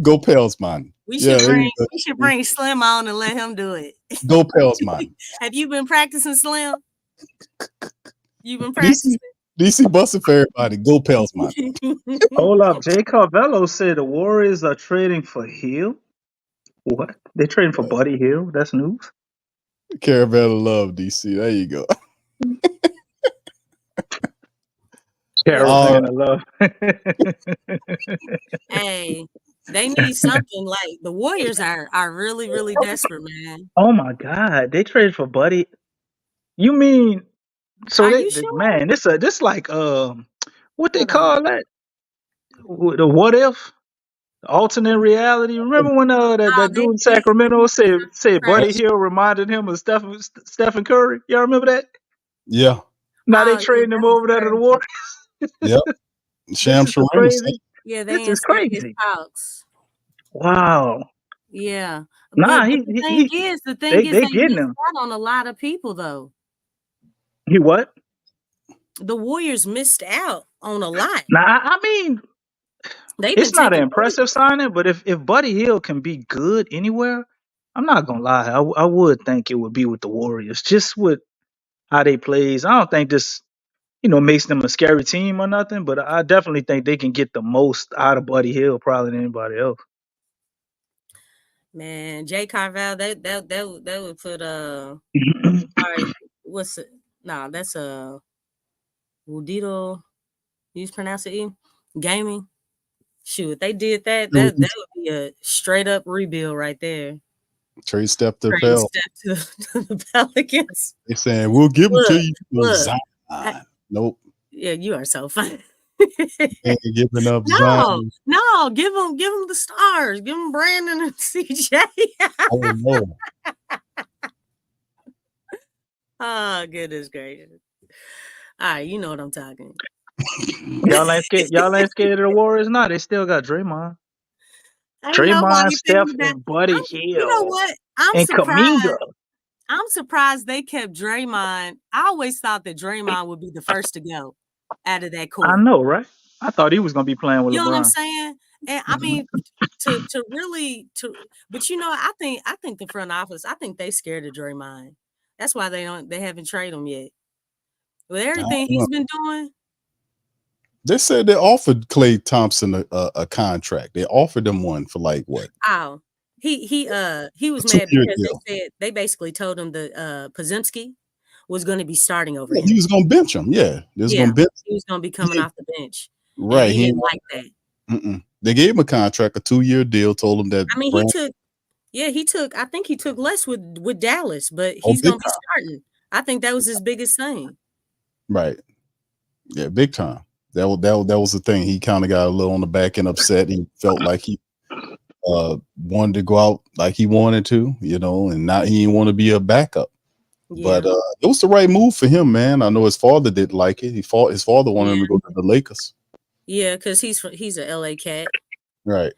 Go Pels, man. We should bring Slim on and let him do it. Go Pels, man. Have you been practicing, Slim? You've been practicing? DC busting for everybody. Go Pels, man. Hold up. Jay Carvello said the Warriors are trading for Hill. What? They're trading for Buddy Hill? That's news. Caravello love DC. There you go. Caravello love. Hey, they need something like the Warriors are really, really desperate, man. Oh my God. They traded for Buddy. You mean so man, this like what they call that? The what if? Alternate reality. Remember when that dude in Sacramento said Buddy Hill reminded him of Stephen Curry? Y'all remember that? Yeah. Now they trading him over there to the Warriors. Yep. Sham crazy. Yeah, they this is crazy. Talks. Wow. Yeah. Nah, but the thing is they getting him out on a lot of people though. He what? The Warriors missed out on a lot. Now I mean, it's not an impressive signing, but if Buddy Hill can be good anywhere, I'm not gonna lie. I would think it would be with the Warriors, just with how they plays. I don't think this, makes them a scary team or nothing, but I definitely think they can get the most out of Buddy Hill probably than anybody else. Man, Jay Carvel, that would put sorry, what's it? No, that's Udito. You pronounce it gaming. Shoot, if they did that would be a straight up rebuild right there. Trade step to Trade Pels. step to the Pelicans. They saying we'll give them to you. Look. Nope. Yeah, you are so funny. Ain't giving up No, Zion. no, give them the stars. Give them Brandon and CJ. Oh no. Oh, goodness gracious. All right, you know what I'm talking. Y'all ain't scared. Y'all ain't scared of the Warriors now. They still got Draymond. Ain't Draymond, nobody Steph, thinking that. and Buddy You know Hield what? I'm and surprised. Kaminga. I'm surprised they kept Draymond. I always thought that Draymond would be the first to go out of that court. I know, right? I thought he was gonna be playing with You know what I'm LeBron. saying? And I mean, but you know, I think the front office, I think they scared of Draymond. That's why they haven't traded him yet. With everything he's been doing. They said they offered Klay Thompson a contract. They offered him one for like what? Oh, he was mad because they basically told him that Podziemski was going to be starting over him. He was going to bench him. Yeah, he was going to be coming off the bench. Right, he didn't like that. They gave him a contract, a 2-year deal. Told him that. I mean, he took. I think he took less with Dallas, but he's going to be starting. I think that was his biggest thing. Right. Yeah, big time. That was the thing. He kind of got a little on the back end upset. He felt like he wanted to go out like he wanted to, you know, and not he didn't want to be a backup. Yeah. But it was the right move for him, man. I know his father didn't like it. His father wanted him to go to the Lakers. Yeah, because he's a LA cat. Right.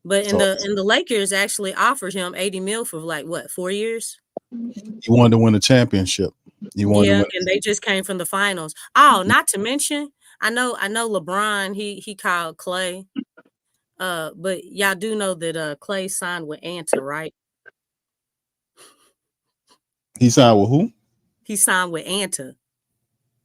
But the Lakers actually offered him $80 million for like what, 4 years? He wanted to win a championship. And they just came from the finals. Oh, not to mention, I know LeBron, he called Klay. But y'all do know that Klay signed with Anta, right? He signed with who? He signed with Anta.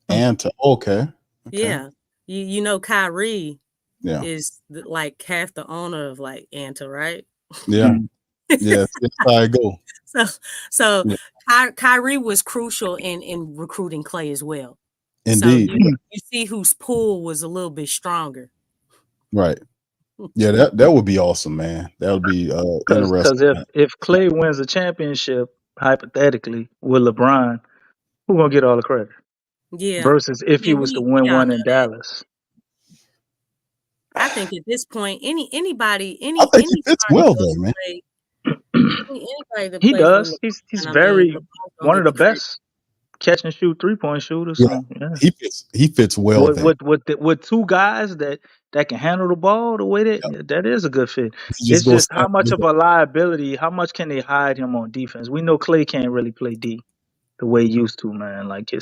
Anta, okay. Yeah. You know Kyrie is like half the owner of like Anta, right? Yeah. Yeah, that's how I go. So Kyrie was crucial in recruiting Klay as well. Indeed. So you see whose pool was a little bit stronger. Right. Yeah, that would be awesome, man. That would be interesting. Because if Klay wins a championship, hypothetically, with LeBron, who's gonna get all the credit? Yeah. Versus if he was to win one in Dallas. I think at this point, anybody I think he fits well though, man. He does. He's very one of the best catch and shoot 3-point shooters. Yeah. So, He fits well with two guys that can handle the ball the way that is a good fit. It's just how much of a liability, how much can they hide him on defense? We know Klay can't really play D the way he used to, man. Like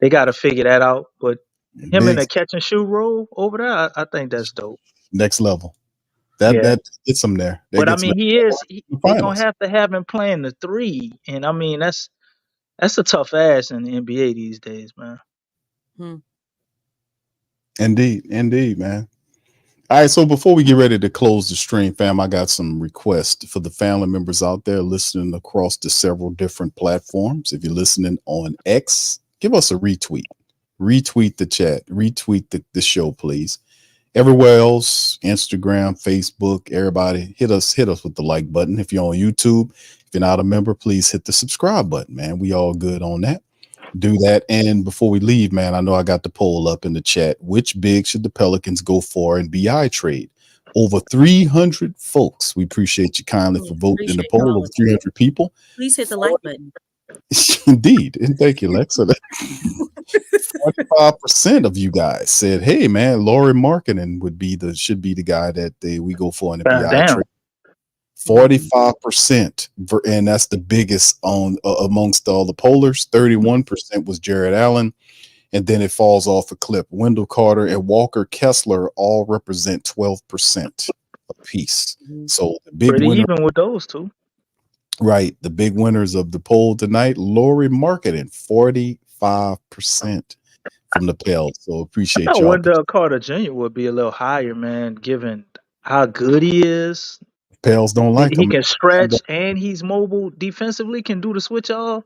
they got to figure that out. But him in a catch and shoot role over there, I think that's dope. Next level. That gets him there. But I mean, they're gonna have to have him playing the 3, and I mean that's a tough ass in the NBA these days, man. Indeed, man. All right, so before we get ready to close the stream, fam, I got some requests for the family members out there listening across the several different platforms. If you're listening on X, give us a retweet. Retweet the chat. Retweet the show, please. Everywhere else, Instagram, Facebook, everybody, hit us with the like button. If you're on YouTube, if you're not a member, please hit the subscribe button, man. We all good on that. Do that. And before we leave, man, I know I got the poll up in the chat. Which big should the Pelicans go for in BI trade? Over 300 folks. We appreciate you kindly for voting in the poll. Over 300 people. Please hit the like button. Indeed. And thank you, Lexxah. 45% of you guys said, hey, man, Lauri Markkanen should be the guy that we go for in the BI trade. 45%, and that's the biggest amongst all the pollers. 31% was Jared Allen, and then it falls off a cliff. Wendell Carter and Walker Kessler all represent 12% apiece. So the big pretty winner, even with those two. Right, the big winners of the poll tonight: Lauri Markkanen, 45% from the Pels. So appreciate y'all. Wendell Carter Jr. would be a little higher, man, given how good he is. Pels don't like him. He can stretch and he's mobile defensively, can do the switch off.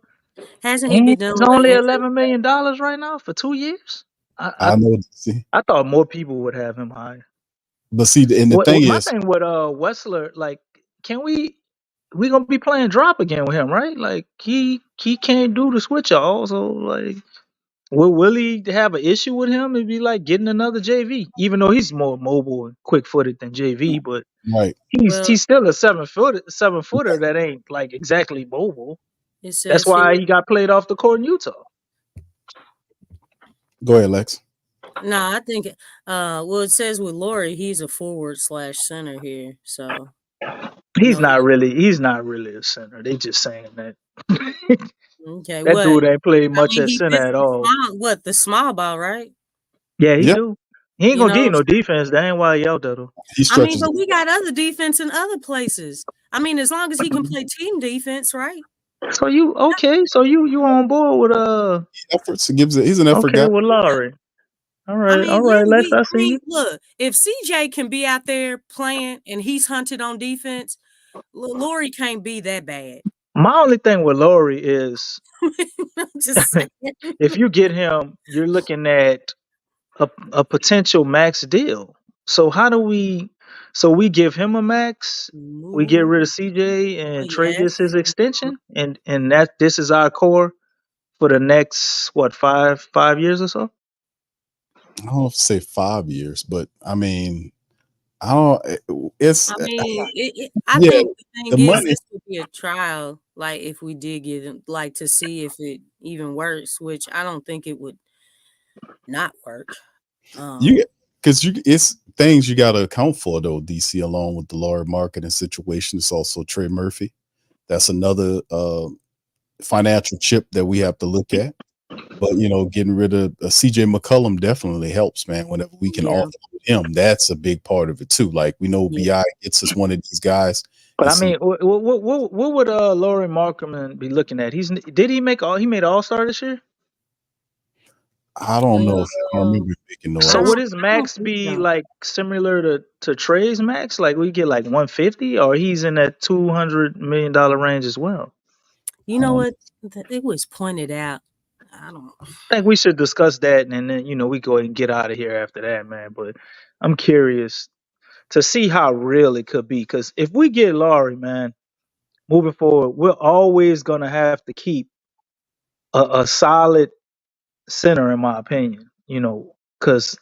Hasn't he been doing? It's only $11 million right now for 2 years. I know. See, I thought more people would have him higher. But see, and the thing is, my thing with Wessler, like, can we we gonna be playing drop again with him, right? Like he can't do the switch all. So like, will he have an issue with him? It'd be like getting another JV, even though he's more mobile and quick footed than JV, but Right. Well, he's still a 7-footer that ain't like exactly mobile. it That's says here. why he got played off the court in Utah. Go ahead, Lex. No, I think. Well, it says with Lauri, he's a forward/center here. So He's no, not really a center. They just saying that. okay. That What? dude ain't played I much mean, at he center fits at the all. small ball, right? Yeah, he Yeah, do. He ain't You gonna give know. you no defense. That ain't why he out there though. he I mean, stretches. but we got other defense in other places. I mean, as long as he can play team defense, right? So you okay? So you on board with Efforts. He's an effort okay guy. with Lauri. All I right, mean, Lex, I see you. look, if CJ can be out there playing and he's hunted on defense, Lauri can't be that bad. My only thing with Lauri is I'm just saying. if you get him, you're looking at a potential max deal. So how do we? So we give him a max. We get rid of CJ and Trey Yes. gets his extension, and this is our core for the next what 5 years or so. I don't know if to say 5 years, but I mean, I don't. It's I mean, I yeah. think the thing The is money. this would be a trial, like if we did get him, like to see if it even works, which I don't think it would not work. It's things you got to account for though. DC, along with the Lauri Markkanen situation, it's also Trey Murphy. That's another financial chip that we have to look at. But getting rid of CJ McCollum definitely helps, man. Whenever we can offer him, that's a big part of it too. Like we know BI gets us one of these guys. But I mean, what would Lauri Markkanen be looking at? He made All-Star this year? I don't know. I don't remember making no. So would his I don't max think be so. like similar to Trey's max? Like we get like 150, or he's in that $200 million range as well? You know what? It was pointed out. I think we should discuss that, and then we go ahead and get out of here after that, man. But I'm curious to see how real it could be, because if we get Lauri, man, moving forward, we're always gonna have to keep a solid center, in my opinion. Because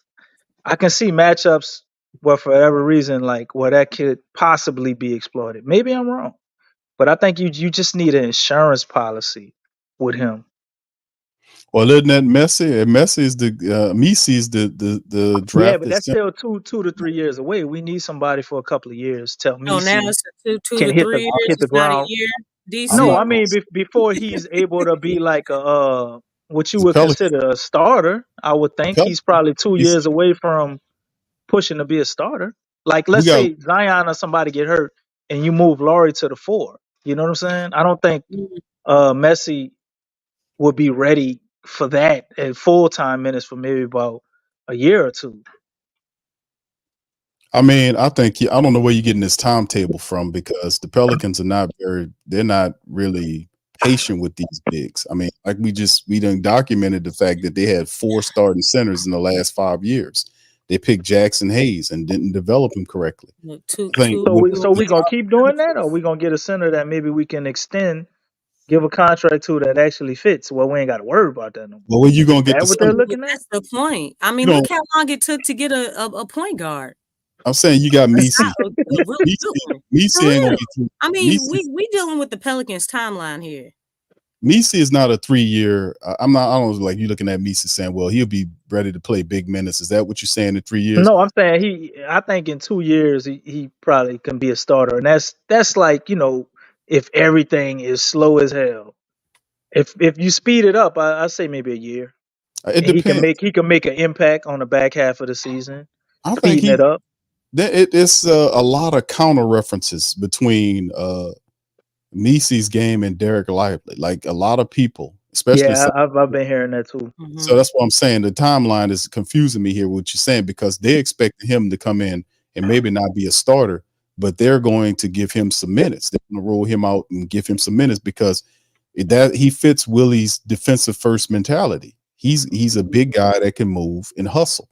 I can see matchups where, for whatever reason, like where that could possibly be exploited. Maybe I'm wrong, but I think you just need an insurance policy with him. Well, isn't that Messi? Messi is Misi's the draft. Yeah, but that's still 2 to 3 years away. We need somebody for a couple of years. Tell me, So now it's 2 can to hit 3 the years. hit the It's not a ground. year. DC. No, I mean before he's able to be like what you The would Pelicans. consider a starter. I would think he's probably 2 years away from pushing to be a starter. Like let's say Zion or somebody get hurt and you move Lauri to the 4. You know what I'm saying? I don't think Messi would be ready for that at full-time minutes for maybe about a year or two. I mean, I think I don't know where you're getting this timetable from, because the Pelicans are they're not really patient with these bigs. I mean, like we done documented the fact that they had 4 starting centers in the last 5 years. They picked Jackson Hayes and didn't develop him correctly. So we gonna keep doing that, or we gonna get a center that maybe we can extend, give a contract to that actually fits? Well, we ain't got to worry about that no more. Well, where you gonna get what they're looking at? That's the point. I mean, look how long it took to get a point guard. I'm saying you got Misi. Misi ain't gonna get. I mean, we dealing with the Pelicans timeline here. Misi is not a 3-year. I don't like you looking at Misi saying, well, he'll be ready to play big minutes. Is that what you're saying in 3 years? No, I'm saying I think in 2 years he probably can be a starter, and that's like if everything is slow as hell. If you speed it up, I say maybe a year. It depends. He can make an impact on the back half of the season. I think it up. It's a lot of counter references between Misi's game and Derek Lively. Like a lot of people, especially. Yeah, I've been hearing that too. So that's what I'm saying. The timeline is confusing me here, what you're saying, because they expect him to come in and maybe not be a starter, but they're going to give him some minutes. They're going to roll him out and give him some minutes because that he fits Willie's defensive first mentality. He's a big guy that can move and hustle.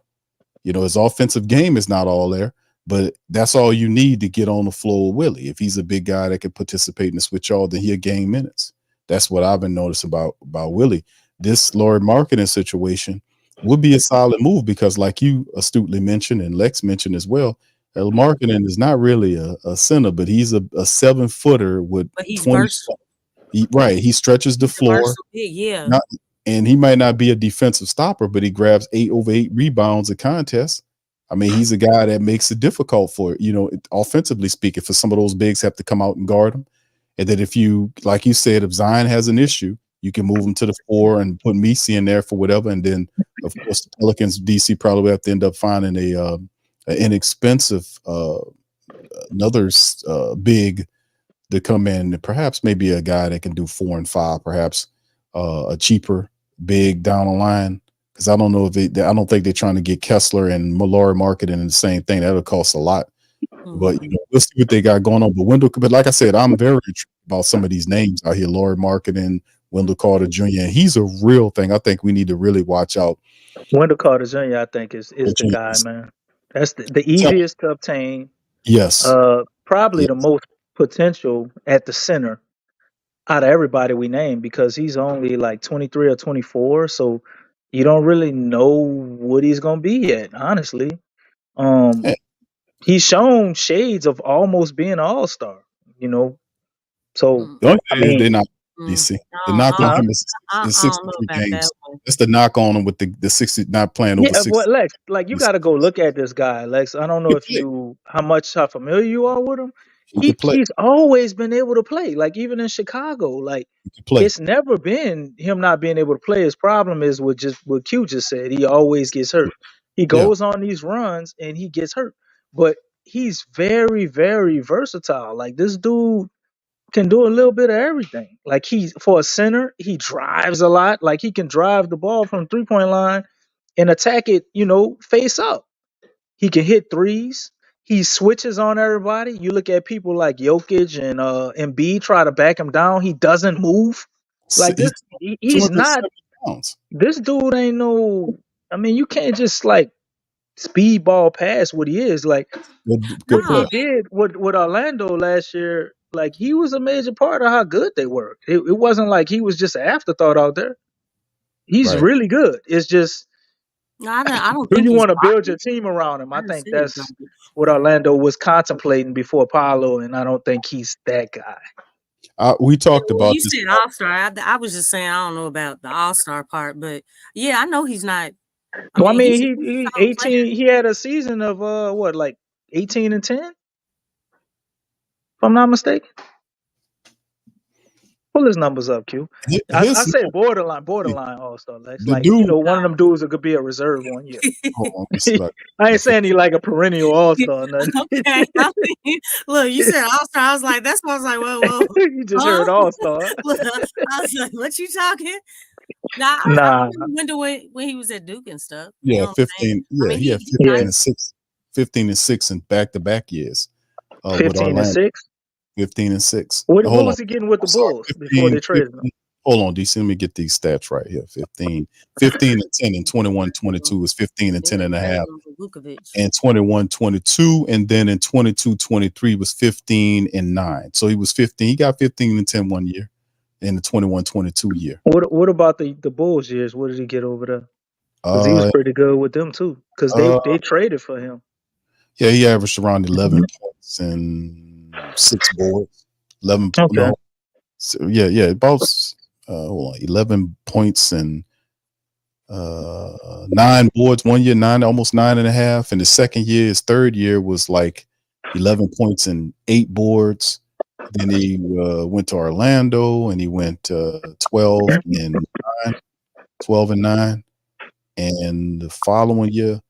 His offensive game is not all there, But that's all you need to get on the floor with Willie. If he's a big guy that can participate in the switch all, then he'll gain minutes. That's what I've been noticing about Willie. This Lauri Markkanen situation would be a solid move because, like you astutely mentioned and Lex mentioned as well, Markkanen is not really a center, but he's a 7-footer with But he's 20. versatile. Right. He stretches the floor. Yeah. And he might not be a defensive stopper, but he grabs 8 over 8 rebounds a contest. I mean, he's a guy that makes it difficult for, offensively speaking, for some of those bigs have to come out and guard him. And that if you, like you said, if Zion has an issue, you can move him to the 4 and put Messi in there for whatever. And then, of course, the Pelicans, DC probably will have to end up finding an inexpensive another big to come in, perhaps maybe a guy that can do 4 and 5, perhaps a cheaper big down the line. Because I don't know if I don't think they're trying to get Kessler and Lauri Markkanen in the same thing. That'll cost a lot. But we'll see what they got going on. But like I said, I'm very intrigued about some of these names out here. Lauri Markkanen, Wendell Carter Jr. And he's a real thing. I think we need to really watch out. Wendell Carter Jr. I think is the guy, man. That's the easiest to obtain. Yes. Probably the most potential at the center out of everybody we named, because he's only like 23 or 24, so you don't really know what he's gonna be yet, honestly. He's shown shades of almost being an all-star, So The only I thing is mean, they're not DC. The knock on him is 63 games. That's the knock on him with the 60 not playing over 60. Well, Lex, like you got to go look at this guy, Lex. I don't know how familiar you are with him. He's always been able to play. Like even in Chicago, like it's never been him not being able to play. His problem is what Q just said. He always gets hurt. He goes on these runs and he gets hurt, but he's very, very versatile. Like this dude can do a little bit of everything. Like for a center, he drives a lot. Like he can drive the ball from 3-point line and attack it, face up. He can hit threes. He switches on everybody. You look at people like Jokic and Embiid try to back him down. He doesn't move. Like this, he's not. This dude ain't no. I mean, you can't just like speedball past what he is. Like what he did with Orlando last year. Like he was a major part of how good they were. It wasn't like he was just an afterthought out there. He's really good. It's just. I don't think you want to build your team around him. I think that's what Orlando was contemplating before Paolo, and I don't think he's that guy. We talked about you said All-Star. I was just saying I don't know about the All-Star part, but yeah, I know he's not. I mean he 18. He had a season of 18 and 10, if I'm not mistaken. Pull his numbers up, Q. I said borderline all-star. Like one of them dudes that could be a reserve one year. I ain't saying he like a perennial all-star. Okay. Look, you said all-star. I was like, that's why I was like, whoa. You just heard all-star. I was like, what you talking? I wonder when he was at Duke and stuff. Yeah, 15. Yeah, he had 15 and 6. 15 and 6 in back-to-back years. 15 and 6? 15 and 6. What was he getting with the Bulls before they traded him? Hold on, DC. Let me get these stats right here. 15 and 10 and 21-22 was 15 and 10 and a half. And 21-22, and then in 22-23 was 15 and 9. So he was 15. He got 15 and 10 one year in the 21-22 year. What about the Bulls years? What did he get over there? Because he was pretty good with them too. Because they traded for him. Yeah, he averaged around 11 points and 6 boards. 11. Okay. No, so about 11 points and 9 boards one year, almost 9.5. And the second year, his third year was like 11 points and 8 boards. Then he went to Orlando and he went 12 and 9. And the following year,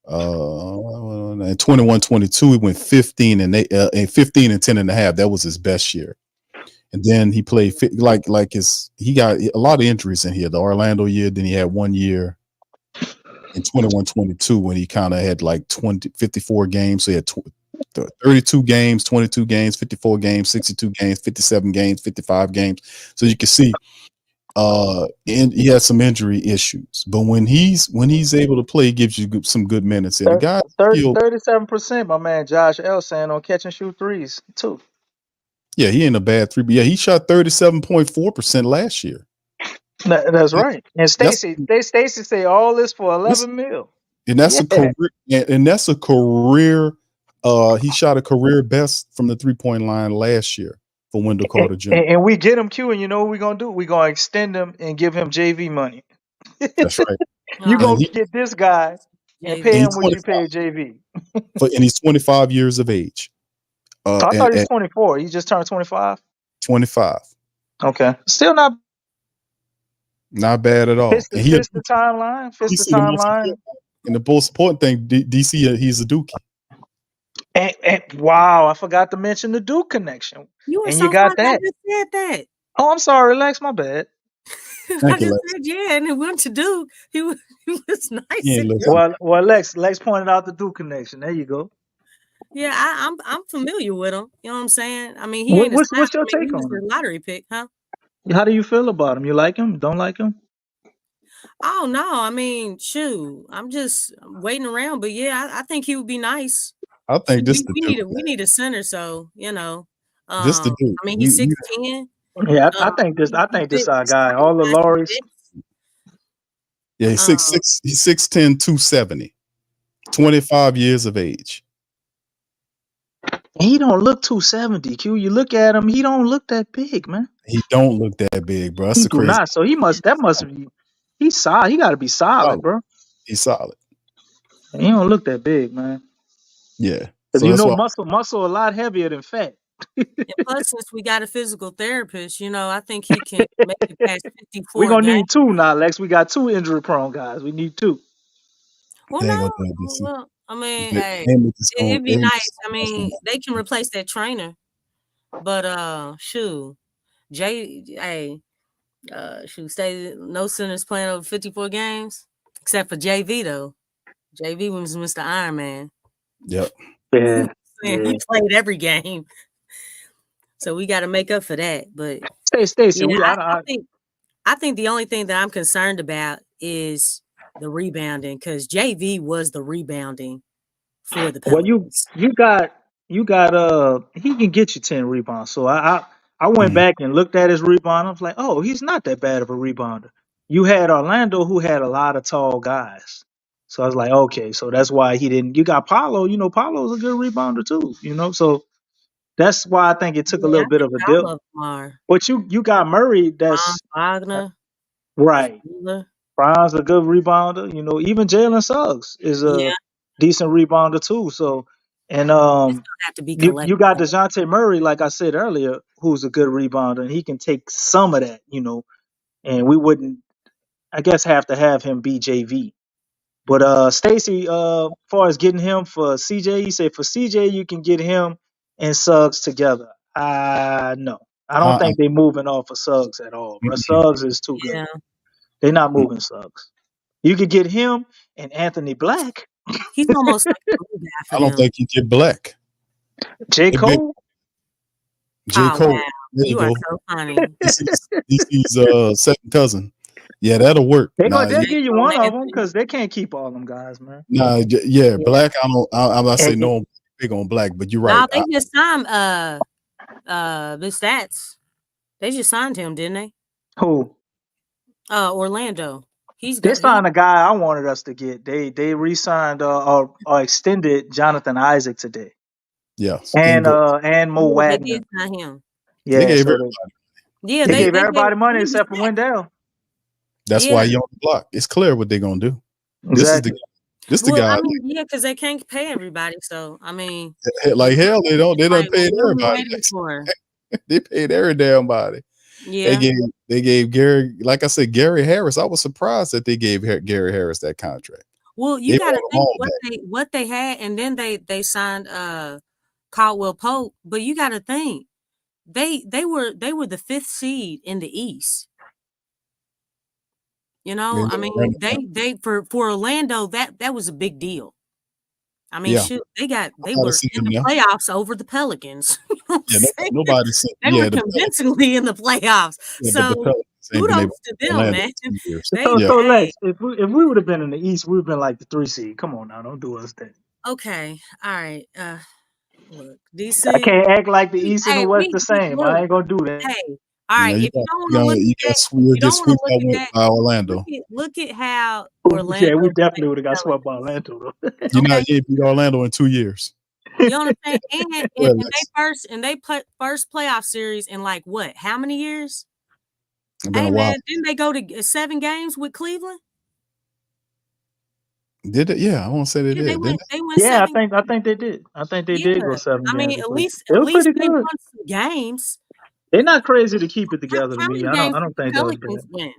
in 21-22, he went 15 and 8, and 15 and 10 and a half. That was his best year. And then he played he got a lot of injuries in here. The Orlando year, then he had 1 year in 21-22 when he kind of had like 54 games. So he had 32 games, 22 games, 54 games, 62 games, 57 games, 55 games. So you can see And he has some injury issues, but when he's able to play, he gives you some good minutes. And the guy, 37%, my man Josh L saying on catch and shoot threes too. yeah, he ain't a bad three, but yeah, he shot 37.4% last year. That's right. And Stacy say all this for 11 mil. And that's a career, and that's a career. He shot a career best from the 3-point line last year for Wendell Carter Jr. And we get him Q, and you know what we're gonna do? We're gonna extend him and give him JV money. That's right. You gonna get this guy and pay him what you pay JV. And he's 25 years of age. I thought he was 24. He just turned 25. 25. Okay, still not bad at all. Fits the timeline. And the most important thing, DC, he's a Dookie. And wow, I forgot to mention the Duke connection. You got that. I just said that. Oh, I'm sorry, Lex. My bad. I just said and it went to Duke. He was nice. Yeah, well, Lex pointed out the Duke connection. There you go. Yeah, I'm familiar with him. You know what I'm saying? I mean, what's your take on him? Lottery pick, huh? How do you feel about him? You like him? Don't like him? Oh no, I mean, shoot, I'm just waiting around. But yeah, I think he would be nice. I think we need a center, so you know. This the dude. I mean, he's 6'10". Yeah, I think this our guy. All the Lauris. Yeah, he's 6'6". He's 6'10", 270. 25 years of age. He don't look 270. Q, you look at him, he don't look that big, man. He don't look that big, bro. That's crazy. Not. So that must be. He's solid. He got to be solid, bro. He's solid. He don't look that big, man. Yeah. Because muscle a lot heavier than fat. And plus, since we got a physical therapist, I think he can make it past 54. We're gonna need two now, Lex. We got two injury prone guys. We need two. Well, I mean, hey, it'd be nice. I mean, they can replace that trainer, but shoot, stay no centers playing over 54 games except for JV though. JV was Mr. Iron Man. Yep. Yeah. He played every game. So we got to make up for that. But Stacey, I think the only thing that I'm concerned about is the rebounding because JV was the rebounding for the Pelicans. Well, you got he can get you 10 rebounds. So I went back and looked at his rebound. I was like, oh, he's not that bad of a rebounder. You had Orlando who had a lot of tall guys. So I was like, okay, so that's why he didn't. You got Paolo. Paolo's a good rebounder too. So that's why I think it took a little bit of a dip. But you got Murray. That's Wagner, right. Brown's a good rebounder. Even Jalen Suggs is a decent rebounder too. So and you got Dejounte Murray, like I said earlier, who's a good rebounder, and he can take some of that. And we wouldn't, I guess, have to have him be JV. But Stacey, as far as getting him for CJ, he said for CJ you can get him and Suggs together. No, I don't think they're moving off of Suggs at all. But Suggs is too good. They're not moving Suggs. You could get him and Anthony Black. He's almost like I don't think you get Black. J. Cole. Wow. You are so funny. He's second cousin. Yeah, that'll work. They'll give you one of them because they can't keep all them guys, man. Black. I'm not saying no big on Black, but you're right. They just signed the Stats. They just signed him, didn't they? Who? Orlando. They signed a guy I wanted us to get. They re-signed or extended Jonathan Isaac today. Yes, and Mo Wagner. They did sign him. Yeah, they gave everybody. Yeah, they gave everybody money except for Wendell. That's why you're on the block. It's clear what they're gonna do. Exactly. This is the guy. I mean, because they can't pay everybody. So I mean, like hell, they don't. They don't pay everybody. They paid every damn body. Yeah. They gave Gary, like I said, Gary Harris. I was surprised that they gave Gary Harris that contract. Well, you got to think what they had, and then they signed Caldwell Pope. But you got to think they were the 5th seed in the East. I mean, they for Orlando that was a big deal. I mean, shoot, they were in the playoffs over the Pelicans. Nobody said they were convincingly in the playoffs. So Same thing they Kudos to them, Orlando man. 2 years. They, So, Yeah. so hey, Lex, if we would have been in the East, we would have been like the 3 seed. Come on now, don't do us that. okay, all right. Look, I DC. can't act like the East and the Hey, West the same. I look. ain't gonna do that. Hey, all You right. know, If you don't want to look at that, if you'll you get don't want to swept look at that, by Orlando. look at how Yeah, Orlando we played definitely would the have got swept by Pelicans. Orlando though. Okay, You beat Orlando in 2 years. you know what I'm saying? And Well, they first playoff series in like what? How many years? it's been Hey a while. man, didn't they go to 7 games with Cleveland? Did it? Yeah, I won't say they Yeah, did. Didn't they went Yeah, 7 I think they did. I think they Yeah. did go 7 I mean, games. at But least they were pretty they won good. some games. They're not crazy to keep it together to How me. many I games don't did the think that was bad. Pelicans win?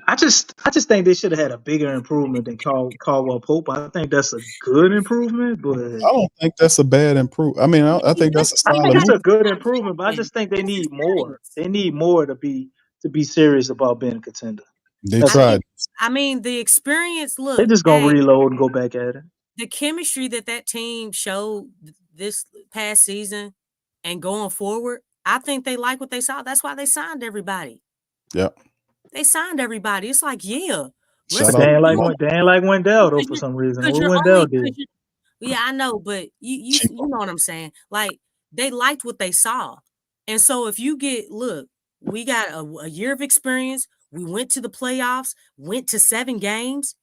I just think they should have had a bigger improvement than Caldwell Pope. I think that's a good improvement, but I don't think that's a bad improvement. I mean, I think that's a I solid think it's move. a good improvement. But I just think they need more. They need more to be serious about being a contender. They That's all. tried. I mean, the experience. They're Look, just gonna hey, reload and go back at it. the chemistry that team showed this past season and going forward, I think they like what they saw. That's why they signed everybody. Yep. They signed everybody. It's like, yeah, Shout But out. they ain't like Wendell though for some reason. because What you're Wendell only did. yeah, I know, but you Chico. know what I'm saying. Like they liked what they saw, and so if you look, we got a year of experience. We went to the playoffs, went to 7 games.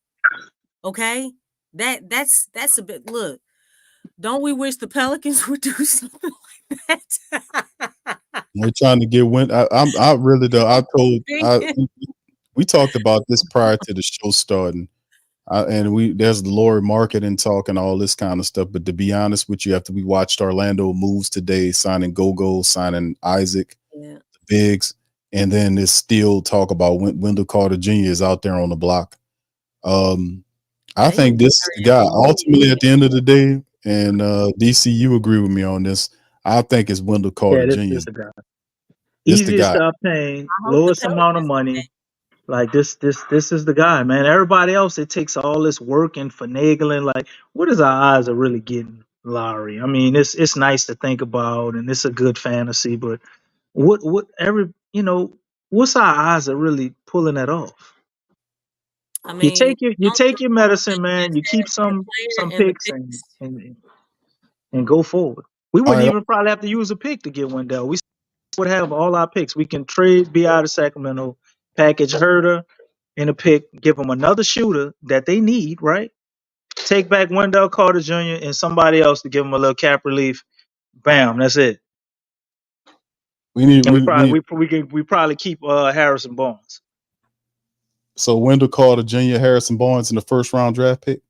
Okay, that's a bit. Look, don't we wish the Pelicans would do something like that? We're trying to get win. I really do. We talked about this prior to the show starting. There's the Lauri Markkanen talk and all this kind of stuff. But to be honest with you, after we watched Orlando moves today, signing Gogo, signing Isaac, Yeah. Biggs, and then there's still talk about Wendell Carter Jr. is out there on the block. I think this is the guy. Ultimately, at the end of the day, and DC, you agree with me on this. I think it's Wendell Carter Jr. This the guy. This the Easiest guy. to obtain, I hope the lowest amount of Pelicans money. Like this is the guy, man. Everybody else, it takes all this work and finagling. Like, what is our odds of really getting Lowry? I mean, it's nice to think about, and it's a good fantasy, but what's our odds of really pulling that off? I You mean, take your medicine, man. You keep some player and the picks picks. and go forward. We All wouldn't right. even probably have to use a pick to get Wendell. We would have all our picks. We can trade BI to Sacramento, package Huerter in a pick, give them another shooter that they need, right? Take back Wendell Carter Jr. and somebody else to give them a little cap relief. Bam, that's it. We need. And we probably keep Harrison Barnes. So Wendell Carter Jr., Harrison Barnes in the first round draft pick.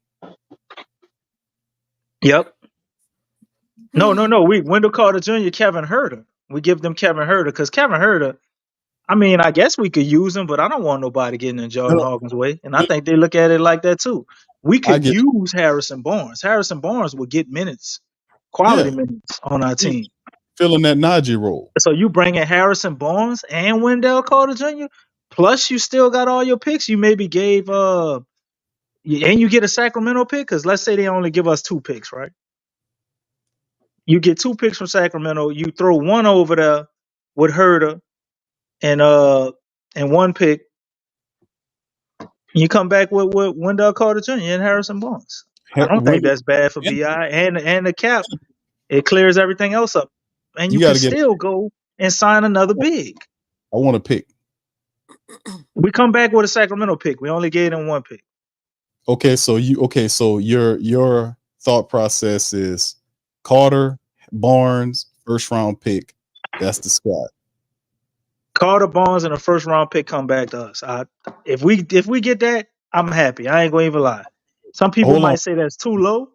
Yep. No. Wendell Carter Jr., Kevin Huerter. We give them Kevin Huerter because Kevin Huerter, I mean, I guess we could use him, but I don't want nobody getting in Jordan Hawkins' way. And I think they look at it like that too. We could use Harrison Barnes. Harrison Barnes will get minutes, quality minutes on our team. Filling that Najee role. So you bring in Harrison Barnes and Wendell Carter Jr. Plus you still got all your picks. You maybe gave and you get a Sacramento pick because let's say they only give us 2 picks, right? You get 2 picks from Sacramento. You throw one over there with Huerter and 1 pick. You come back with Wendell Carter Jr. and Harrison Barnes. I don't think that's bad for BI and the cap. It clears everything else up, and you can still go and sign another big. I want a pick. We come back with a Sacramento pick. We only gave them 1 pick. Okay, so your thought process is Carter, Barnes, first round pick. That's the squad. Carter, Barnes, and a first round pick come back to us. If we get that, I'm happy. I ain't gonna even lie. Some people might say that's too low.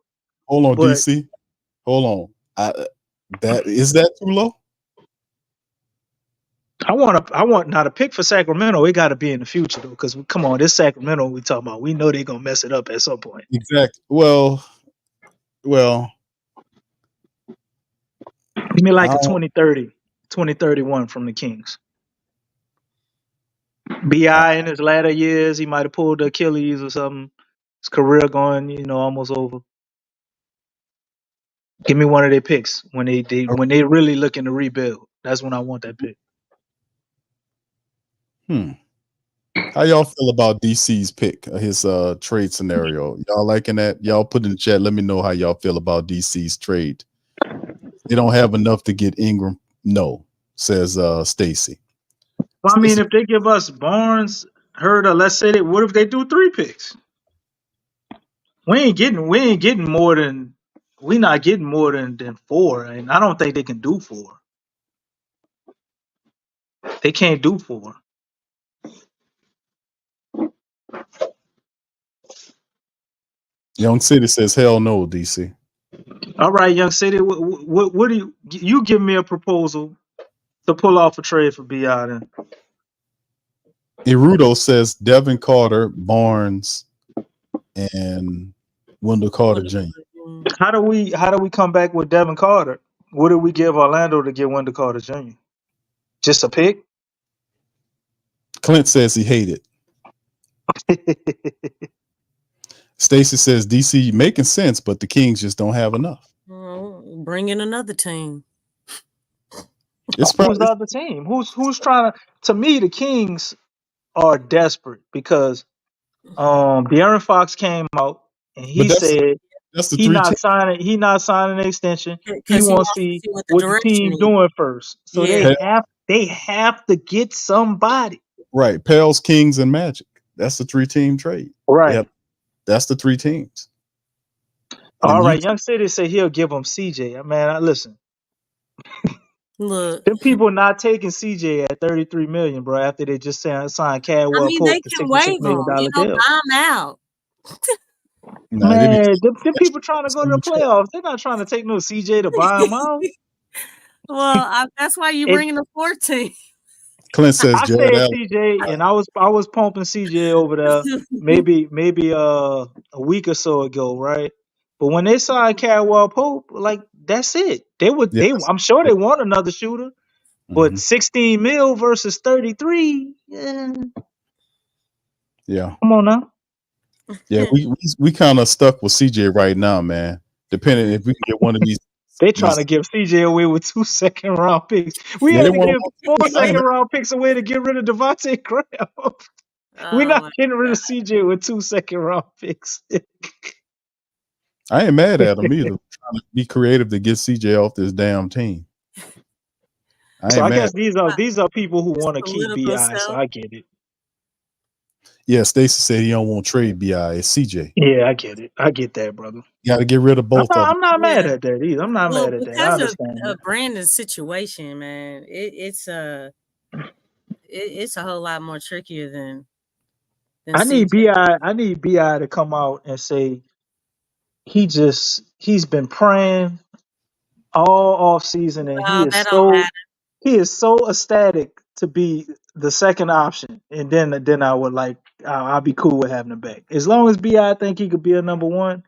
Hold on, DC. Hold on. Is that too low? I want not a pick for Sacramento. It got to be in the future though, because come on, this Sacramento we talking about. We know they're gonna mess it up at some point. Exactly. Well. Give me like a 2030, 2031 from the Kings. BI in his latter years, he might have pulled the Achilles or something. His career going, almost over. Give me one of their picks when they really looking to rebuild. That's when I want that pick. How y'all feel about DC's pick, his trade scenario? Y'all liking that? Y'all put in the chat. Let me know how y'all feel about DC's trade. They don't have enough to get Ingram. No, says Stacy. Well, I mean, if they give us Barnes, Huerter, let's say that, what if they do 3 picks? We're not getting more than 4, and I don't think they can do 4. They can't do 4. Young City says hell no, DC. All right, Young City, what do you give me a proposal to pull off a trade for BI then? Irudo says Devin Carter, Barnes, and Wendell Carter Jr. How do we come back with Devin Carter? What did we give Orlando to get Wendell Carter Jr.? Just a pick? Clint says he hated. Stacy says DC making sense, but the Kings just don't have enough. Bring in another team. It's Who's the other team? Who's trying to me, the Kings are desperate because De'Aaron Fox came out and he said that's the he three not signing an extension. He Because wants to see what the team is. doing first. So Yeah. they have to get somebody. Right. Pels, Kings, and Magic. That's the 3-team trade. Right. That's the 3 teams. All right. Young City said he'll give them CJ. Man, listen. Look, them people not taking CJ at $33 million, bro. After they just signed Cadwell Pope they to can $66 waive million them. deal. Buy them out. Man, them people trying to go to the playoffs. They're not trying to take no CJ to buy them out. Well, that's why you bringing the 14. Clint says I said CJ, and I was pumping CJ over there maybe a week or so ago, right? But when they signed Cadwell Pope, like that's it. I'm sure they want another shooter, but 16 mil versus 33. Yeah. Come on now. Yeah, we kind of stuck with CJ right now, man. Depending if we can get one of these. They trying to give CJ away with 2 second-round picks. We had to give 4 second-round picks away to get rid of Devontae Graham. We're not getting rid of CJ with 2 second-round picks. I ain't mad at him either. Trying to be creative to get CJ off this damn team. I guess these are people who want to keep BI, so I get it. Yeah, Stacey said he don't want to trade BI. It's CJ. Yeah, I get it. I get that, brother. You got to get rid of both of them. I'm not mad at that either. I'm not mad at that. I understand because of Brandon's situation, man, it's a whole lot more trickier than I need CJ. I need BI to come out and say he's been praying all off season and he is so ecstatic to be the second option, and then I would I'll be cool with having him back. As long as BI think he could be a number 1,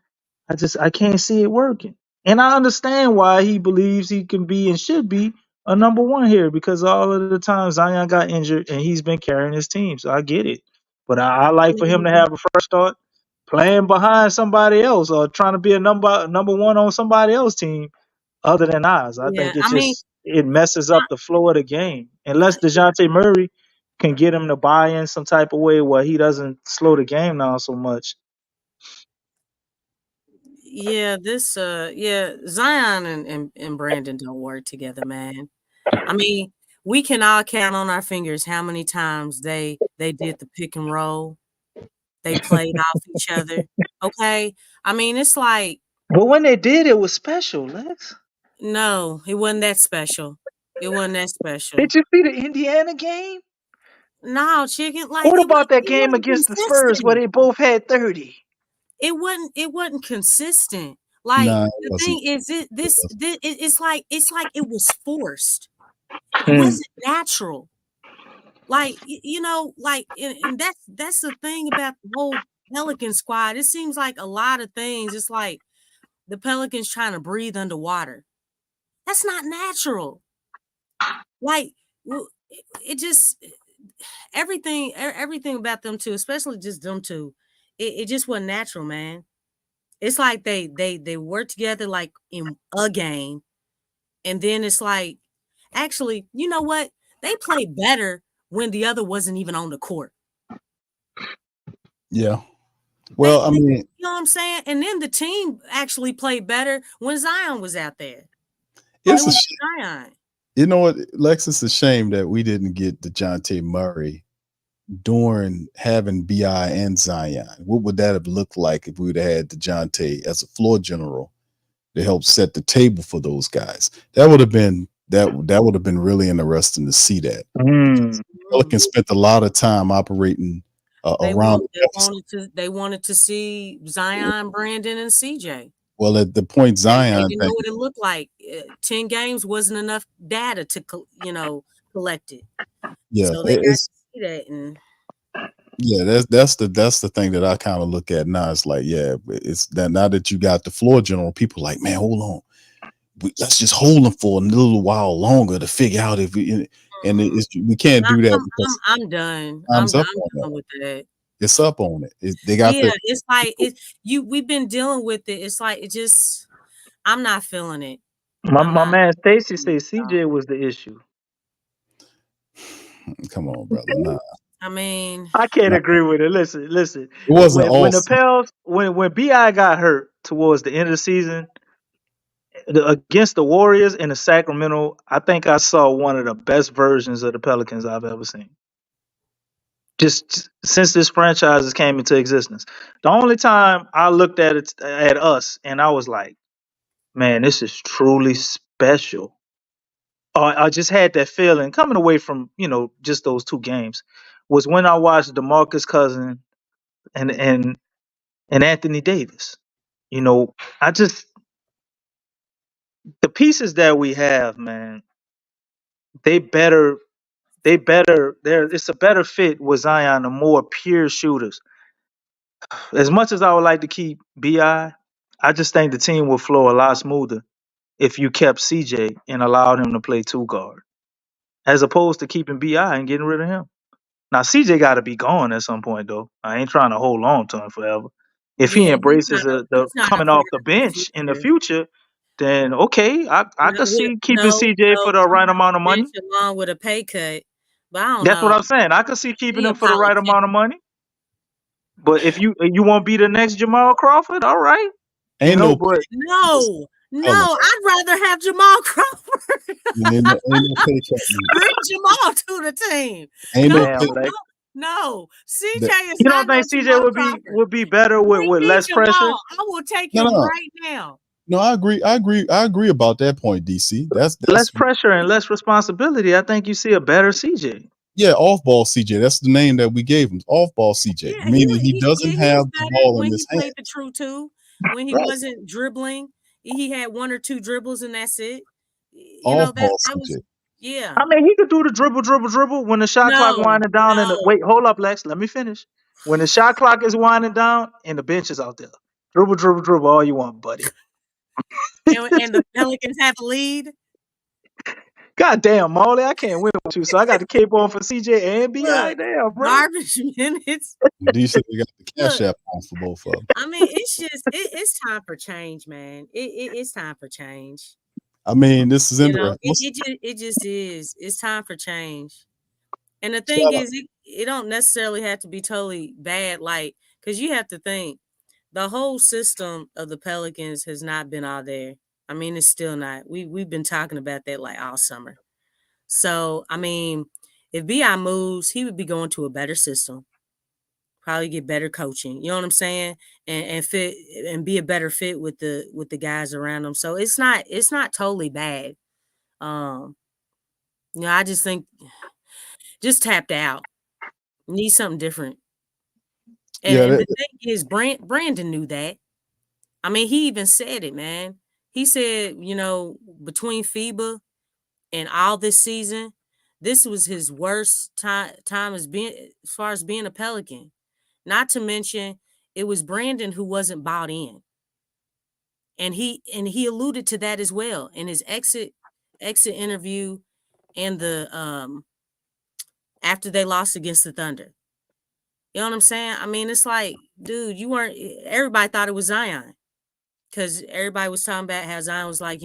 I can't see it working. And I understand why he believes he can be and should be a number 1 here, because all of the time Zion got injured and he's been carrying his team. So I get it. But I like for him to have a fresh start playing behind somebody else or trying to be a number 1 on somebody else's team other than ours. I think it messes up the flow of the game. Unless Dejounte Murray can get him to buy in some type of way where he doesn't slow the game down so much. Yeah, Zion and Brandon don't work together, man. I mean, we can all count on our fingers how many times they did the pick and roll. They played off each other. Okay. I mean, it's like. But when they did, it was special, Lex. No, it wasn't that special. It wasn't that special. Did you see the Indiana game? No, chicken. Like, what about that game against the Spurs where they both had 30? It wasn't consistent. Like, the thing is, it's like it was forced. It wasn't natural. Like, and that's the thing about the whole Pelican squad. It seems like a lot of things. It's like the Pelicans trying to breathe underwater. That's not natural. Like, it just everything about them two, especially just them two, it just wasn't natural, man. It's like they work together like in a game, and then it's like, actually, you know what? They play better when the other wasn't even on the court. Yeah. Well, I mean, you know what I'm saying? And then the team actually played better when Zion was out there. it's It a was shame. Zion. You know what, Lex, it's a shame that we didn't get Dejounte Murray during having BI and Zion. What would that have looked like if we would have had Dejounte as a floor general to help set the table for those guys? That would have been really interesting to see that. Pelicans spent a lot of time operating around. They wanted to see Zion, Brandon, and CJ. Well, at the point Zion, they didn't know what it looked like. 10 games wasn't enough data to collect it. Yeah, so they got to see that. And yeah, that's the thing that I kind of look at now. It's like, yeah, it's that now that you got the floor general, people like, man, hold on, let's just hold them for a little while longer to figure out if we. And we can't do that. I'm done. I'm done with that. It's up on it. They got it's like we've been dealing with it. It's like it just I'm not feeling it. My man Stacy says CJ was the issue. Come on, brother. Nah. I mean, I can't agree with it. Listen. It wasn't when the Pels when BI got hurt towards the end of the season against the Warriors in the Sacramento, I think I saw one of the best versions of the Pelicans I've ever seen. Just since this franchise has came into existence, the only time I looked at us and I was like, man, this is truly special. I just had that feeling coming away from just those two games was when I watched DeMarcus Cousins and Anthony Davis. I just the pieces that we have, man, it's a better fit with Zion, the more pure shooters. As much as I would like to keep BI, I just think the team would flow a lot smoother if you kept CJ and allowed him to play two guard, as opposed to keeping BI and getting rid of him. Now CJ got to be gone at some point, though. I ain't trying to hold on to him forever. If he embraces the coming off the bench in the future, then okay, I could see keeping CJ for the right amount of money. Along with a pay cut, but I don't That's know. what I'm saying. I could see keeping him for the right amount of money. But if you won't be the next Jamal Crawford, all right. No, I'd rather have Jamal Crawford. Bring Jamal to the team. No, CJ is. You don't think CJ would be better with less pressure? I will take him right now. No, I agree about that point, DC. That's less pressure and less responsibility. I think you see a better CJ. Yeah, off-ball CJ. That's the name that we gave him. Off-ball CJ. Yeah, meaning he doesn't have the ball in his hand. When he played the true two, when he wasn't dribbling, he had one or two dribbles and that's it. Off-ball CJ. Yeah. I mean, he could do the dribble when the shot clock winding down. Wait, hold up, Lex. Let me finish. When the shot clock is winding down and the bench is out there, dribble all you want, buddy. and the Pelicans have a lead. God damn, Molly, I can't win with you, so I got the cape on for CJ and BI. Damn, bro. Garbage minutes. DC, we got the cash app on for both of them. I mean, it's just it's time for change, man. It's time for change. I mean, this is interesting. It just is. It's time for change. And the thing is, it don't necessarily have to be totally bad, like, because you have to think the whole system of the Pelicans has not been all there. I mean, it's still not. We've been talking about that like all summer. So, I mean, if BI moves, he would be going to a better system. Probably get better coaching. You know what I'm saying? And fit and be a better fit with the guys around him. So it's not totally bad. I just think just tapped out. Need something different. And the thing is, Brandon knew that. I mean, he even said it, man. He said, between FIBA and all this season, this was his worst time as far as being a Pelican. Not to mention, it was Brandon who wasn't bought in. And he alluded to that as well in his exit interview and the after they lost against the Thunder. You know what I'm saying? I mean, it's like, dude, everybody thought it was Zion. Because everybody was talking about how Zion was like,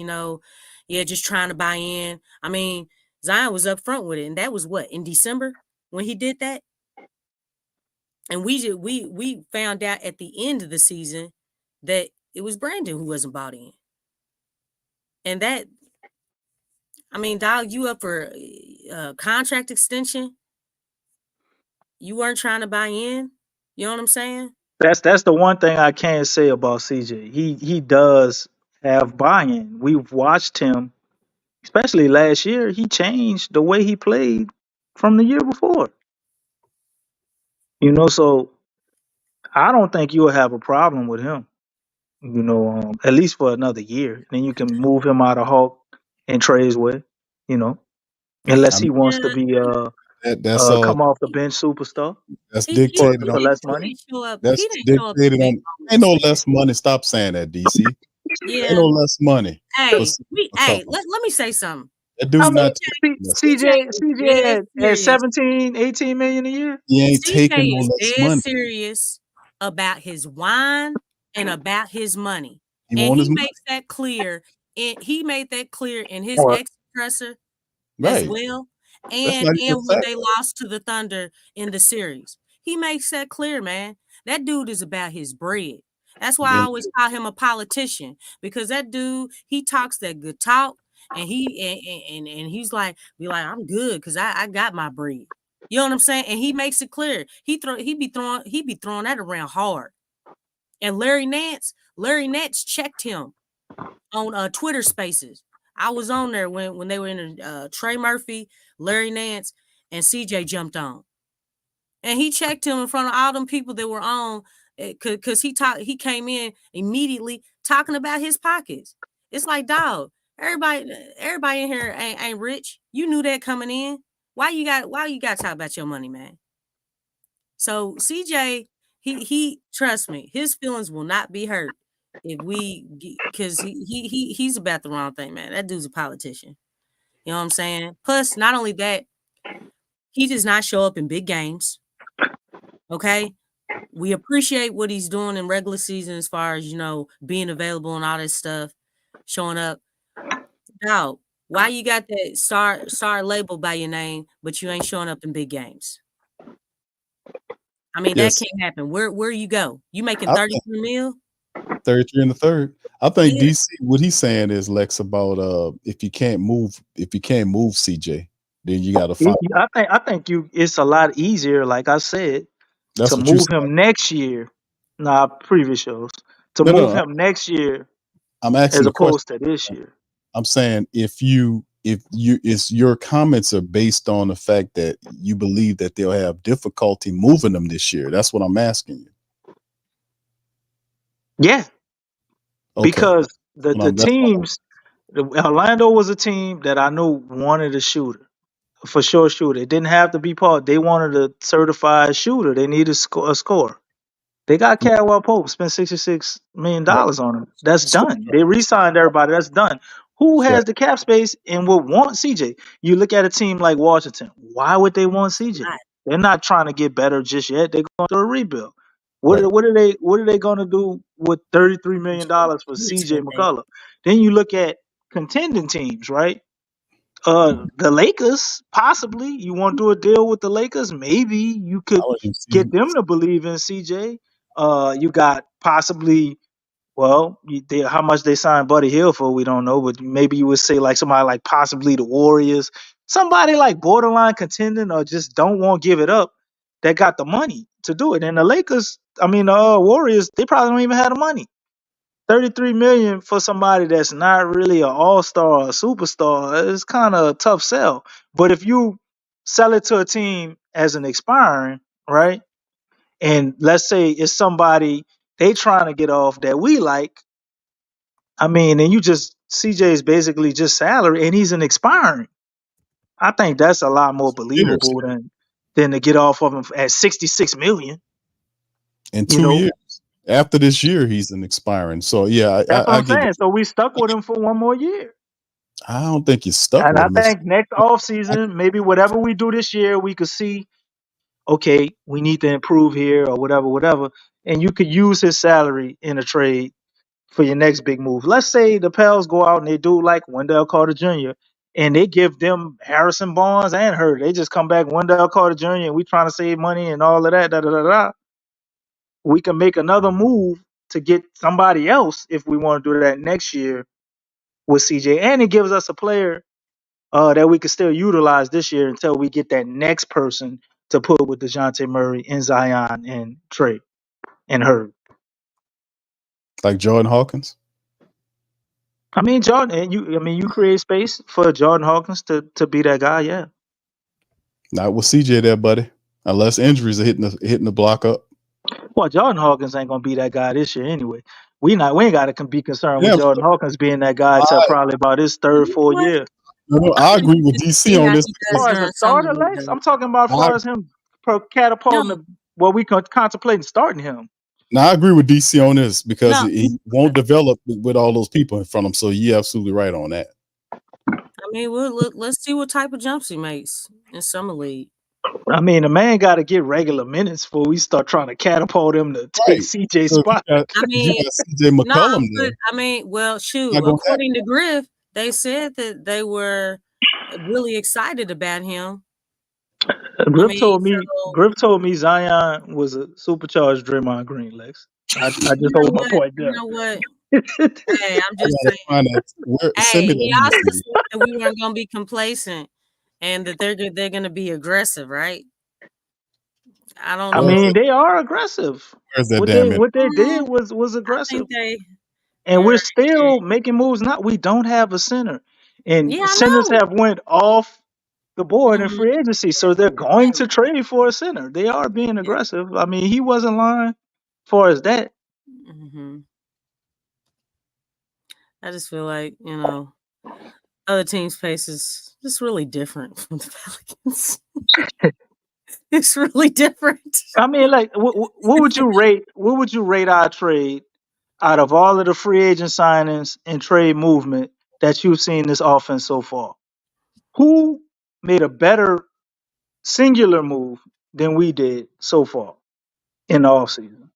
just trying to buy in. I mean, Zion was up front with it. And that was what, in December? when he did that? And we found out at the end of the season that it was Brandon who wasn't bought in. And that, I mean, dog, you up for a contract extension? You weren't trying to buy in? You know what I'm saying? That's the one thing I can say about CJ. He does have buy-in. We've watched him, especially last year. He changed the way he played from the year before. So I don't think you'll have a problem with him. At least for another year. Then you can move him out of Hawk and trade his way. You know, I unless mean, he wants to be that's come off the bench superstar that's He dictated on for less money. didn't show up. that's He didn't show up dictated to on. Ain't no less money. Stop saying that, DC. Ain't Yeah. no less money. Hey, for let me say something. that dude's I mean, not taking less. CJ at Dead 17, 18 million a year. He ain't taking CJ no is less dead money. serious about his wine and about his money. He And want he his money. makes that clear. He made that clear in his Or- expresser Right. as well. That's And not even when fact. they lost to the Thunder in the series. He makes that clear, man. That dude is about his bread. That's why I Yeah. always call him a politician, because that dude, he talks that good talk, and he's like, I'm good because I got my bread. You know what I'm saying? And he makes it clear. He be throwing that around hard. And Larry Nance checked him on Twitter Spaces. I was on there when they were in Trey Murphy, Larry Nance, and CJ jumped on, and he checked him in front of all them people that were on, because he came in immediately talking about his pockets. It's like, dog, everybody in here ain't rich. You knew that coming in. Why you got to talk about your money, man? So CJ, he trust me, his feelings will not be hurt if because he's about the wrong thing, man. That dude's a politician. You know what I'm saying? Plus, not only that, he does not show up in big games. Okay. We appreciate what he's doing in regular season as far as, being available and all this stuff, showing up. Now, why you got that star label by your name, but you ain't showing up in big games? I mean, Yes. that can't happen. Where you go? You making I 33 mil? 33 in the third. I think Yeah. DC, what he's saying is, Lex, about if you can't move CJ, then you got to fight. I think it's a lot easier, like I said, That's to what you move said. him next year. Nah, previous shows to No, move no, him next year I'm asking as the question. opposed to this year. I'm saying if your comments are based on the fact that you believe that they'll have difficulty moving them this year. That's what I'm asking you. Yeah, Okay. because the Well, that's teams, Orlando was a team that I knew wanted a shooter, for sure shooter. It didn't have to be Paul. They wanted a certified shooter. They needed a scorer. They got Caldwell Pope, spent $66 million right. on him. That's So, done. They re-signed everybody. That's done. Who right. has the cap space and would want CJ? You look at a team like Washington. Why would they want CJ? Right. They're not trying to get better just yet. They're going through a rebuild. What Right. are they going to do with $33 million for CJ McCullough? Then you look at contending teams, right? The Lakers, possibly. You want to do a deal with the Lakers? Maybe you I could wouldn't see get them to believe in CJ. You got possibly, how much they signed Buddy Hill for, we don't know, but maybe you would say like somebody like possibly the Warriors, somebody like borderline contending or just don't want to give it up, that got the money to do it. And the Lakers, Warriors, they probably don't even have the money. 33 million for somebody that's not really an all-star or a superstar is kind of a tough sell. But if you sell it to a team as an expiring, right? And let's say it's somebody they trying to get off that we like, and you just CJ is basically just salary and he's an expiring. I think that's a lot more years. believable than to get off of him at 66 million. In 2 years. After this year, he's an expiring. So yeah, That's what I I'm give saying. it. So we stuck with him for one more year. I don't think you're stuck And with I him. think next offseason, maybe whatever we do this year, we could see, okay, we need to improve here or whatever. And you could use his salary in a trade for your next big move. Let's say the Pels go out and they do like Wendell Carter Jr. and they give them Harrison Barnes and Huerter. They just come back, Wendell Carter Jr., and we trying to save money and all of that. Da, da, da, da. We can make another move to get somebody else if we want to do that next year with CJ, and it gives us a player that we can still utilize this year until we get that next person to put with Dejounte Murray and Zion and Trey and Herb. Like Jordan Hawkins? I mean, Jordan, you create space for Jordan Hawkins to be that guy, yeah. Not with CJ there, buddy. Unless injuries are hitting the block up. Well, Jordan Hawkins ain't gonna be that guy this year anyway. We ain't gotta be concerned with Jordan Hawkins being that guy until probably about his third, fourth year. I agree with DC on this. As far as a starter, Lex, I'm talking about as far as him catapulting we can contemplate starting him. Now, I agree with DC on this because he won't develop with all those people in front of him. So you're absolutely right on that. I mean, let's see what type of jumps he makes in summer league. I mean, the man got to get regular minutes before we start trying to catapult him to take CJ's spot. I mean, CJ McCollum shoot. According to Griff, they said that they were really excited about him. Griff told me Zion was a supercharged Draymond Green, Lex. I just hold my point there. You know what? Hey, I'm just saying. He also said that we weren't going to be complacent and that they're going to be aggressive, right? I don't know. I mean, they are aggressive. What they did was aggressive. We're still making moves. We don't have a center. And centers have went off the board in free agency, so they're going to trade for a center. They are being aggressive. I mean, he wasn't lying as far as that. Mm-hmm. I just feel like, other teams' pace is just really different from the Pelicans. It's really different. I mean, like, what would you rate? What would you rate our trade out of all of the free agent signings and trade movement that you've seen this offense so far? Who made a better singular move than we did so far in the offseason?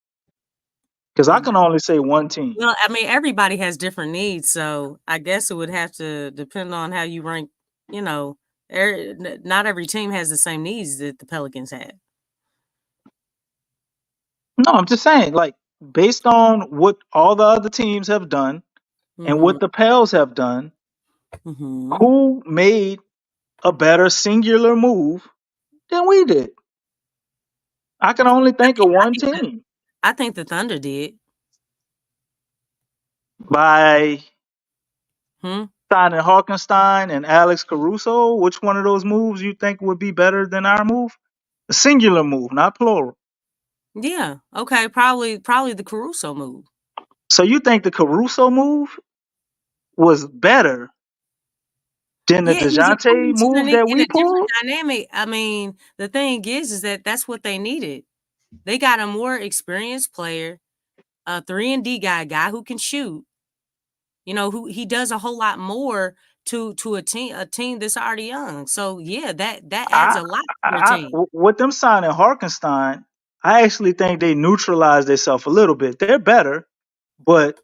Because I can only say one team. Well, I mean, everybody has different needs, so I guess it would have to depend on how you rank. Not every team has the same needs that the Pelicans had. No, I'm just saying, like, based on what all the other teams have done and what the Pels have done, who made a better singular move than we did? I can only think of one team. I think the Thunder did. By signing Harkenstein and Alex Caruso, which one of those moves you think would be better than our move? A singular move, not plural. Yeah. Okay. Probably the Caruso move. So you think the Caruso move was better than the Dejounte move that we pulled? Dynamic. I mean, the thing is that that's what they needed. They got a more experienced player, a 3-and-D guy who can shoot. Who he does a whole lot more to a team that's already young. So yeah, that adds a lot to the team. With them signing Harkenstein, I actually think they neutralized themselves a little bit. They're better, but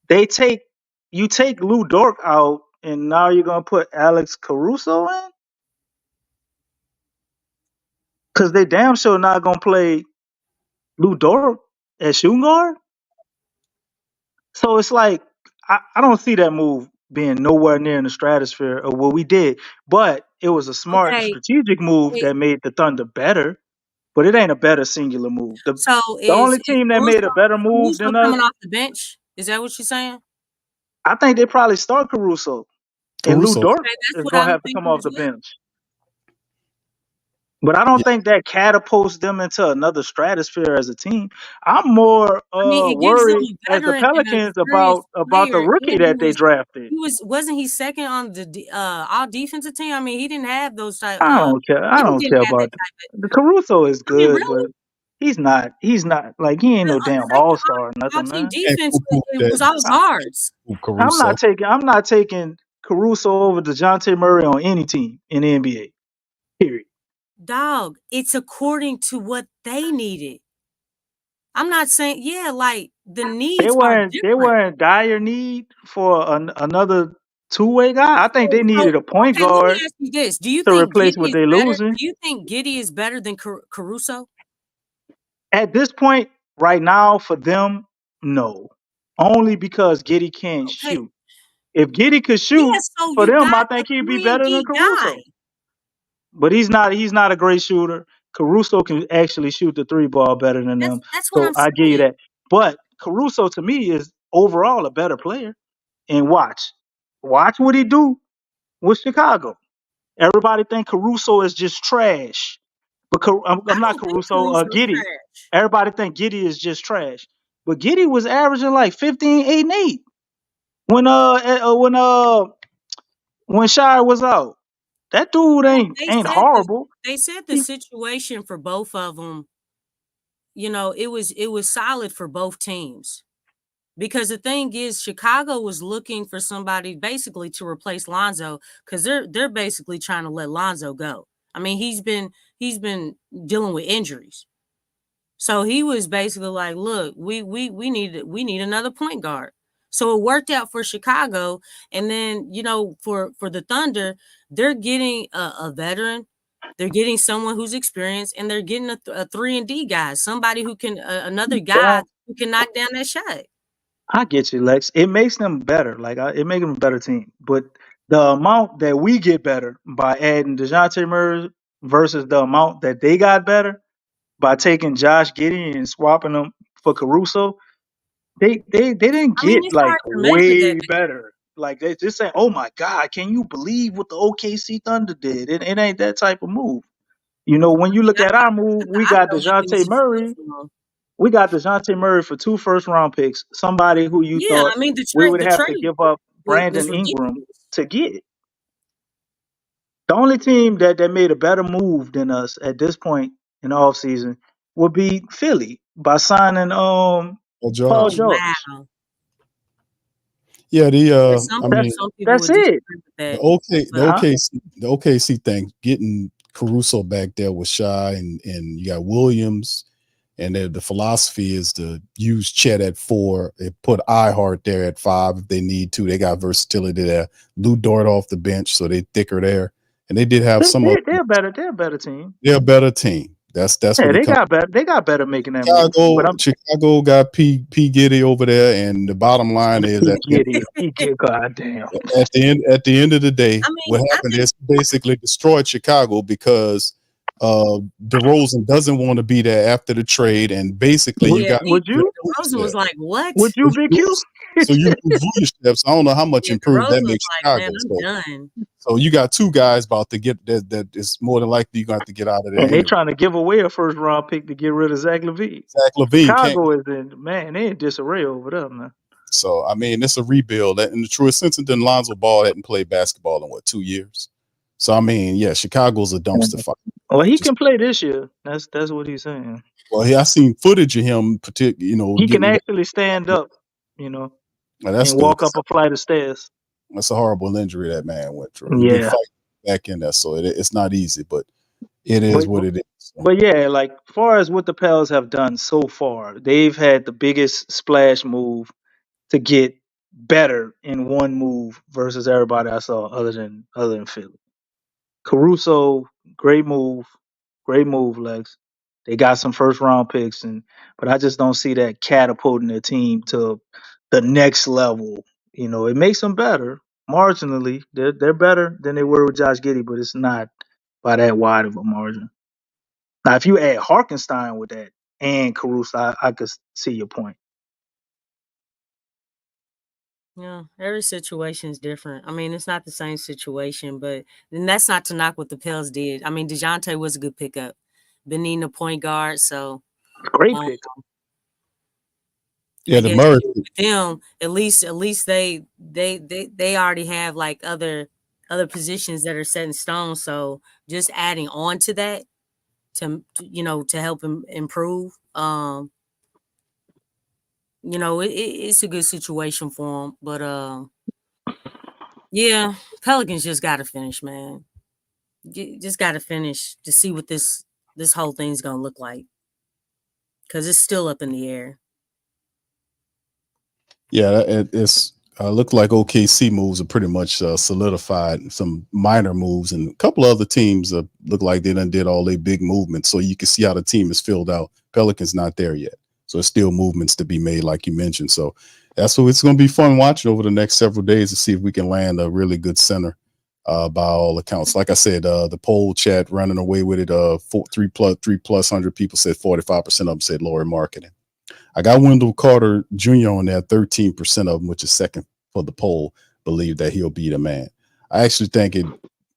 you take Lou Dort out, and now you're gonna put Alex Caruso in, because they damn sure not gonna play Lou Dort at shooting guard. So it's like I don't see that move being nowhere near in the stratosphere of what we did, but it was a smart strategic move that made the Thunder better. But it ain't a better singular move. The only team that made a better move than us coming off the bench. Is that what you're saying? I think they probably start Caruso. And Lou Dort is going to have to come off the bench. But I don't think that catapults them into another stratosphere as a team. I'm more worried as the Pelicans about the rookie that they drafted. Wasn't he second on the all defensive team? I mean, he didn't have those type. I don't care. I don't care about the Caruso is good, but he's not like he ain't no damn all-star or nothing, man. Defense was all guards. I'm not taking Caruso over Dejounte Murray on any team in the NBA. Period. Dog, it's according to what they needed. I'm not saying like the needs. They were in dire need for another two-way guy. I think they needed a point Okay, let guard me ask you this: Do you to think replace Giddey what is they're better? losing. Do you think Giddey is better than Caruso? At this point, right now, for them, no. Only because Giddey can't Okay, shoot. If Giddey could shoot, yeah. So for you them, I got a think he'd be better than 3-and-D guy. Caruso. But he's not a great shooter. Caruso can actually shoot the three ball better than them. That's what So I'm I give you saying. that. But Caruso to me is overall a better player. And watch what he do with Chicago. Everybody think Caruso is just trash. But I I'm not don't think Caruso, Caruso's Giddey. trash. Everybody think Giddey is just trash. But Giddey was averaging like 15, 8, and 8 when Shire was out. That dude Well, ain't horrible. they said the He situation for both of them. It was solid for both teams. Because the thing is, Chicago was looking for somebody basically to replace Lonzo because they're basically trying to let Lonzo go. I mean, he's been dealing with injuries, so he was basically like, "Look, we need another point guard." So it worked out for Chicago, and then for the Thunder, they're getting a veteran. They're getting someone who's experienced, and they're getting a 3-and-D guy, somebody who can another guy don't. who can knock down that shot. I get you, Lex. It makes them better. It makes them a better team. But the amount that we get better by adding Dejounte Murray versus the amount that they got better by taking Josh Giddey and swapping them for Caruso, they didn't I mean, get it's like hard to measure that. way better. Like they just say, "Oh my God, can you believe what the OKC Thunder did?" It ain't that type of move. When you look I at our move, we got felt like it was Dejounte just Murray. We got Dejounte Murray for 2 first-round picks. Somebody who you yeah. thought I mean, the we trade would have to give up was Brandon Ingram ridiculous. to get. The only team that made a better move than us at this point in the offseason would be Philly by signing Paul Paul Oh George. George. wow! Yeah, Yeah, I That's mean, some people that's would it. disagree with that, the but Huh? OKC thing, getting Caruso back there was shy, and you got Williams, and the philosophy is to use Chet at 4. They put iHeart there at 5 if they need to. They got versatility there. Lou Dort off the bench, so they thicker there, and they did have some of. They're better. They're a better team. They're a better team. That's Yeah, what it they comes. got better. They got better making that move. But I'm Chicago got P Giddy over there, and the bottom line is he giddy. He get goddamn. at the end of the day, I mean, what I happened think is basically destroyed Chicago because DeRozan doesn't want to be there after the trade, and basically you Would yeah, got he would you? DeRozan was like, "What?" Would you, Big Q? so you lose Vucevic. So I don't know how much Yeah, improved that DeRozan was makes like, "Man, Chicago. I'm done." So you got 2 guys about to get that is more than likely you're going to have to get out of there And they anyway. trying to give away a first round pick to get rid of Zach LaVine. Zach LaVine can't. Chicago is they in disarray over there, man. So I mean, it's a rebuild. In the truest sense, then Lonzo Ball hadn't played basketball in 2 years. So I mean, yeah, Chicago's a dumpster fire. Well, he can play this year. That's what he's saying. Well, I seen footage of him, He can getting. actually stand up, Well, that's and walk up a flight of stairs. that's a horrible injury that man went through. He been Yeah, fighting back in there, so it's not easy, but it is but what it is. So, but yeah, like far as what the Pels have done so far, they've had the biggest splash move to get better in one move versus everybody I saw other than Philly. Caruso, great move, Lex. They got some first round picks, but I just don't see that catapulting their team to the next level. It makes them better marginally. They're better than they were with Josh Giddey, but it's not by that wide of a margin. Now, if you add Harkenstein with that and Caruso, I could see your point. Yeah, every situation is different. I mean, it's not the same situation, but then that's not to knock what the Pels did. I mean, Dejounte was a good pickup. Been needing a point guard, so Great um, pick. yeah, I the guess Murray. with them, at least they already have like other positions that are set in stone. So just adding on to that to help him improve. It's a good situation for him. But yeah, Pelicans just got to finish, man. Just got to finish to see what this whole thing's gonna look like because it's still up in the air. Yeah, it's Looked like OKC moves are pretty much solidified. Some minor moves, and a couple of other teams look like they done did all their big movements. So you can see how the team is filled out. Pelicans not there yet, so there's still movements to be made, like you mentioned. So that's what it's going to be fun watching over the next several days to see if we can land a really good center. By all accounts, like I said, the poll chat running away with it. 3+ people said 45% of them said Lauri Markkanen. I got Wendell Carter Jr. on there. 13% of them, which is second for the poll, believe that he'll be the man. I actually think it,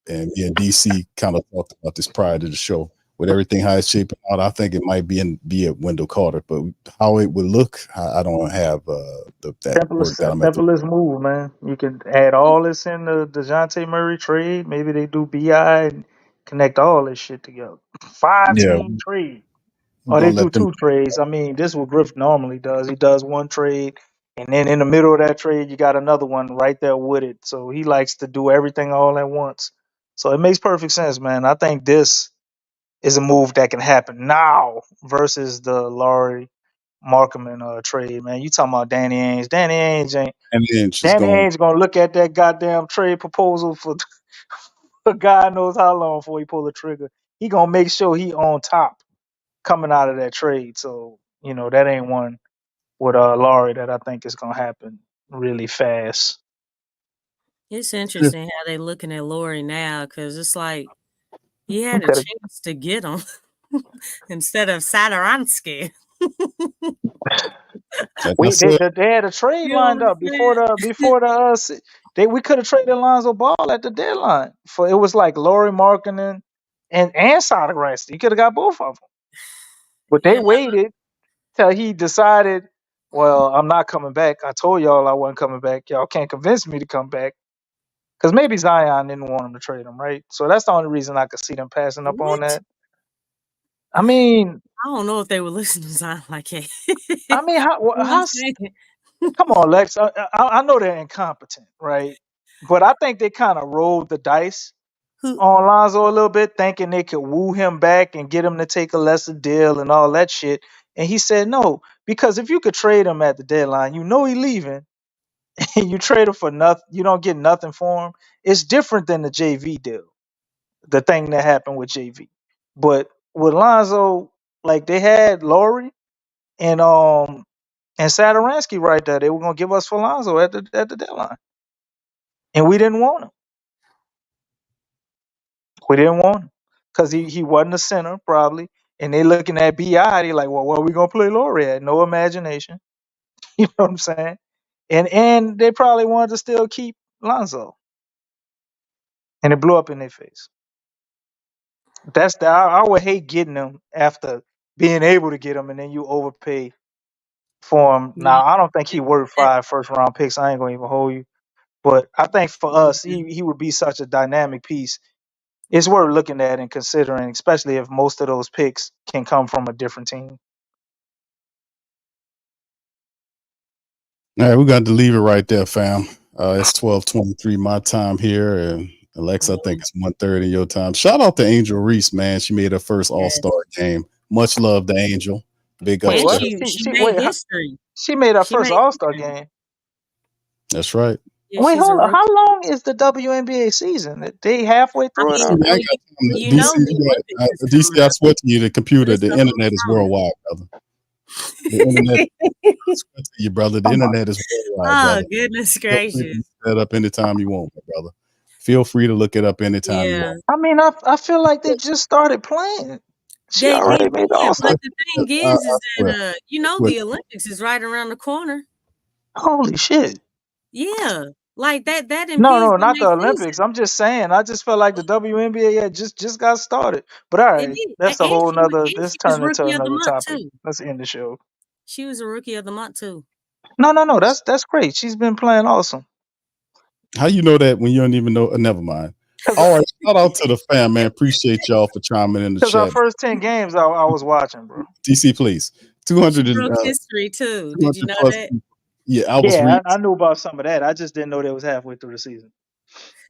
and DC kind of talked about this prior to the show. With everything how it's shaping out, I think it might be at Wendell Carter, but how it would look, I don't have that work that I'm at. Simplest move, man. You can add all this in the Dejounte Murray trade. Maybe they do BI and connect all this shit together. 5-team trade. We're Or they gonna do let them. 2 trades. I mean, this is what Griff normally does. He does 1 trade, and then in the middle of that trade, you got another one right there with it. So he likes to do everything all at once. So it makes perfect sense, man. I think this is a move that can happen now versus the Lauri Markkanen trade, man. You talking about Danny Ainge? And then she's Danny going. Ainge gonna look at that goddamn trade proposal for God knows how long before he pull the trigger. He gonna make sure he on top coming out of that trade. So that ain't one with Lauri that I think is gonna happen really fast. It's interesting how they looking at Lauri now, because it's like he had a Okay. chance to get him instead of Saturansky. They had a trade You know what lined I'm up saying? we could have traded Lonzo Ball at the deadline. For it was like Lauri Markkanen and Saturansky. You could have got both of them, but they Yeah. waited till he decided. Well, I'm not coming back. I told y'all I wasn't coming back. Y'all can't convince me to come back. Because maybe Zion didn't want him to trade him, right? So that's the only reason I could see them passing up on What? that. I mean, I don't know if they would listen to Zion like that. how, You know what I'm how saying? come on, Lex. I know they're incompetent, right? But I think they kind of rolled the dice Who? on Lonzo a little bit, thinking they could woo him back and get him to take a lesser deal and all that shit. And he said no, because if you could trade him at the deadline, he leaving, and you trade him for nothing, you don't get nothing for him. It's different than the JV deal, the thing that happened with JV. But with Lonzo, like they had Lauri and Saturansky right there. They were gonna give us for Lonzo at the deadline, and we didn't want him. We didn't want him because he wasn't a center probably. And they looking at Bi, they like, well, where we gonna play Lauri at? No imagination. You know what I'm saying? And they probably wanted to still keep Lonzo, and it blew up in their face. I would hate getting them after being able to get him, and then you overpay for him. Yeah. Now I don't think he worth 5 first-round picks. I ain't gonna even hold you. But I think for us, he would be such a dynamic piece. It's worth looking at and considering, especially if most of those picks can come from a different team. All right, we got to leave it right there, fam. It's 12:23 my time here, and Alexa, I think it's 1:30 your time. Shout out to Angel Reese, man. She made her first All-Star game. Much love to Angel. Big ups Wait, to what? her. She made history. She made her She first made All-Star history. game. That's right. Yeah, Wait, she's a hold on. rookie. How long is the WNBA season? They halfway through it See, already? I ain't got time to- You DC, know the Olympics is DC, coming I up. swear to you, the computer, It's the the whole internet is summer. worldwide, brother. The internet, I swear to you, brother, the internet is worldwide, Oh, brother. goodness Feel free to gracious. look that up anytime you want, my brother. Feel free to look it up anytime you Yeah. want. I mean, I feel like they just started playing. She They already made the did, All-Star. but the thing I is swear. that Swear. the Olympics is right around the corner. Holy shit. Yeah. Like that No, impedes no, the not the next Olympics. season. I'm just saying. I just felt like the WNBA had just got started. But all It right, did. that's a whole nother. And This she was turned into rookie of the another month topic. too. Let's end the show. She was a rookie of the month too. No. That's great. She's been playing awesome. How you know that when you don't even know? Never mind. All right, shout out to the fam, man. Appreciate y'all for chiming in the Because our chat. first 10 games I was watching, bro. DC, please. She 200 and broke history too. Did you 200 know plus that? people. Yeah, I was Yeah, reading. I knew about some of that. I just didn't know that was halfway through the season.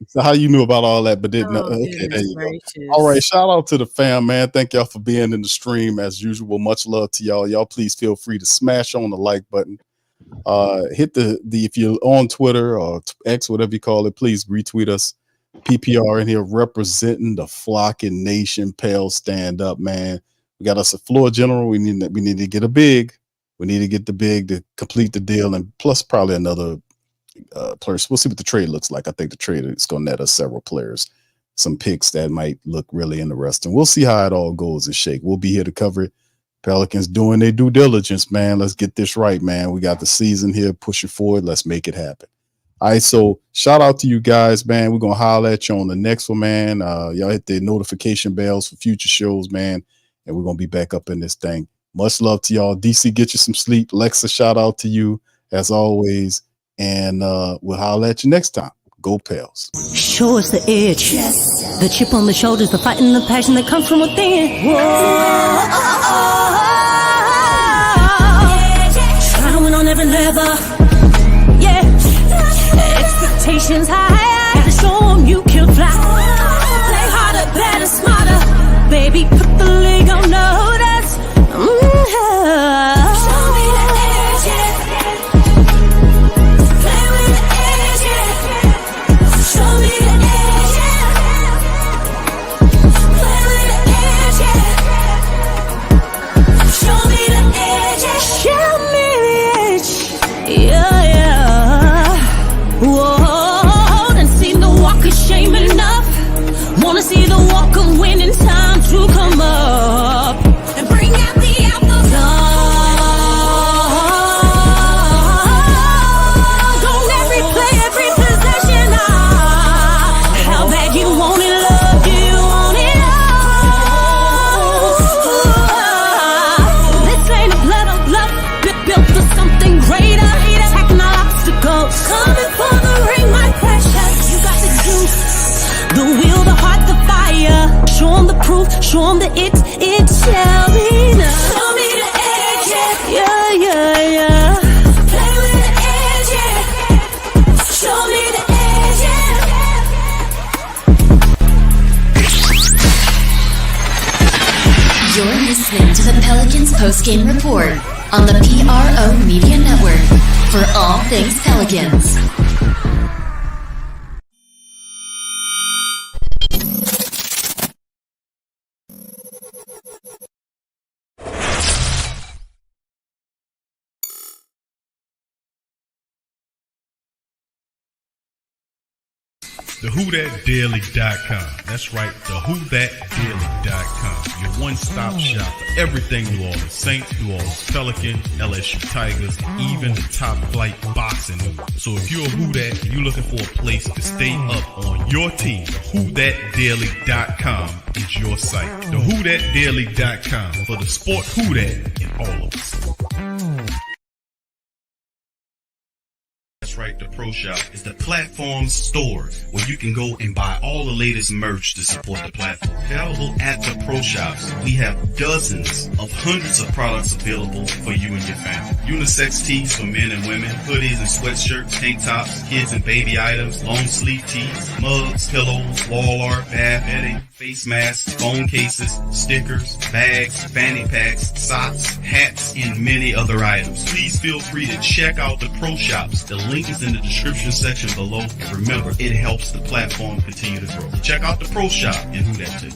So how you knew about all that, but didn't? Oh, Okay, there goodness you go. gracious. All right, shout out to the fam, man. Thank y'all for being in the stream as usual. Much love to y'all. Y'all please feel free to smash on the like button. Hit the if you're on Twitter or X, whatever you call it, please retweet us. PPR in here representing the flocking nation. Pale, stand up, man. We got us a floor general. We need to get a big. We need to get the big to complete the deal, and plus probably another players. We'll see what the trade looks like. I think the trade is going to net us several players, some picks that might look really interesting. We'll see how it all goes and shake. We'll be here to cover it. Pelicans doing their due diligence, man. Let's get this right, man. We got the season here, push it forward. Let's make it happen. All right, so shout out to you guys, man. We're going to holler at you on the next one, man. Y'all hit the notification bells for future shows, man, and we're going to be back up in this thing. Much love to y'all. DC, get you some sleep. Lexxah, shout out to you, as always, and we'll holler at you next time. Go Pels. Show us the edge. Yes. The chip on the shoulders, the fight and the passion that comes from within. Whoa. Trying to win on every level. Yeah. Expectations high. Gotta show them you can fly. Play harder, better, smarter. Baby, put the league on notice. Show me the edge, yeah. Play with the edge, yeah. Show me the edge, yeah. Play with the edge, yeah. Show me the edge, yeah. Show me the edge, yeah, yeah. Whoa, done seen the walk of shame enough. Wanna see the walk of winning, time to come up and bring out the alpha. Don't every play, every possession. How bad you want it, love, you want it all. This ain't a blood of love, built for something greater. Attacking all obstacles, coming for the ring, my precious. You got the juice, the will, the heart, the fire. Show 'em the proof, show 'em the it shall be done. Show me the edge, yeah, yeah, yeah. Play with the edge, yeah. Show me the edge, yeah. You're listening to the Pelicans postgame report on the PRO Media Network. For all things Pelicans. TheWhoThatDaily.com. That's right, TheWhoThatDaily.com. Your one-stop shop for everything New Orleans Saints, New Orleans Pelicans, LSU Tigers, even the top-flight boxing news. So if you're a Who That and you're looking for a place to stay up on your team, TheWhoThatDaily.com is your site. TheWhoThatDaily.com for the sport Who That in all of us. That's right, the Pro Shop is the platform store where you can go and buy all the latest merch to support the platform. Available at the Pro Shops, we have dozens of hundreds of products available for you and your family. Unisex tees for men and women, hoodies and sweatshirts, tank tops, kids and baby items, long sleeve tees, mugs, pillows, wall art, bath bedding, face masks, phone cases, stickers, bags, fanny packs, socks, hats, and many other items. Please feel free to check out the Pro Shops. The link is in the description section below. And remember, it helps the platform continue to grow. Check out the Pro Shop and Who That too.